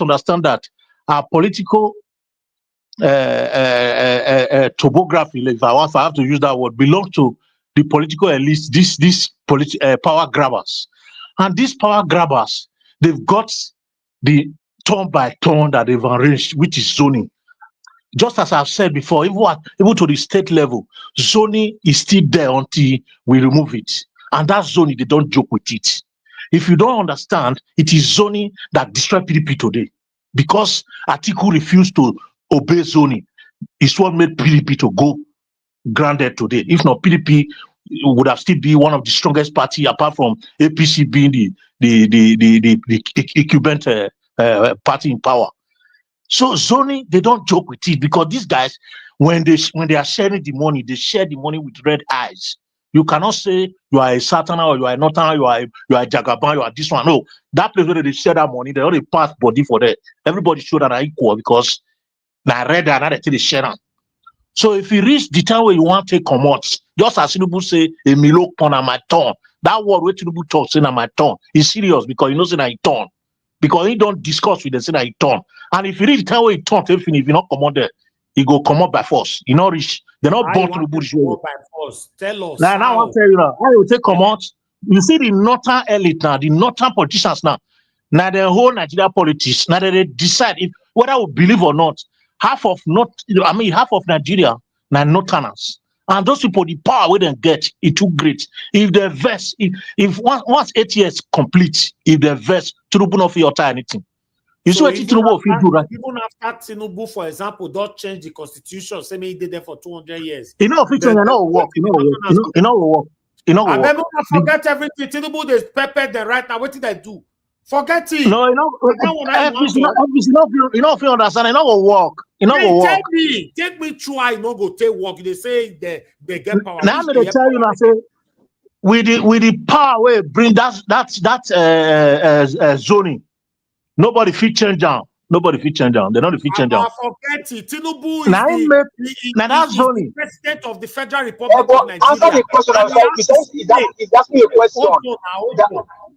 understand that our political topography, if I have to use that word, belongs to the political elites, these power grabbers. And these power grabbers, they've got the turn by turn that they've arranged, which is zoning. Just as I've said before, even to the state level, zoning is still there until we remove it. And that zoning, they don't joke with it. If you don't understand, it is zoning that destroyed PDP today. Because Atiku refused to obey zoning, is what made PDP to go grounded today. If not, PDP would have still be one of the strongest party, apart from APC being the incumbent party in power. So zoning, they don't joke with it because these guys, when they are sharing the money, they share the money with red eyes. You cannot say you are a Satana or you are a Northern, you are a Jagaban, you are this one. No, that place where they share that money, they already pass body for that. Everybody show that are equal because now red and now they share them. So if you reach the time where you want to take commodities, just as Tinubu say, a milo pon on my tongue. That word where Tinubu talk say on my tongue is serious because he knows that he turn. Because he don't discuss with them say that he turn. And if you reach the time where he turn, if you not come out there, he go come out by force. He not reach. They're not born to the bush. By force. Tell us. Now I want to tell you now. How you take come out? You see the northern elite now, the northern politicians now. Now the whole Nigeria politics. Now they decide if whether we believe or not. Half of Nigeria now northerners. And those people, the power we don't get, it too great. If the verse, if once 8 years complete, if the verse Tinubu not feel anything. You see what Tinubu feel do right? Even after Tinubu, for example, don't change the constitution, say me he did there for 200 years. You know, if you know work, you know work. I remember forget everything. Tinubu they pepper the right now. What did I do? Forget it. No, you know, if you understand, it not work. You know work. Take me try, no go take work. They say they get power. Now they tell you now say with the power we bring that zoning. Nobody fit change down. Nobody fit change down. They don't fit change down. Forget it. Tinubu is the president of the Federal Republic of Nigeria. Answer the question. He's asking a question.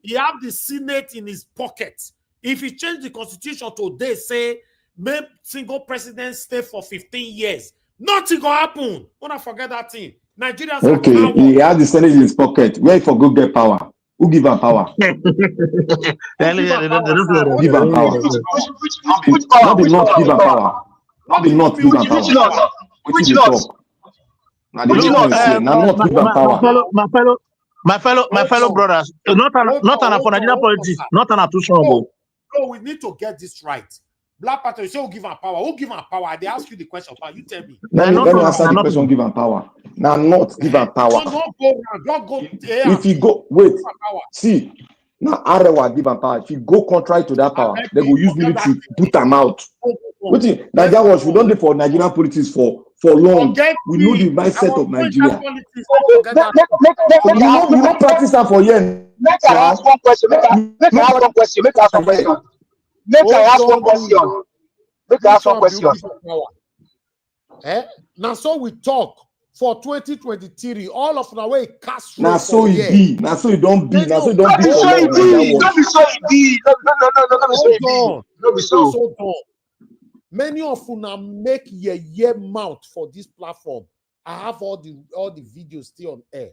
He have the Senate in his pocket. If he change the constitution today, say make single president stay for 15 years. Nothing gonna happen. Don't forget that thing. Nigerians are Okay, cowards. he has the Senate in his pocket. Where for go get power? Who give him power? Give Give him power. Which power? Not be Which not power? give him power. Not be not give him Which power. not? What Which you not? talk? Now the Which difference not? here. Now not give him power. my fellow brothers, not an for Nigerian politics, not an too strong. No, we need to get this right. Black Panther, you say who give him power? Who give him power? They ask you the question, but you tell me. Let me answer the question. Give him power. Now not give him power. Don't go around. Don't go. If you go, wait. See. Now, Arewa give him power. If you go contrary to that power, they will use military to put them out. Wait, Nigeria was we don't do for Nigerian politics for long. We know the mindset of Nigeria. You not practice that for years. Make I ask one question. Make I ask one question. Make I ask one question. Make I ask one question. Make I ask one question. Now, so we talk for 2023. All of the way cast. Now, so it be. Now, so it don't be. Now, so it don't be. Don't be so it be. Don't be so it be. Don't be so. Many of you now make your mouth for this platform. I have all the videos still on air.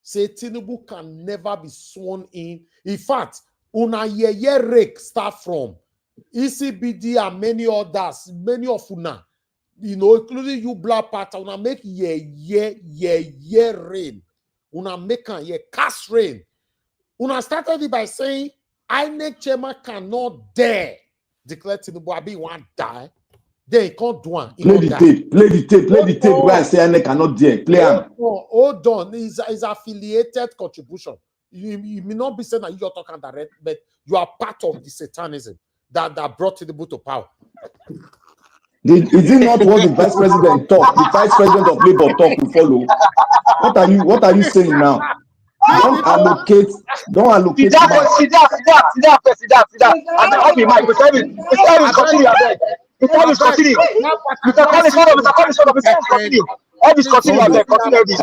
Say Tinubu can never be sworn in. In fact, una ye rake start from ECBD and many others, many of una, including you Black Panther, una make ye rain. Una make ye cast rain. Una started it by saying INEC chairman cannot dare declare Tinubu Abi want die. Then he can't do one. Play the tape. Where I say INEC cannot dare. Play him. Hold on. It's affiliated contribution. You may not be saying that you're talking direct, but you are part of the satanism that brought Tinubu to power. Is it not what the vice president talk? The vice president of Labour talk will follow. What are you saying now? Don't allocate. Sit down. I don't be Mike. Continue. Before we continue. Mr. Collins, continue. All this continue. Continue this.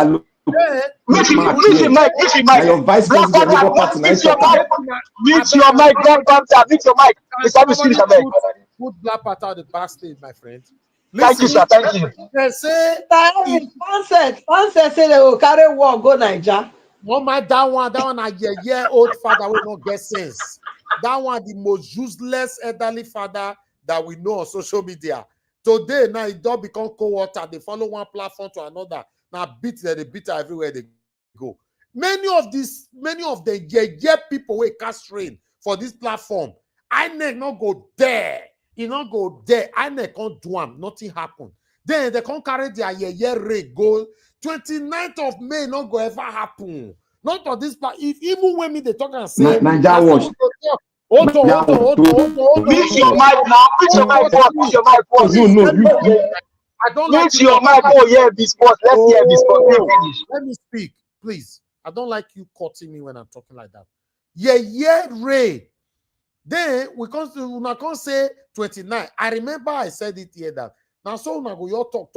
Mute Mike. Your vice president Labour Party. Mute your mic. Black Panther. Mute your mic. Mr. Collins, put Black Panther on the backstage, my friend. Thank you, sir. Thank you. They say Once say they will carry war go Niger. Oh my, that one a old father will not get sense. That one the most useless elderly father that we know on social media. Today now it don't become co-water. They follow one platform to another. Now they beat everywhere they go. Many of the people will cast rain for this platform. I not go there. You not go there. I can't do them. Nothing happen. Then they can't carry their rate goal. 29th of May not go ever happen. Not on this part. If even when they talk and say Nigeria watch. Hold on. Mute your mic now. Mute your mic for. I don't like mute your mic for. Yeah, this part. Let's hear this part. Let me speak, please. I don't like you cutting me when I'm talking like that. Yeah, Ray. Then we can't say 29. I remember I said it here that now so now go your talk.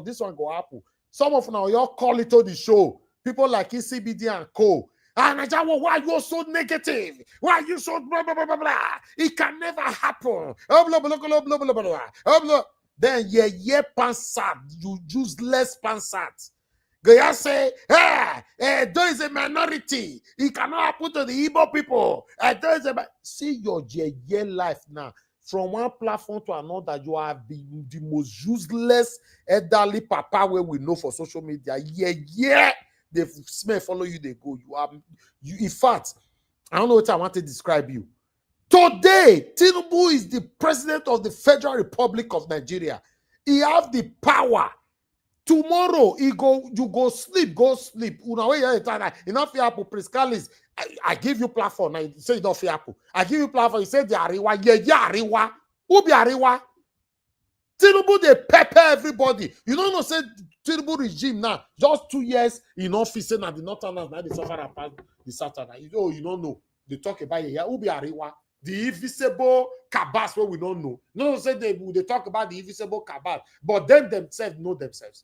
This one go happen. Some of now your call it to the show. People like ECBD and co. And why you so negative? Why you so blah blah blah blah blah? It can never happen. Blah blah blah blah blah blah blah blah. Then pansat, you useless pansat. They say, there is a minority. It cannot happen to the Igbo people. See your life now. From one platform to another, you have been the most useless elderly papa where we know for social media. They smell follow you, they go. You in fact, I don't know what I want to describe you. Today, Tinubu is the president of the Federal Republic of Nigeria. He have the power. Tomorrow, you go sleep. Enough Apple, Priscalis. I give you platform. Now you say enough Apple. I give you platform. You say the Ariwa. Yeah, Ariwa. Who be Ariwa? Tinubu, they pepper everybody. You don't know, say Tinubu regime now, just 2 years in office, and the Northerners, now they suffer apart the Southerners. You don't know. They talk about it here. Who be Ariwa? The invisible cabals, where we don't know. No, say they talk about the invisible cabal, but them themselves know themselves.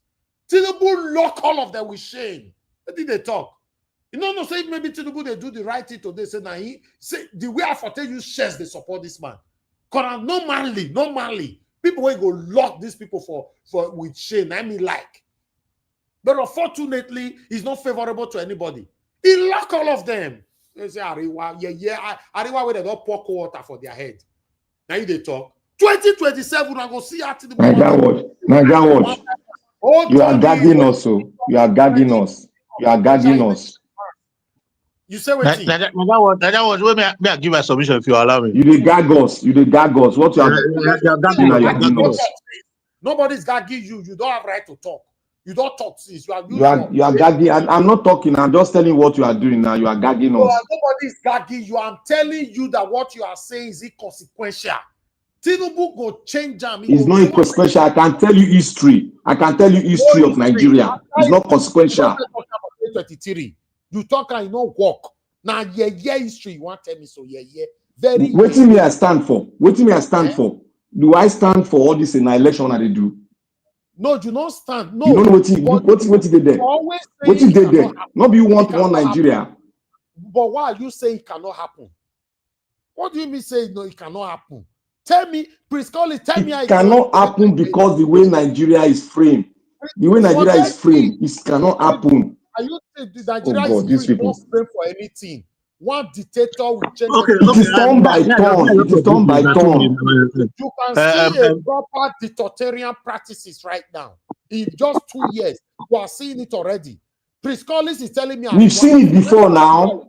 Tinubu lock all of them with shame. What did they talk? You know, say maybe Tinubu they do the right thing today. Say now he say the way I for tell you shares they support this man. Because normally, people will go lock these people for with shame. I mean, like. But unfortunately, it's not favorable to anybody. He lock all of them. They say, Ariwa, Ariwa, where they don't pour cold water for their head. Now they talk. 2027, I go see at the Naija watch. You are gagging us, so you are gagging us. You are gagging us. You say what? Naija watch. Wait, may I give a submission if you allow me? You dey gag us. You dey gag us. What you are gagging us? Nobody's gagging you. You don't have right to talk. You don't talk, sis. You are gagging. I'm not talking. I'm just telling you what you are doing now. You are gagging us. Nobody's gagging you. I'm telling you that what you are saying is inconsequential. Tinubu go change them. It's not inconsequential. I can tell you history. I can tell you history of Nigeria. It's not consequential. You talk and you know walk. Now, history. You want to tell me so? Very. Waiting me I stand for. Waiting me I stand for. Do I stand for all this in an election that they do? No, do not stand. No. You don't know what they there. What they there? Not you want one Nigeria. Happen. But why are you saying it cannot happen? What do you mean say no, it cannot happen? Tell me, please call it. Tell me how it cannot happen because the way Nigeria is framed. The way Nigeria is framed, it cannot happen. Are you saying Nigeria is framed for anything? One dictator will change. It is turn by turn. It is turn by turn. You can see a proper dictatorial practices right now. In just 2 years, you are seeing it already. Prince Collins is telling me we've seen it before now.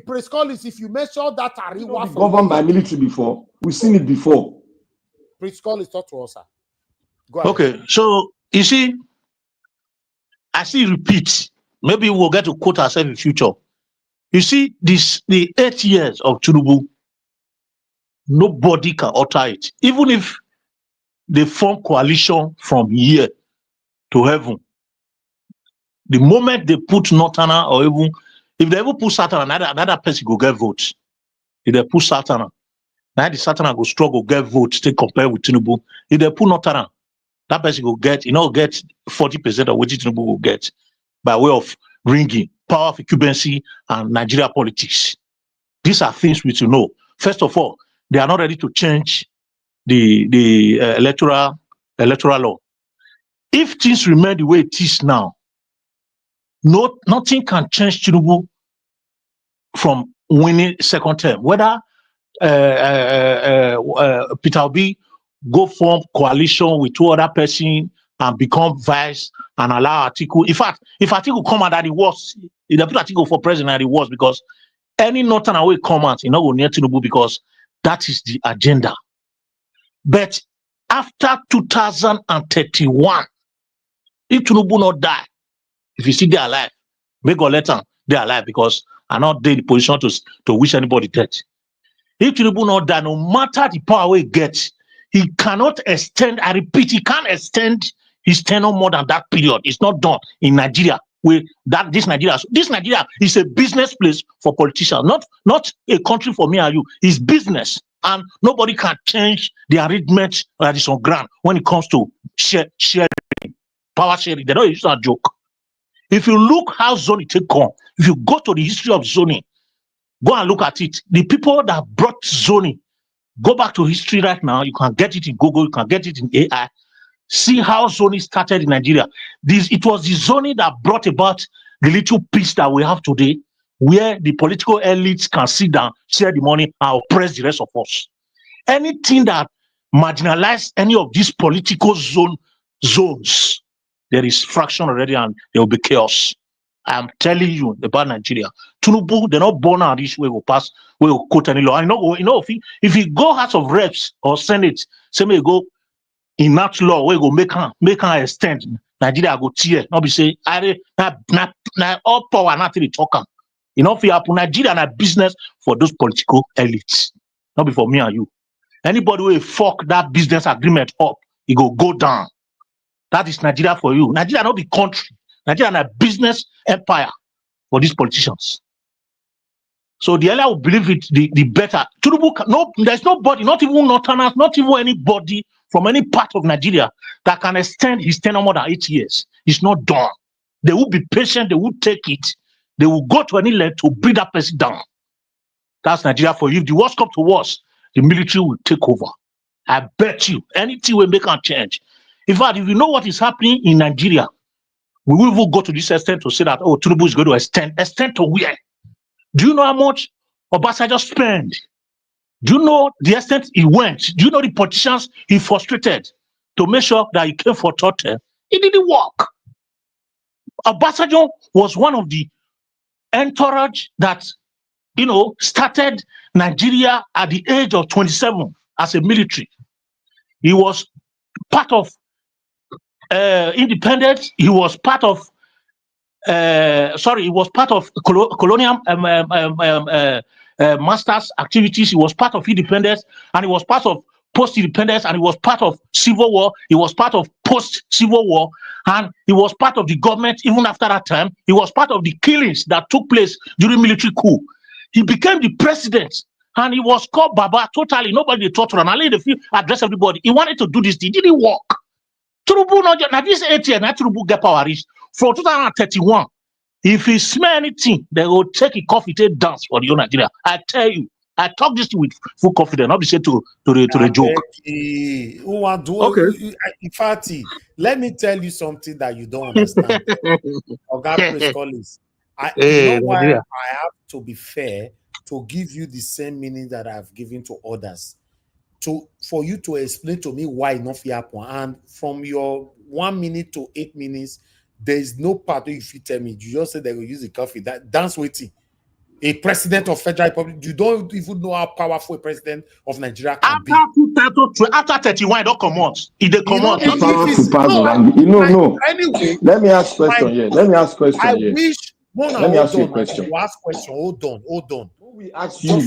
Prince Collins, if you measure that Ariwa governed by military before, we've seen it before. Prince Collins, talk to us, sir. Go ahead. Okay, so you see, I see repeat. Maybe we'll get to quote ourselves in future. You see, the 8 years of Tinubu, nobody can alter it. Even if they form coalition from here to heaven, the moment they put Northerner or even, if they ever put Southerner, another person go get votes. If they put Southerner, now the Southerner go struggle get votes to compare with Tinubu. If they put Northerner, that person go get, get 40% of what Tinubu will get by way of ringing, power of incumbency, and Nigeria politics. These are things we should know. First of all, they are not ready to change the electoral law. If things remain the way it is now, nothing can change Tinubu from winning second term. Whether Peter Obi go form coalition with 2 other persons and become vice and allow Atiku. In fact, if Atiku come out at the worst, if they put Atiku for president at the worst, because any northern away come out, go near Tinubu because that is the agenda. But after 2031, if Tinubu not die, if you see they alive, make God let them they alive because I'm not in the position to wish anybody death. If Tinubu not die, no matter the power he gets, he cannot extend. I repeat, he can't extend his tenure more than that period. It's not done in Nigeria. This Nigeria is a business place for politicians, not a country for me and you. It's business, and nobody can change the arrangement that is on ground when it comes to sharing, power sharing. They don't use that joke. If you look how zoning take on, if you go to the history of zoning, go and look at it. The people that brought zoning, go back to history right now. You can get it in Google. You can get it in AI. See how zoning started in Nigeria. It was the zoning that brought about the little peace that we have today, where the political elites can sit down, share the money, and oppress the rest of us. Anything that marginalizes any of these political zones, there is fraction already, and there will be chaos. I am telling you about Nigeria. Tinubu, they're not born out this way. Will pass. We will quote any law. I know. If you go House of Reps or Senate, say me go in that law, we go make her extend. Nigeria go tear. Not be say na all power not really talk. If you happen, Nigeria na business for those political elites. Not be for me and you. Anybody will fuck that business agreement up, it go down. That is Nigeria for you. Nigeria not be country. Nigeria na business empire for these politicians. So the earlier we believe it, the better. There's nobody, not even Northerners, not even anybody from any part of Nigeria that can extend his tenure more than 8 years. It's not done. They will be patient, they will take it. They will go to any length to bring that person down. That's Nigeria for you. If the worst come to worst, the military will take over. I bet you anything will make a change. In fact, if you know what is happening in Nigeria, we will even go to this extent to say that, oh, Tinubu is going to extend to where? Do you know how much Obasanjo spent? Do you know the extent he went? Do you know the politicians he frustrated to make sure that he came for third term? It didn't work. Obasanjo was one of the entourage that, started Nigeria at the age of 27 as a military. He was part of independence. He was part of colonial masters activities. He was part of independence, and he was part of post-independence, and he was part of civil war. He was part of post-civil war, and he was part of the government even after that time. He was part of the killings that took place during military coup. He became the president, and he was called Baba totally. Nobody thought around. I address everybody. He wanted to do this. It didn't work. Tinubu, now this 8 years, now Tinubu get power reach. For 2031, if he smell anything, they will take a coffee, take dance for the Nigeria. I tell you, I talk this with full confidence, not be said to the joke. Okay. In fact, let me tell you something that you don't understand. Okay, Collins. You know why I have to be fair to give you the same meaning that I've given to others. For you to explain to me why not happen, and from your 1 minute to 8 minutes, there is no part where if you tell me, you just say they will use the coffee. That's waiting. A president of Federal Republic, you don't even know how powerful a president of Nigeria can be. After 31, don't come out. If they come out, Anyway, let me ask question. I wish let me ask you a question. You ask question. Hold on. We ask you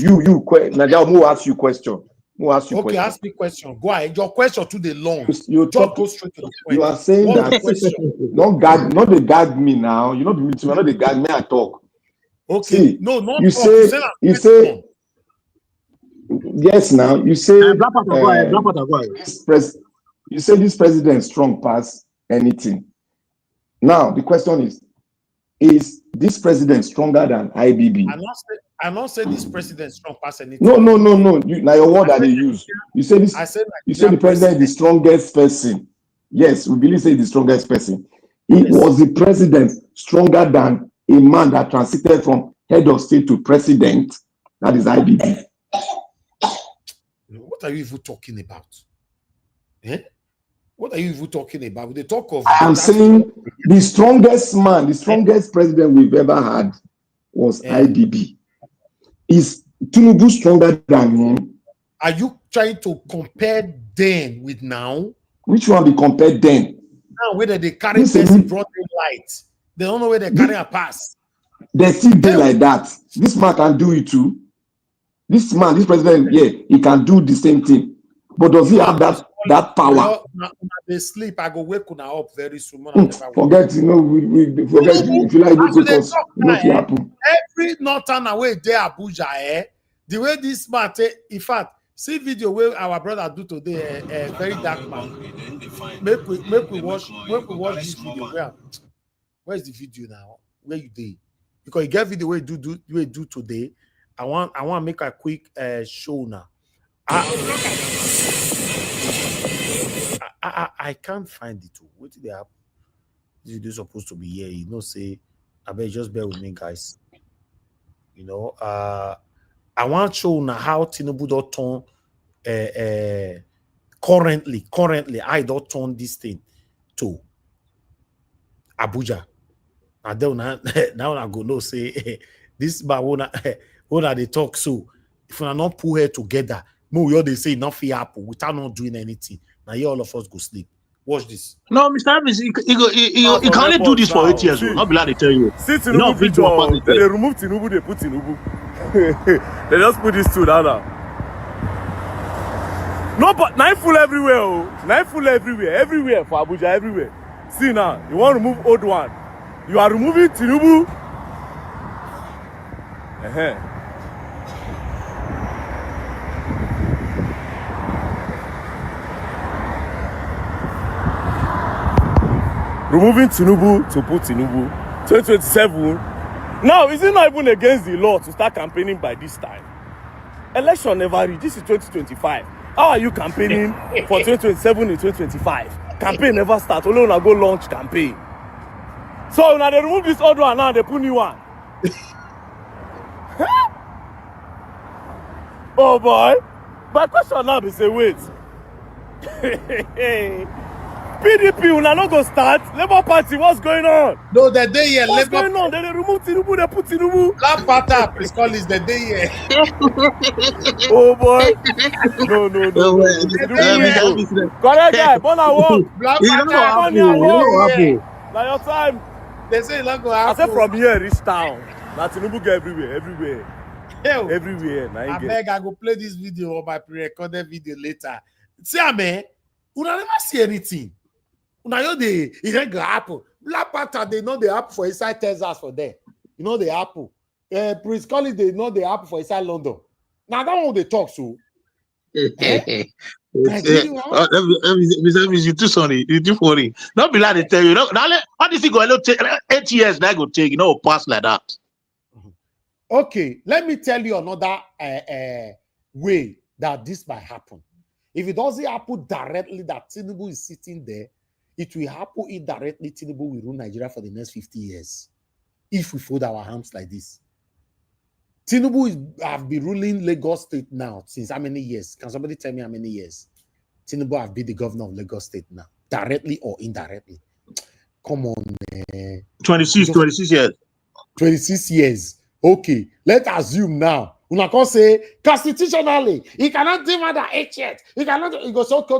Nadia, who ask you question? Okay, ask me question. Go ahead. Your question too long. You just go straight to the point. You are saying that not the guard me now. You know the meeting, not the guard me. I talk. Okay. See, no, not you say yes. Now you say you say this president strong past anything. Now the question is this president stronger than IBB? I not say this president strong past anything. No. Now your word that they use. You say this. You say the president is the strongest person. Yes, we believe say the strongest person. Was the president stronger than a man that transited from head of state to president? That is IBB. What are you even talking about? What are you even talking about? They talk of. I am saying the strongest man, the strongest president we've ever had was IBB. Is Tinubu stronger than him? Are you trying to compare then with now? Which one we compare then? Now whether they carry person broad daylight, they don't know where they carry a pass. They still do like that. This man can do it too. This president, he can do the same thing. But does he have that power? They sleep. I go wake up very soon. Forget, we forget. If you like, because every northern away there, Abuja, the way this man, in fact, see video where our brother do today, very dark man. Make we watch this video. Where's the video now? Where you did? Because you get video where you do today. I want to make a quick show now. I can't find it. What did they have? This video supposed to be here. You know, say, I bet just bear with me, guys. I want to show now how Tinubu don't turn currently I don't turn this thing to Abuja. Now I go no say this but when they talk so if we are not put here together, we all they say nothing happen without not doing anything. Now here all of us go sleep. Watch this. No, Mr. Evans, he can only do this for 8 years. Not be glad to tell you. See Tinubu picture, they remove Tinubu, they put Tinubu. They just put this two down. No, but knife full everywhere. Knife full everywhere for Abuja, everywhere. See now, you want to remove old one. You are removing Tinubu. Removing Tinubu to put Tinubu. 2027. Now, is it not even against the law to start campaigning by this time? Election never reach. This is 2025. How are you campaigning for 2027 and 2025? Campaign never start. Only when I go launch campaign. So now they remove this old one now they put new one. Oh boy. My question now is say wait. PDP will not go start. Labour Party, what's going on? No, the day here. What's going on? They remove Tinubu, they put Tinubu. Black Panther, please call this the day here. Oh boy. No. Correct guy, born and walk. Black It's not Panther, happen. Born and walk. Happen. Now your time. they say it's not going to I happen. said from here, reach town. Now Tinubu get everywhere. Yo, Everywhere. Now I you get. beg, I go play this video or my pre-recorded video later. See, man, you never see anything. You know they it ain't gonna happen. Black Panther, they know the app for inside Texas for them. You know the apple. Prince Collins, they know the apple for inside London. Now that one they talk so. Nigeria. You too sorry. You too funny. Don't be like they tell you. Now, how this thing go? 8 years that go take. You know, pass like that. Okay, let me tell you another way that this might happen. If it doesn't happen directly that Tinubu is sitting there, it will happen indirectly. Tinubu will rule Nigeria for the next 50 years. If we fold our arms like this. Tinubu have been ruling Lagos State now since how many years? Can somebody tell me how many years? Tinubu have been the governor of Lagos State now, directly or indirectly. Come on. 26 years. 26 years. Okay, let's assume now. Una can say constitutionally, he cannot do more than 8 years. He cannot. He goes, okay.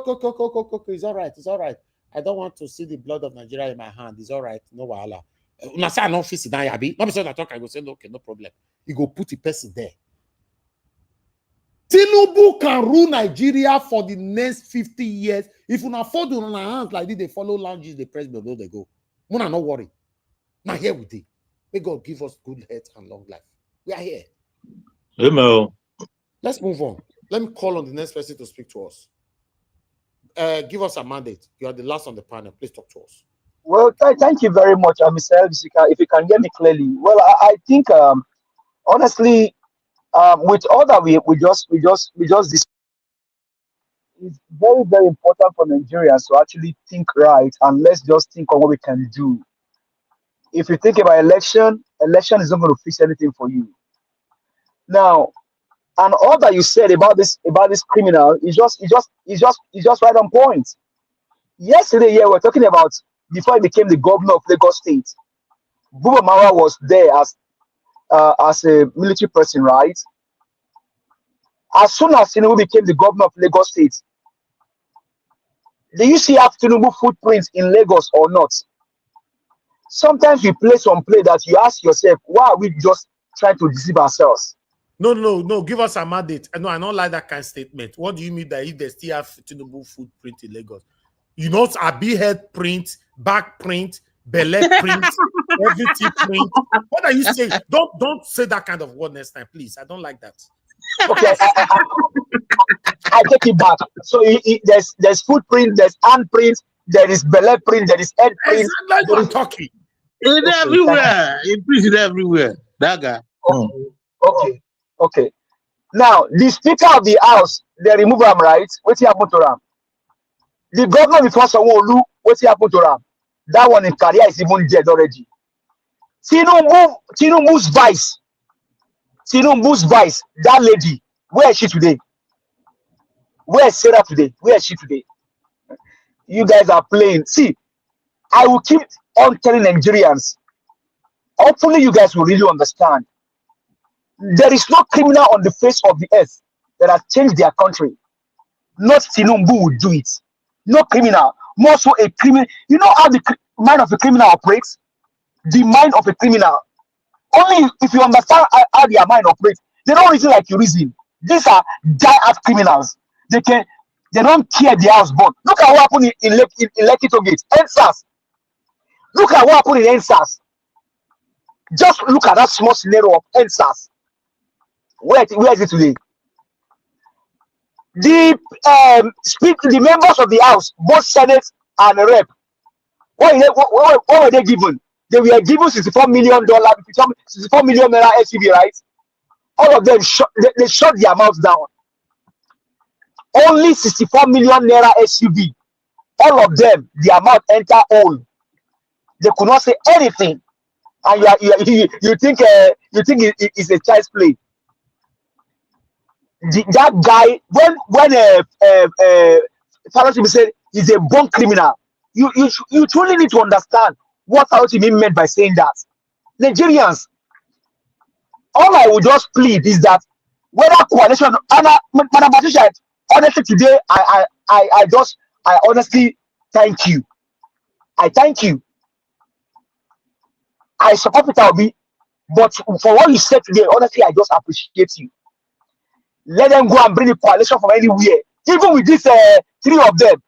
It's all right. It's all right. I don't want to see the blood of Nigeria in my hand. It's all right. No wahala. Una say I don't feel it now, Yabi. Not because I talk. I go say no, okay, no problem. He go put the person there. Tinubu can rule Nigeria for the next 50 years. If una afford on our hands like this, they follow lounges, they press below, they go. Muna, no worry. Now here we did. May God give us good health and long life. We are here. Amen. Let's move on. Let me call on the next person to speak to us. Give us a mandate. You are the last on the panel. Please talk to us. Well, thank you very much, Mr. Elvis. If you can hear me clearly. Well, I think honestly, with all that we just discussed, it's very, very important for Nigerians to actually think right, and let's just think on what we can do. If you think about election is not going to fix anything for you. Now, and all that you said about this criminal is just right on point. Yesterday, we're talking about before he became the governor of Lagos State. Buba Marwa was there as a military person, right? As soon as Tinubu became the governor of Lagos State, do you see have Tinubu footprints in Lagos or not? Sometimes we play some play that you ask yourself, why are we just trying to deceive ourselves? No. Give us a mandate. No, I don't like that kind of statement. What do you mean that if they still have Tinubu footprint in Lagos? You know, a big head print, back print, belly print, everything print. What are you saying? Don't say that kind of word next time, please. I don't like that. Okay, I take it back. So there's footprint, there's handprint, there is belly print, there is head print. Like you're talking. It's everywhere. It's everywhere. That guy. Okay. Now, the Speaker of the House, they remove him, right? What's happened to him? The governor before Sanwo-Olu, what's happened to him? That one in career is even dead already. Tinubu's vice, that lady, where is she today? Where is Sarah today? Where is she today? You guys are playing. See, I will keep on telling Nigerians. Hopefully, you guys will really understand. There is no criminal on the face of the earth that has changed their country. Not Tinubu will do it. No criminal. More so a criminal. You know how the mind of a criminal operates? The mind of a criminal. Only if you understand how their mind operates, they don't reason like you reason. These are die-hard criminals. They don't care their house born. Look at what happened in Lekki Gate. NSAS. Look at what happened in NSAS. Just look at that small scenario of NSAS. Where is it today? The members of the House, both Senate and Rep, what were they given? They were given $64 million, $64 million SCB, right? All of them they shut their mouths down. Only 64 million naira SUV. All of them, their mouth enter all. They could not say anything, and you think it's a child's play. That guy, when Farotimi said he's a born criminal, you truly need to understand what Farotimi meant by saying that. Nigerians, all I would just plead is that whether coalition, and Madam Patricia, honestly today, I honestly thank you. I thank you. I support Peter Obi, but for what you said today, honestly, I just appreciate you. Let them go and bring the coalition from anywhere, even with these three of them.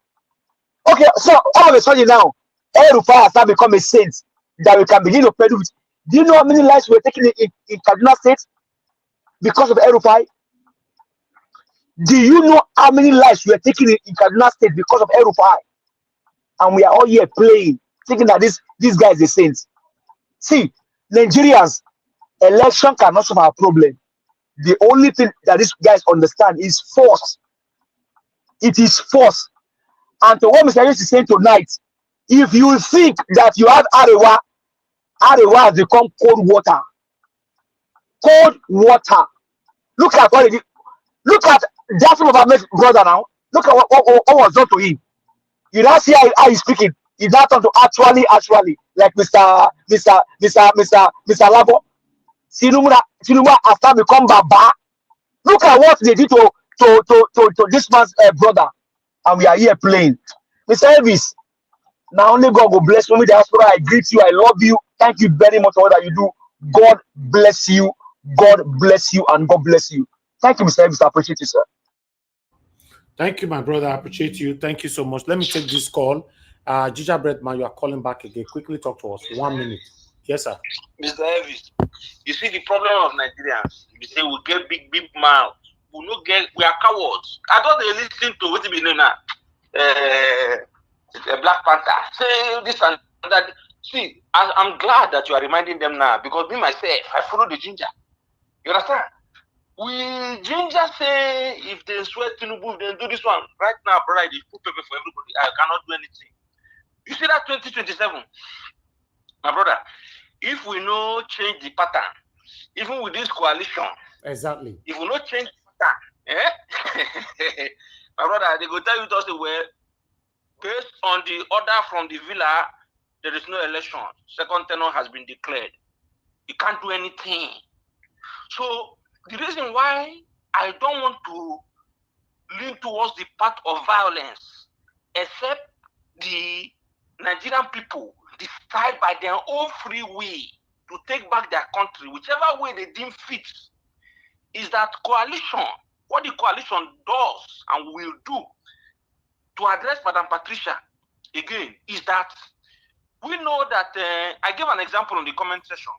Okay, so all of a sudden now, El-Rufai has now become a saint that we can begin to peddle with. Do you know how many lives we're taking in Kaduna State because of El-Rufai? Do you know how many lives we're taking in Kaduna State because of El-Rufai? And we are all here playing, thinking that this guy is a saint. See, Nigerians, election cannot solve our problem. The only thing that these guys understand is force. It is force. And to what Mr. Harris is saying tonight, if you think that you have Arewa has become cold water. Cold water. Look at what it, look at Jasper Mohamed's brother now. Look at what was done to him. You now see how he's speaking. He's not turned to actually, like Mr. Labo. Tinubu has now become Baba. Look at what they did to this man's brother. And we are here playing. Mr. Elvis, now only God will bless me. Diaspora, I greet you. I love you. Thank you very much for what you do. God bless you. God bless you and God bless you. Thank you, Mr. Elvis. I appreciate you, sir. Thank you, my brother. I appreciate you. Thank you so much. Let me take this call. Ginger Breadman, you are calling back again. Quickly talk to us. 1 minute. Yes, sir. Mr. Elvis, you see the problem of Nigerians. You say we get big mouth. We are cowards. I thought they listen to what we know now. Black Panther. Say this and that. See, I'm glad that you are reminding them now because me myself, I follow the ginger. You understand? We ginger say if they swear Tinubu, they do this one. Right now, brother, they put paper for everybody. I cannot do anything. You see that 2027, my brother, if we no change the pattern, even with this coalition, exactly. If we no change the pattern, my brother, they go tell you just well, based on the order from the villa, there is no election. Second tenure has been declared. You can't do anything. So the reason why I don't want to lean towards the path of violence, except the Nigerian people decide by their own free will to take back their country, whichever way they deem fit, is that coalition, what the coalition does and will do to address Madam Patricia again, is that we know that, I gave an example in the comment section.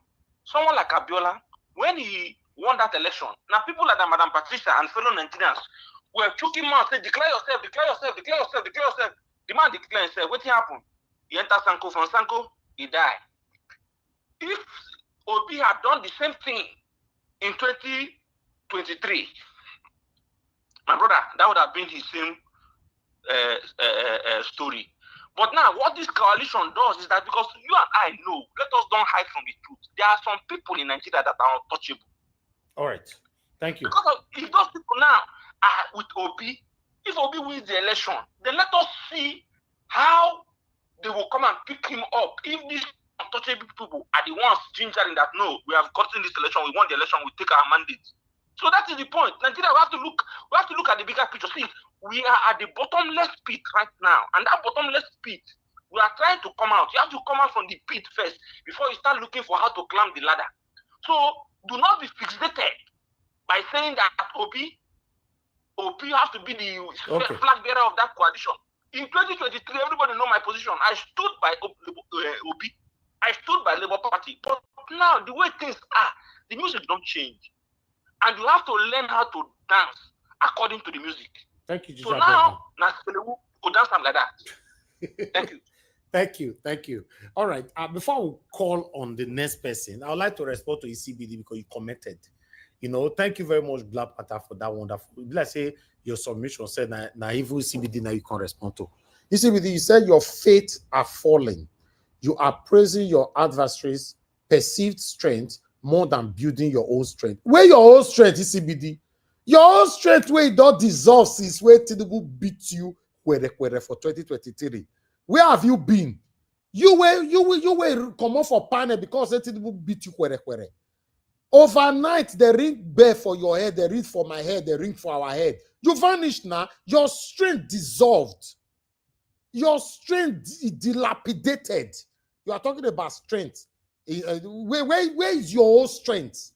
Someone like Abiola, when he won that election, now people like Madam Patricia and fellow Nigerians were choking him out, say, declare yourself, declare yourself, declare yourself, declare yourself. The man declared himself. What happened? He entered Sanko. From Sanko, he died. If Obi had done the same thing in 2023, my brother, that would have been his same story. But now, what this coalition does is that because you and I know, let us don't hide from the truth. There are some people in Nigeria that are untouchable. All right. Thank you. Because if those people now are with Obi, if Obi wins the election, then let us see how they will come and pick him up. If these untouchable people are the ones gingering that, no, we have gotten this election, we won the election, we take our mandate. So that is the point. Nigeria, we have to look at the bigger picture. See, we are at the bottomless pit right now, and that bottomless pit, we are trying to come out. You have to come out from the pit first before you start looking for how to climb the ladder. So do not be fixated by saying that Obi has to be the flag bearer of that coalition. In 2023, everybody know my position. I stood by Obi. I stood by Labour Party. But now, the way things are, the music don't change. And you have to learn how to dance according to the music. Thank you, so now, go dance like that. Thank you. Thank you. All right. Before we call on the next person, I would like to respond to ECBD because you commented. You know, thank you very much, Black Panther, for that wonderful. Let's say your submission said na evil CBD now you can respond to. You CBD, you said your faith are falling. You are praising your adversaries' perceived strength more than building your own strength. Where your own strength is CBD? Your own strength where it don't dissolve since where Tinubu beat you for 2023. Where have you been? You were come off for panel because Tinubu beat you where. Overnight, the ring bear for your head, the ring for my head, the ring for our head. You vanished now. Your strength dissolved. Your strength dilapidated. You are talking about strength. Where is your own strength?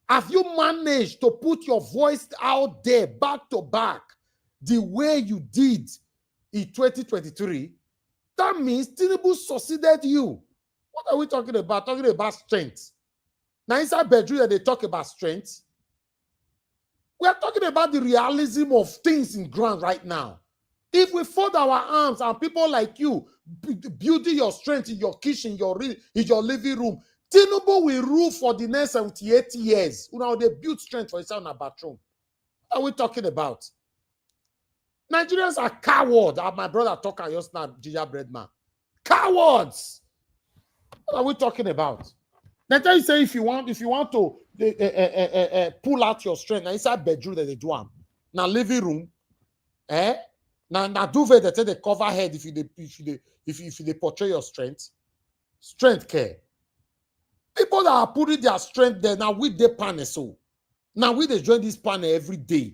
Have you managed to put your voice out there back to back the way you did in 2023? That means Tinubu succeeded you. What are we talking about? Talking about strength. Now, inside bedroom, they talk about strength. We are talking about the realism of things in ground right now. If we fold our arms and people like you building your strength in your kitchen, in your living room, Tinubu will rule for the next 78 years. You know, they build strength for itself in a bathroom. What are we talking about? Nigerians are cowards. My brother talking just now, gingerbread man. Cowards. What are we talking about? Now, you say if you want to pull out your strength, now inside bedroom that they do them. Now living room, Now duvet that they cover head if you portray your strength care. People that are putting their strength there now with the panel so. Now we they join this panel every day.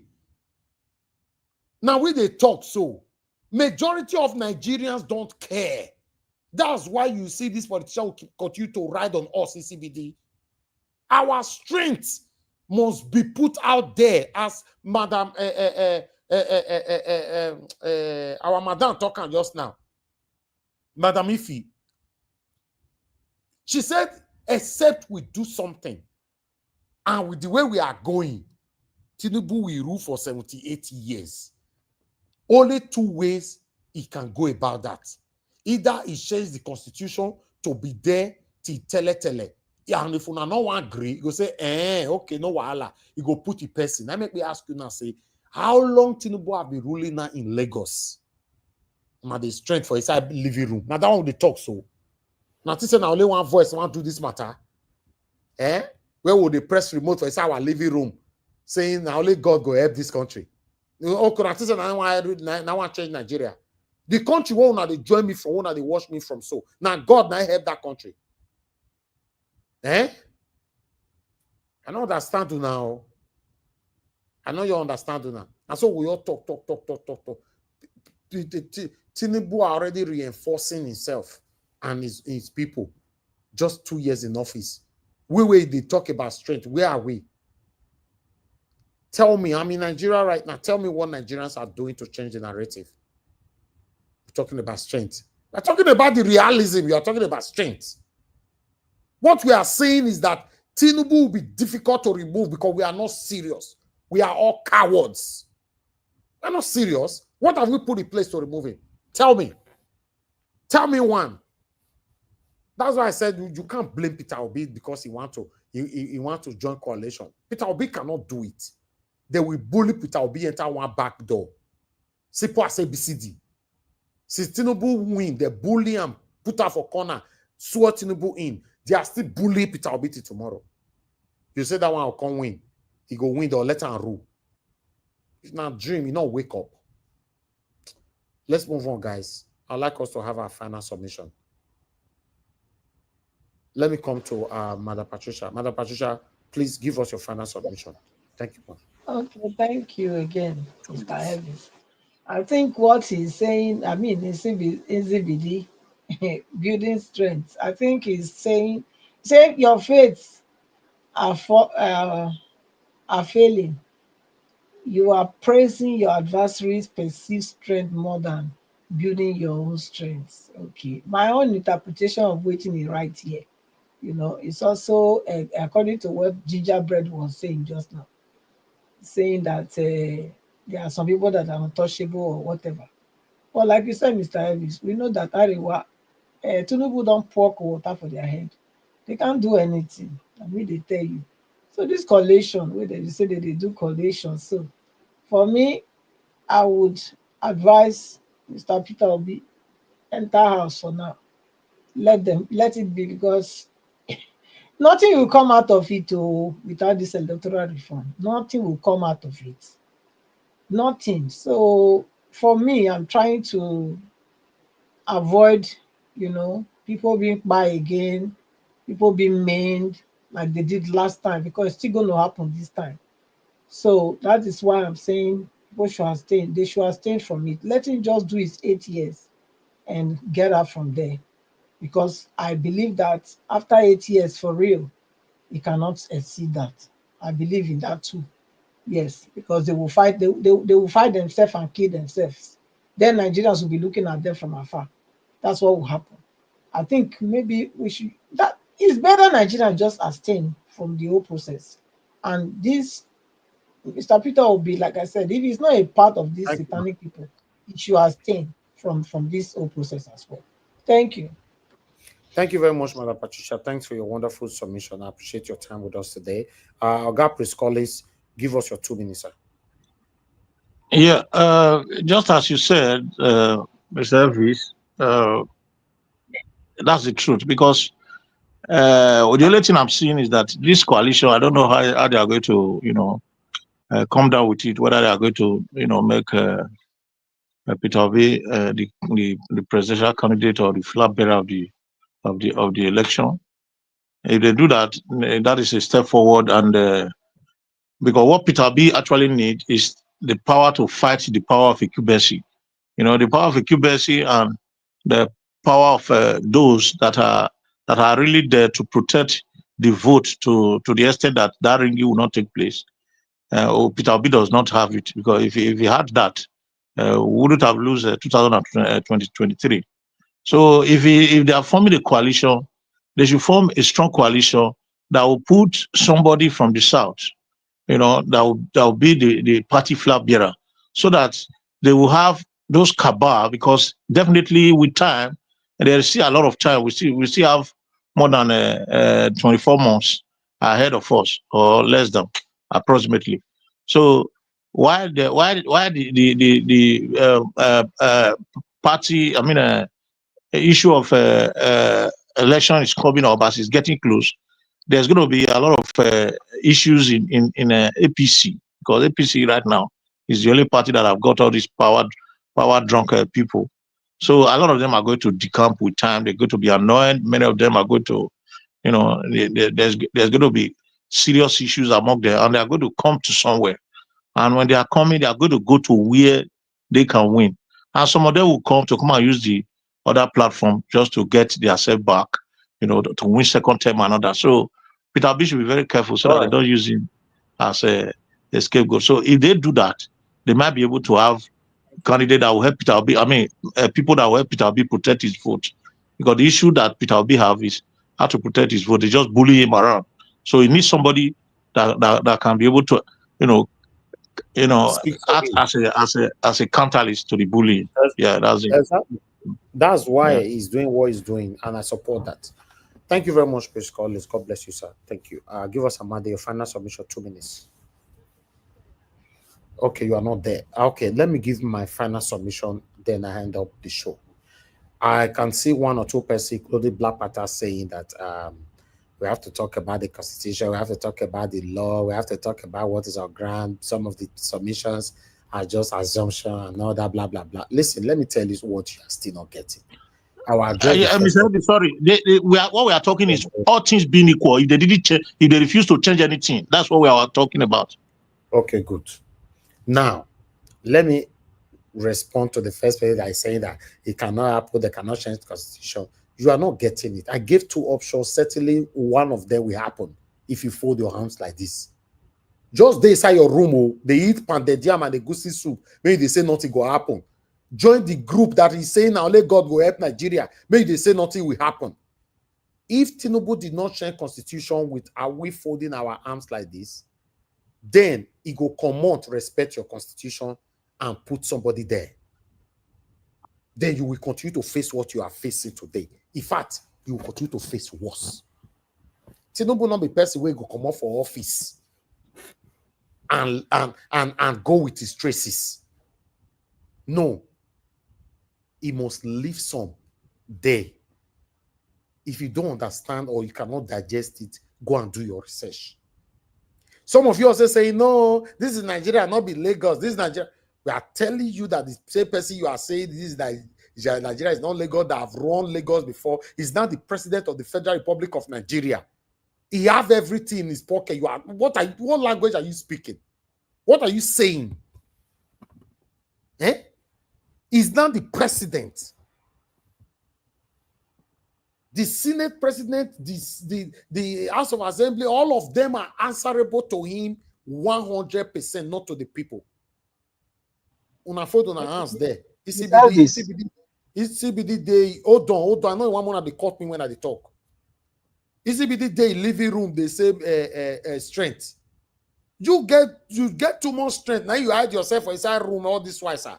Now we they talk so. Majority of Nigerians don't care. That's why you see this politician will continue to ride on us in CBD. Our strength must be put out there, as Madam our Madam talking just now. Madam Ifi. She said, except we do something, and with the way we are going, Tinubu will rule for 78 years. Only two ways he can go about that. Either he changes the constitution to be there till tele. And if you not want agree, you go say, okay, no wahala. You go put the person. Now make me ask you now, say, how long Tinubu have been ruling now in Lagos? Now the strength for inside living room. Now that one they talk so. Now this is only one voice want to do this matter. Where would they press remote for inside our living room, saying now only God go help this country? Okay, now want to change Nigeria. The country won't they join me from, won't they watch me from so. Now God now help that country. I don't understand you now. I know you understand you now. And so we all talk. Tinubu are already reinforcing himself and his people. Just 2 years in office. They talk about strength. Where are we? Tell me, I'm in Nigeria right now. Tell me what Nigerians are doing to change the narrative. We're talking about strength. We're talking about the realism. You are talking about strength. What we are saying is that Tinubu will be difficult to remove because we are not serious. We are all cowards. We're not serious. What have we put in place to remove him? Tell me. Tell me one. That's why I said you can't blame Peter Obi because he want to join coalition. Peter Obi cannot do it. They will bully Peter Obi enter one back door. Simple as ABCD. Since Tinubu win, they bully him, put her for corner, swear Tinubu in. They are still bully Peter Obi till tomorrow. You say that one will come win. He go win, they'll let him rule. It's not a dream, you not wake up. Let's move on, guys. I'd like us to have our final submission. Let me come to Madam Patricia. Madam Patricia, please give us your final submission. Thank you. Okay, thank you again, Mr. Elvis. I think what he's saying, I mean, in CBD, building strength, I think he's saying your faiths are failing. You are praising your adversary's perceived strength more than building your own strength. Okay, my own interpretation of waiting is right here. You know, it's also according to what Gingerbread was saying just now, saying that there are some people that are untouchable or whatever. But like you said, Mr. Elvis, we know that Arewa, Tinubu don't pour water for their head. They can't do anything. I mean, they tell you. So this collation, where they say that they do collation. So for me, I would advise Mr. Peter Obi enter house for now. Let it be, because nothing will come out of it without this electoral reform. Nothing will come out of it. Nothing. So for me, I'm trying to avoid, people being by again, people being maimed like they did last time, because it's still going to happen this time. So that is why I'm saying people should abstain. They should abstain from it. Let him just do his 8 years and get out from there. Because I believe that after 8 years, for real, he cannot exceed that. I believe in that too. Yes, because they will fight. They will fight themselves and kill themselves. Then Nigerians will be looking at them from afar. That's what will happen. I think maybe we should. That is better. Nigerians just abstain from the whole process, and this Mr. Peter will be, like I said, if he's not a part of these Thank you. satanic people, he should abstain from this whole process as well. Thank you. Thank you very much, Mother Patricia. Thanks for your wonderful submission. I appreciate your time with us today. Oga Priscolis, give us your 2 minutes, sir. Yeah, just as you said, Mr. Elvis, that's the truth. Because the only thing I'm seeing is that this coalition, I don't know how they are going to, come down with it. Whether they are going to, make Peter Obi the presidential candidate or the flag bearer of the election. If they do that, that is a step forward. And because what Peter Obi actually needs is the power to fight the power of incumbency. The power of incumbency and the power of those that are really there to protect the vote to the extent that ringing will not take place. Peter Obi does not have it, because if he had that, we wouldn't have lost 2023. So if they are forming a coalition, they should form a strong coalition that will put somebody from the south, that will be the party flag bearer, so that they will have those cabal. Because definitely with time, and there's still a lot of time. We still have more than 24 months ahead of us, or less than, approximately. So why the party? I mean, issue of election is coming up, as it's getting close. There's going to be a lot of issues in APC, because APC right now is the only party that have got all these power drunk people. So a lot of them are going to decamp with time. They're going to be annoyed. Many of them are going to, there's going to be serious issues among them, and they are going to come to somewhere. And when they are coming, they are going to go to where they can win. And some of them will come and use the other platform just to get their self back, to win second term and other. So Peter Obi should be very careful so that they don't use him as a scapegoat. So if they do that, they might be able to have candidate that will help Peter Obi. I mean, people that will help Peter Obi protect his vote. Because the issue that Peter Obi have is how to protect his vote. They just bully him around. So he needs somebody that can be able to, act as a counterlist to the bullying. Yeah, that's it. Exactly. That's why he's doing what he's doing, and I support that. Thank you very much, Chris Collins. God bless you, sir. Thank you. Give us Amanda your final submission, 2 minutes. Okay, you are not there. Okay, let me give my final submission, then I hand up the show. I can see 1 or 2 persons, including Black Panther, saying that we have to talk about the Constitution, we have to talk about the law, we have to talk about what is our grant. Some of the submissions are just assumption and all that, blah, blah, blah. Listen, let me tell you what you are still not getting. Our Mr. Sorry, what we are talking is all things being equal. If they didn't change, if they refuse to change anything, that's what we are talking about. Okay, good. Now, let me respond to the first person that is saying that it cannot happen, they cannot change the Constitution. You are not getting it. I gave 2 options. Certainly, one of them will happen if you fold your hands like this. Just they inside your room, they eat pounded yam and the goosey soup. Maybe they say nothing will happen. Join the group that is saying now, only God will help Nigeria. Maybe they say nothing will happen. If Tinubu did not change Constitution with are we folding our arms like this, then he go come out, respect your Constitution and put somebody there. Then you will continue to face what you are facing today. In fact, you will continue to face worse. Tinubu not be person wey go come up for office and go with his traces. No, he must leave some there. If you don't understand or you cannot digest it, go and do your research. Some of you also say, no, this is Nigeria, not be Lagos. This is Nigeria. We are telling you that the same person you are saying this is Nigeria is not Lagos, that have run Lagos before. He's now the president of the Federal Republic of Nigeria. He have everything in his pocket. You are what language are you speaking? What are you saying? He's now the president. The Senate president, the House of Assembly, all of them are answerable to him 100%, not to the people. Una photo on hands there. ECBD day. Hold on. I know one more they caught me when I talk. ECBD day living room, they say strength. You get too much strength. Now you hide yourself for inside room all this why, sir.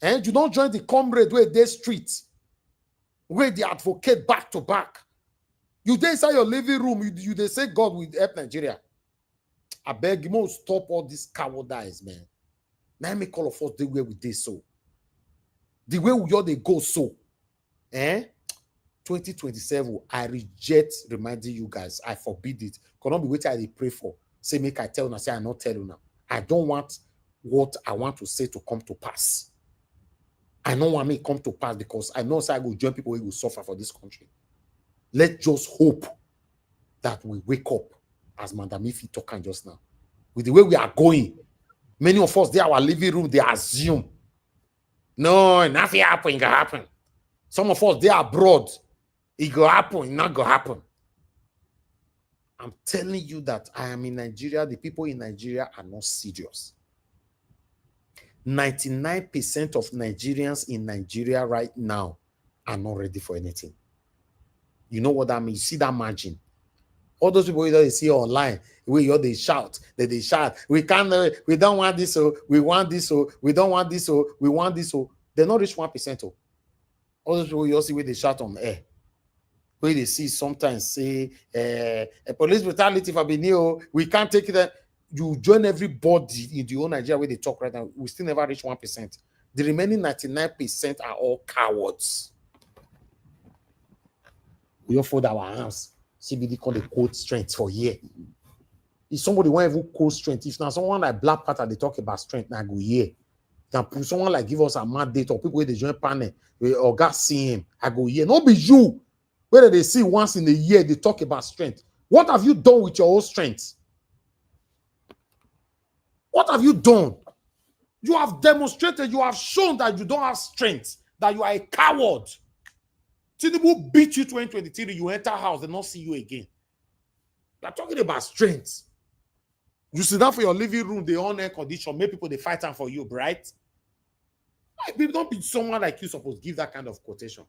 And you don't join the comrade where they streets. Where they advocate back to back. You dey inside your living room, you they say God will help Nigeria. I beg you, must stop all these cowardice, man. Now me call of us the way we did so. The way we all they go so. 2027, I reject reminding you guys. I forbid it. Cannot be waiting I pray for. Say make I tell you, say I not tell you now. I don't want what I want to say to come to pass. I know what may come to pass because I know I will join people who will suffer for this country. Let's just hope that we wake up, as Madam Ifi talking just now. With the way we are going, many of us, they are our living room, they assume. No, nothing happen, it can happen. Some of us, they are abroad. It will happen, it not going to happen. I'm telling you that I am in Nigeria. The people in Nigeria are not serious. 99% of Nigerians in Nigeria right now are not ready for anything. You know what that means? You see that margin. All those people that you see online, where they shout, they shout, we can't, we don't want this, so we want this, so we don't want this, so we want this, so they're not reach 1%. All those people you see where they shout on air. Where they see sometimes say police brutality for Benio, we can't take it. You join everybody in the whole Nigeria where they talk right now, we still never reach 1%. The remaining 99% are all cowards. We all fold our arms. CBD call the code strength for year. If somebody want even code strength, if now someone like Black Panther they talk about strength, now go here. Can someone like give us a mandate or people where they join panel or got see him, I go here. Not be you. Whether they see once in a year they talk about strength. What have you done with your own strength? What have you done? You have demonstrated, you have shown that you don't have strength, that you are a coward. Tinubu beat you 2023, you enter house, they not see you again. They're talking about strength. You sit down for your living room, they on air condition, make people they fight time for you, right? Don't be someone like you supposed to give that kind of quotation.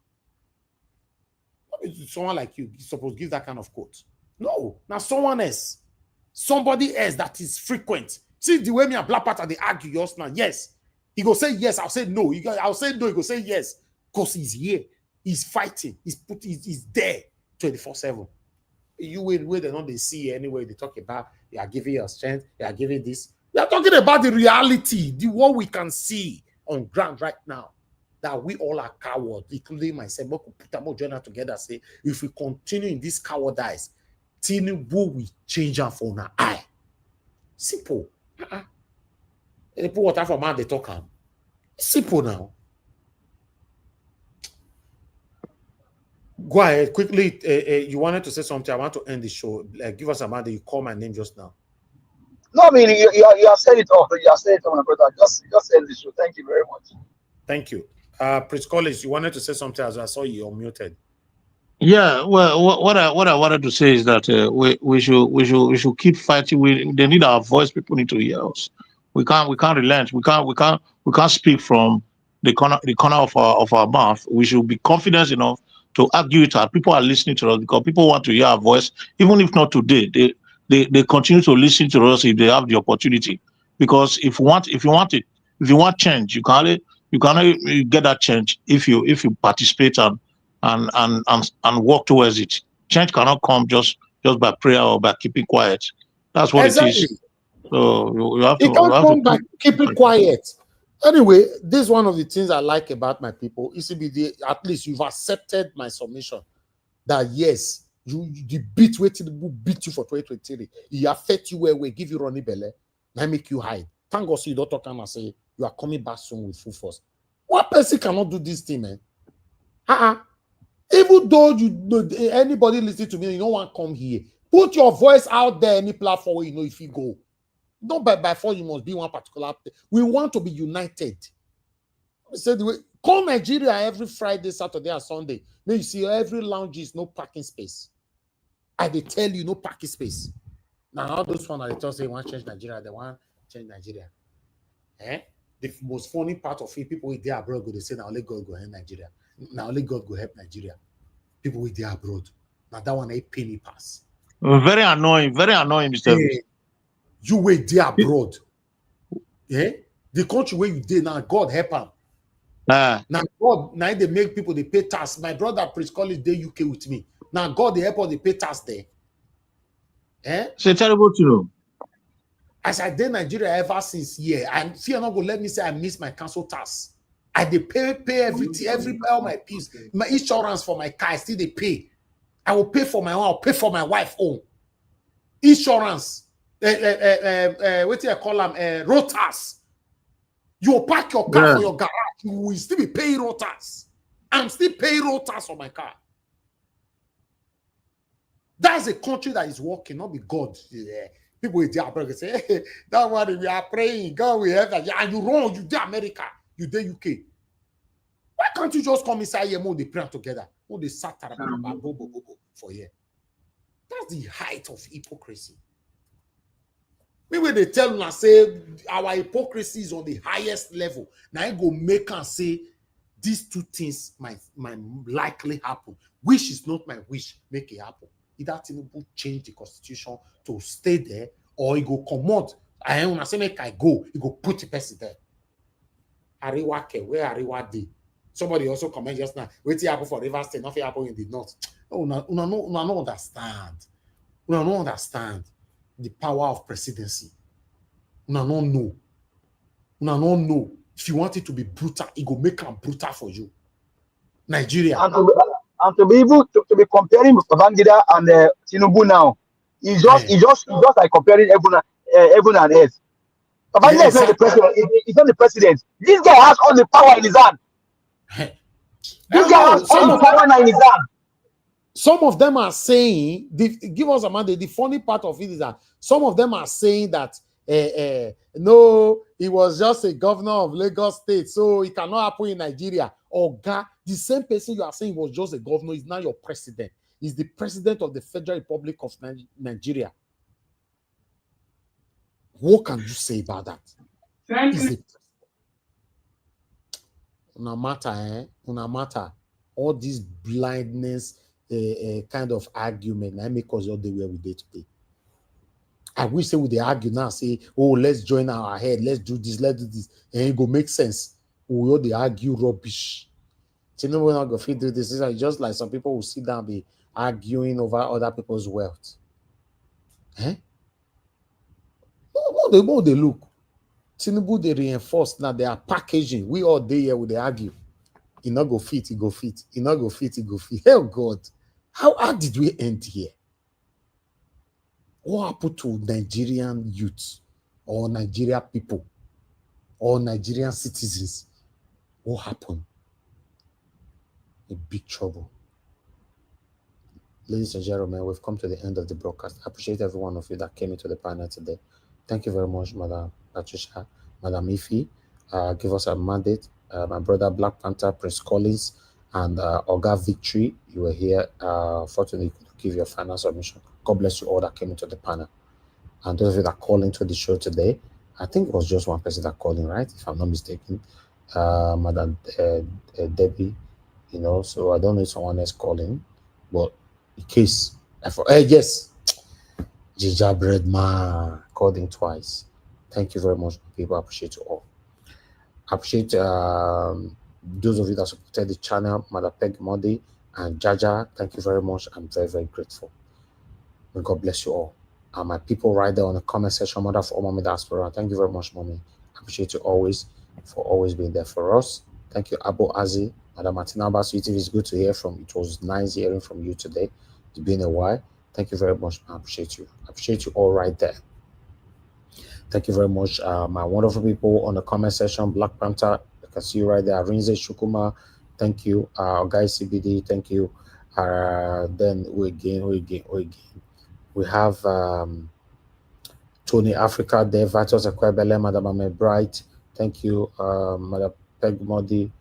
Don't be someone like you supposed to give that kind of quote. No, now someone else. Somebody else that is frequent. See the way me and Black Panther they argue yours now. Yes. He go say yes, I'll say no. I'll say no, he go say yes. Because he's here. He's fighting. He's there 24/7. You wait, they don't they see anyway. They talk about they are giving your strength, they are giving this. They are talking about the reality, the what we can see on ground right now. That we all are cowards, including myself. We could put more journal together. Say if we continue in this cowardice, Tinubu will change our for an eye. Simple. They put water for man, they talk on. Simple now. Go ahead quickly. You wanted to say something. I want to end the show. Give us a man that you call my name just now. No, I mean you have said it all. You have said it all, my brother. Just end the show. Thank you very much. Thank you. Prince Collins, you wanted to say something as I saw you unmuted. Yeah, well, what I wanted to say is that we should keep fighting. They need our voice. People need to hear us. We can't relent. We can't speak from the corner of our mouth. We should be confident enough to argue it out. People are listening to us because people want to hear our voice, even if not today. They continue to listen to us if they have the opportunity. Because if you want change, you can only get that change if you participate and work towards it. Change cannot come just by prayer or by keeping quiet. That's what it is. So you have to. It can't come by keeping keep quiet. Anyway, this is one of the things I like about my people. ECBD, at least you've accepted my submission that yes, the beat waiting beat you for 2023. He affect you where we give you running belly. Now make you hide. Thank God so you don't talk and say you are coming back soon with full force. What person cannot do this thing, man? Even though anybody listening to me, you don't want to come here. Put your voice out there, any platform where you know if you go. Not by force, you must be one particular. We want to be united. We said, call Nigeria every Friday, Saturday, and Sunday. Then you see every lounge is no parking space. I they tell you no parking space. Now all those ones they just say want to change Nigeria, they want to change Nigeria. The most funny part of it, people with their abroad go they say now only God go help Nigeria. Now only God go help Nigeria. People with their abroad. Now that one a penny pass. very annoying, Mr. Hey, you wait there abroad. Yeah, the country where you did now, God help them. Now God, now they make people they pay tax. My brother Prince College they UK with me. Now God they help us they pay tax there. It's a terrible to know. As I did Nigeria ever since year, and fear not go let me say I miss my council tax. I they pay everything, all my bills, my insurance for my car, I still they pay. I will pay for my own, I'll pay for my wife own. Insurance, what do you call them? Road tax. You will park your car for your garage, you will still be paying road tax. I'm still paying road tax on my car. That's a country that is working, not be God. Yeah. People with their brother say, hey, that one we are praying, God we have that. And you wrong, you did America, you did UK. Why can't you just come inside here and they pray together? Or they sat for here. That's the height of hypocrisy. Maybe they tell you and say our hypocrisy is on the highest level. Now I go make and say these two things might likely happen. Wish is not my wish, make it happen. Either Tinubu change the constitution to stay there, or he go come out. I when I say make I go, he go put the person there. Ariwa ke, where Ariwa dey? Somebody also comment just now. Wait till happen for Rivers State, nothing happen in the north. Oh, no understand. We don't understand the power of presidency. We don't know. We don't know. If you want it to be brutal, it go make it brutal for you. Nigeria. And to be able to be comparing Babangida and Tinubu now, it's just like comparing heaven and earth. Babangida is not the president. He's not the president. This guy has all the power in his hand. This guy has all the power in his hand. Some of them are saying, give us a mandate. The funny part of it is that some of them are saying that no, he was just a governor of Lagos State, so it cannot happen in Nigeria. Or the same person you are saying was just a governor is now your president. He's the president of the Federal Republic of Nigeria. What can you say about that? No matter, all this blindness kind of argument, I make us all the way we did today. I wish they would argue now, say, oh, let's join our head, let's do this, and it go make sense. We all they argue rubbish. Tinubu not go fit do this. It's just like some people will sit down and be arguing over other people's wealth. What they look? Tinubu they reinforce now they are packaging. We all day here with they argue. It not go fit, it go fit. It not go fit, it go fit. Hell God, how did we end here? What happened to Nigerian youth or Nigerian people or Nigerian citizens? What happened? In big trouble. Ladies and gentlemen, we've come to the end of the broadcast. I appreciate every one of you that came into the panel today. Thank you very much, Madam Patricia, Madam Ifi. Give us a mandate. My brother Black Panther, Prince Collins, and Oga Victory. You were here. Fortunately, you could give your final submission. God bless you all that came into the panel. And those of you that called into the show today, I think it was just one person that called in, right? If I'm not mistaken. Madam Debbie, you know, so I don't know if someone else calling, but in case, yes, Jija Breadman called in twice. Thank you very much, people. I appreciate you all. I appreciate those of you that supported the channel, Mother Peg Modi, And Jaja, thank you very much. I'm very, very grateful. May God bless you all. And my people right there on the comment section, mother for all Mommy Diaspora. Thank you very much, Mommy. I appreciate you always for always being there for us. Thank you, Abu Azi. Madam Martina Abbas, it's good to hear from. It was nice hearing from you today. It's been a while. Thank you very much. I appreciate you. I appreciate you all right there. Thank you very much, my wonderful people on the comment section. Black Panther, I can see you right there. Rinze Shukuma, thank you. Guys CBD, thank you. Then we have Tony Africa there. Vitus Ekwebele, Madam Ame Bright, thank you. Madam Peg Modi,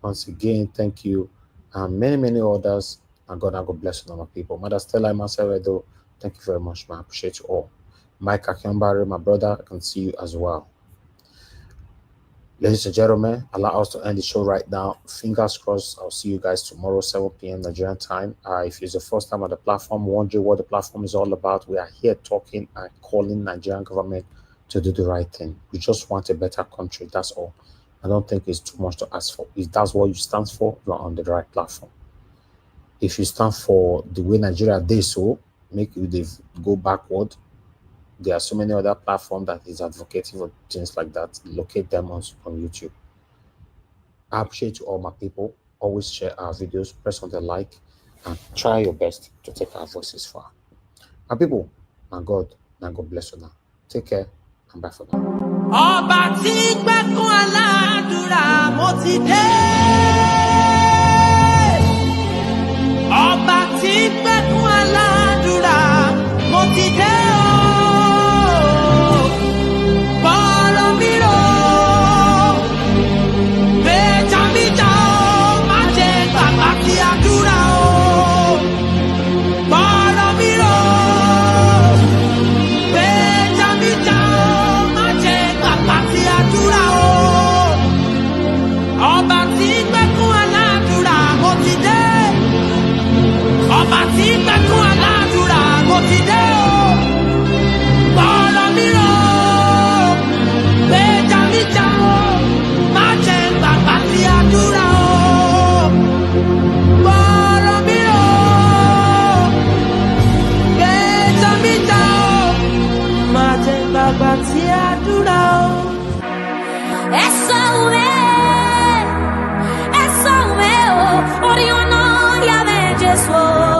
once again, thank you. Many others. And God bless you, my people. Mother Stella Maseredo, thank you very much, man. I appreciate you all. Mike Akiambari, my brother, I can see you as well. Ladies and gentlemen, allow us to end the show right now. Fingers crossed, I'll see you guys tomorrow, 7 p.m. Nigerian time. If it's the first time on the platform, wondering what the platform is all about, we are here talking and calling Nigerian government to do the right thing. We just want a better country, that's all. I don't think it's too much to ask for. If that's what you stand for, you're on the right platform. If you stand for the way Nigeria does so, make you go backward, there are so many other platforms that is advocating for things like that. Locate them on YouTube. I appreciate you all, my people. Always share our videos, press on the like, and try your best to take our voices far. My people, my God bless you now. Take care and bye for now. Ọba tí gbẹ́kún aládùúrà mo ti dé. Ọba tí gbẹ́kún aládùúrà mo ti dé. Essa o meu, Orion, Orion, Jesús.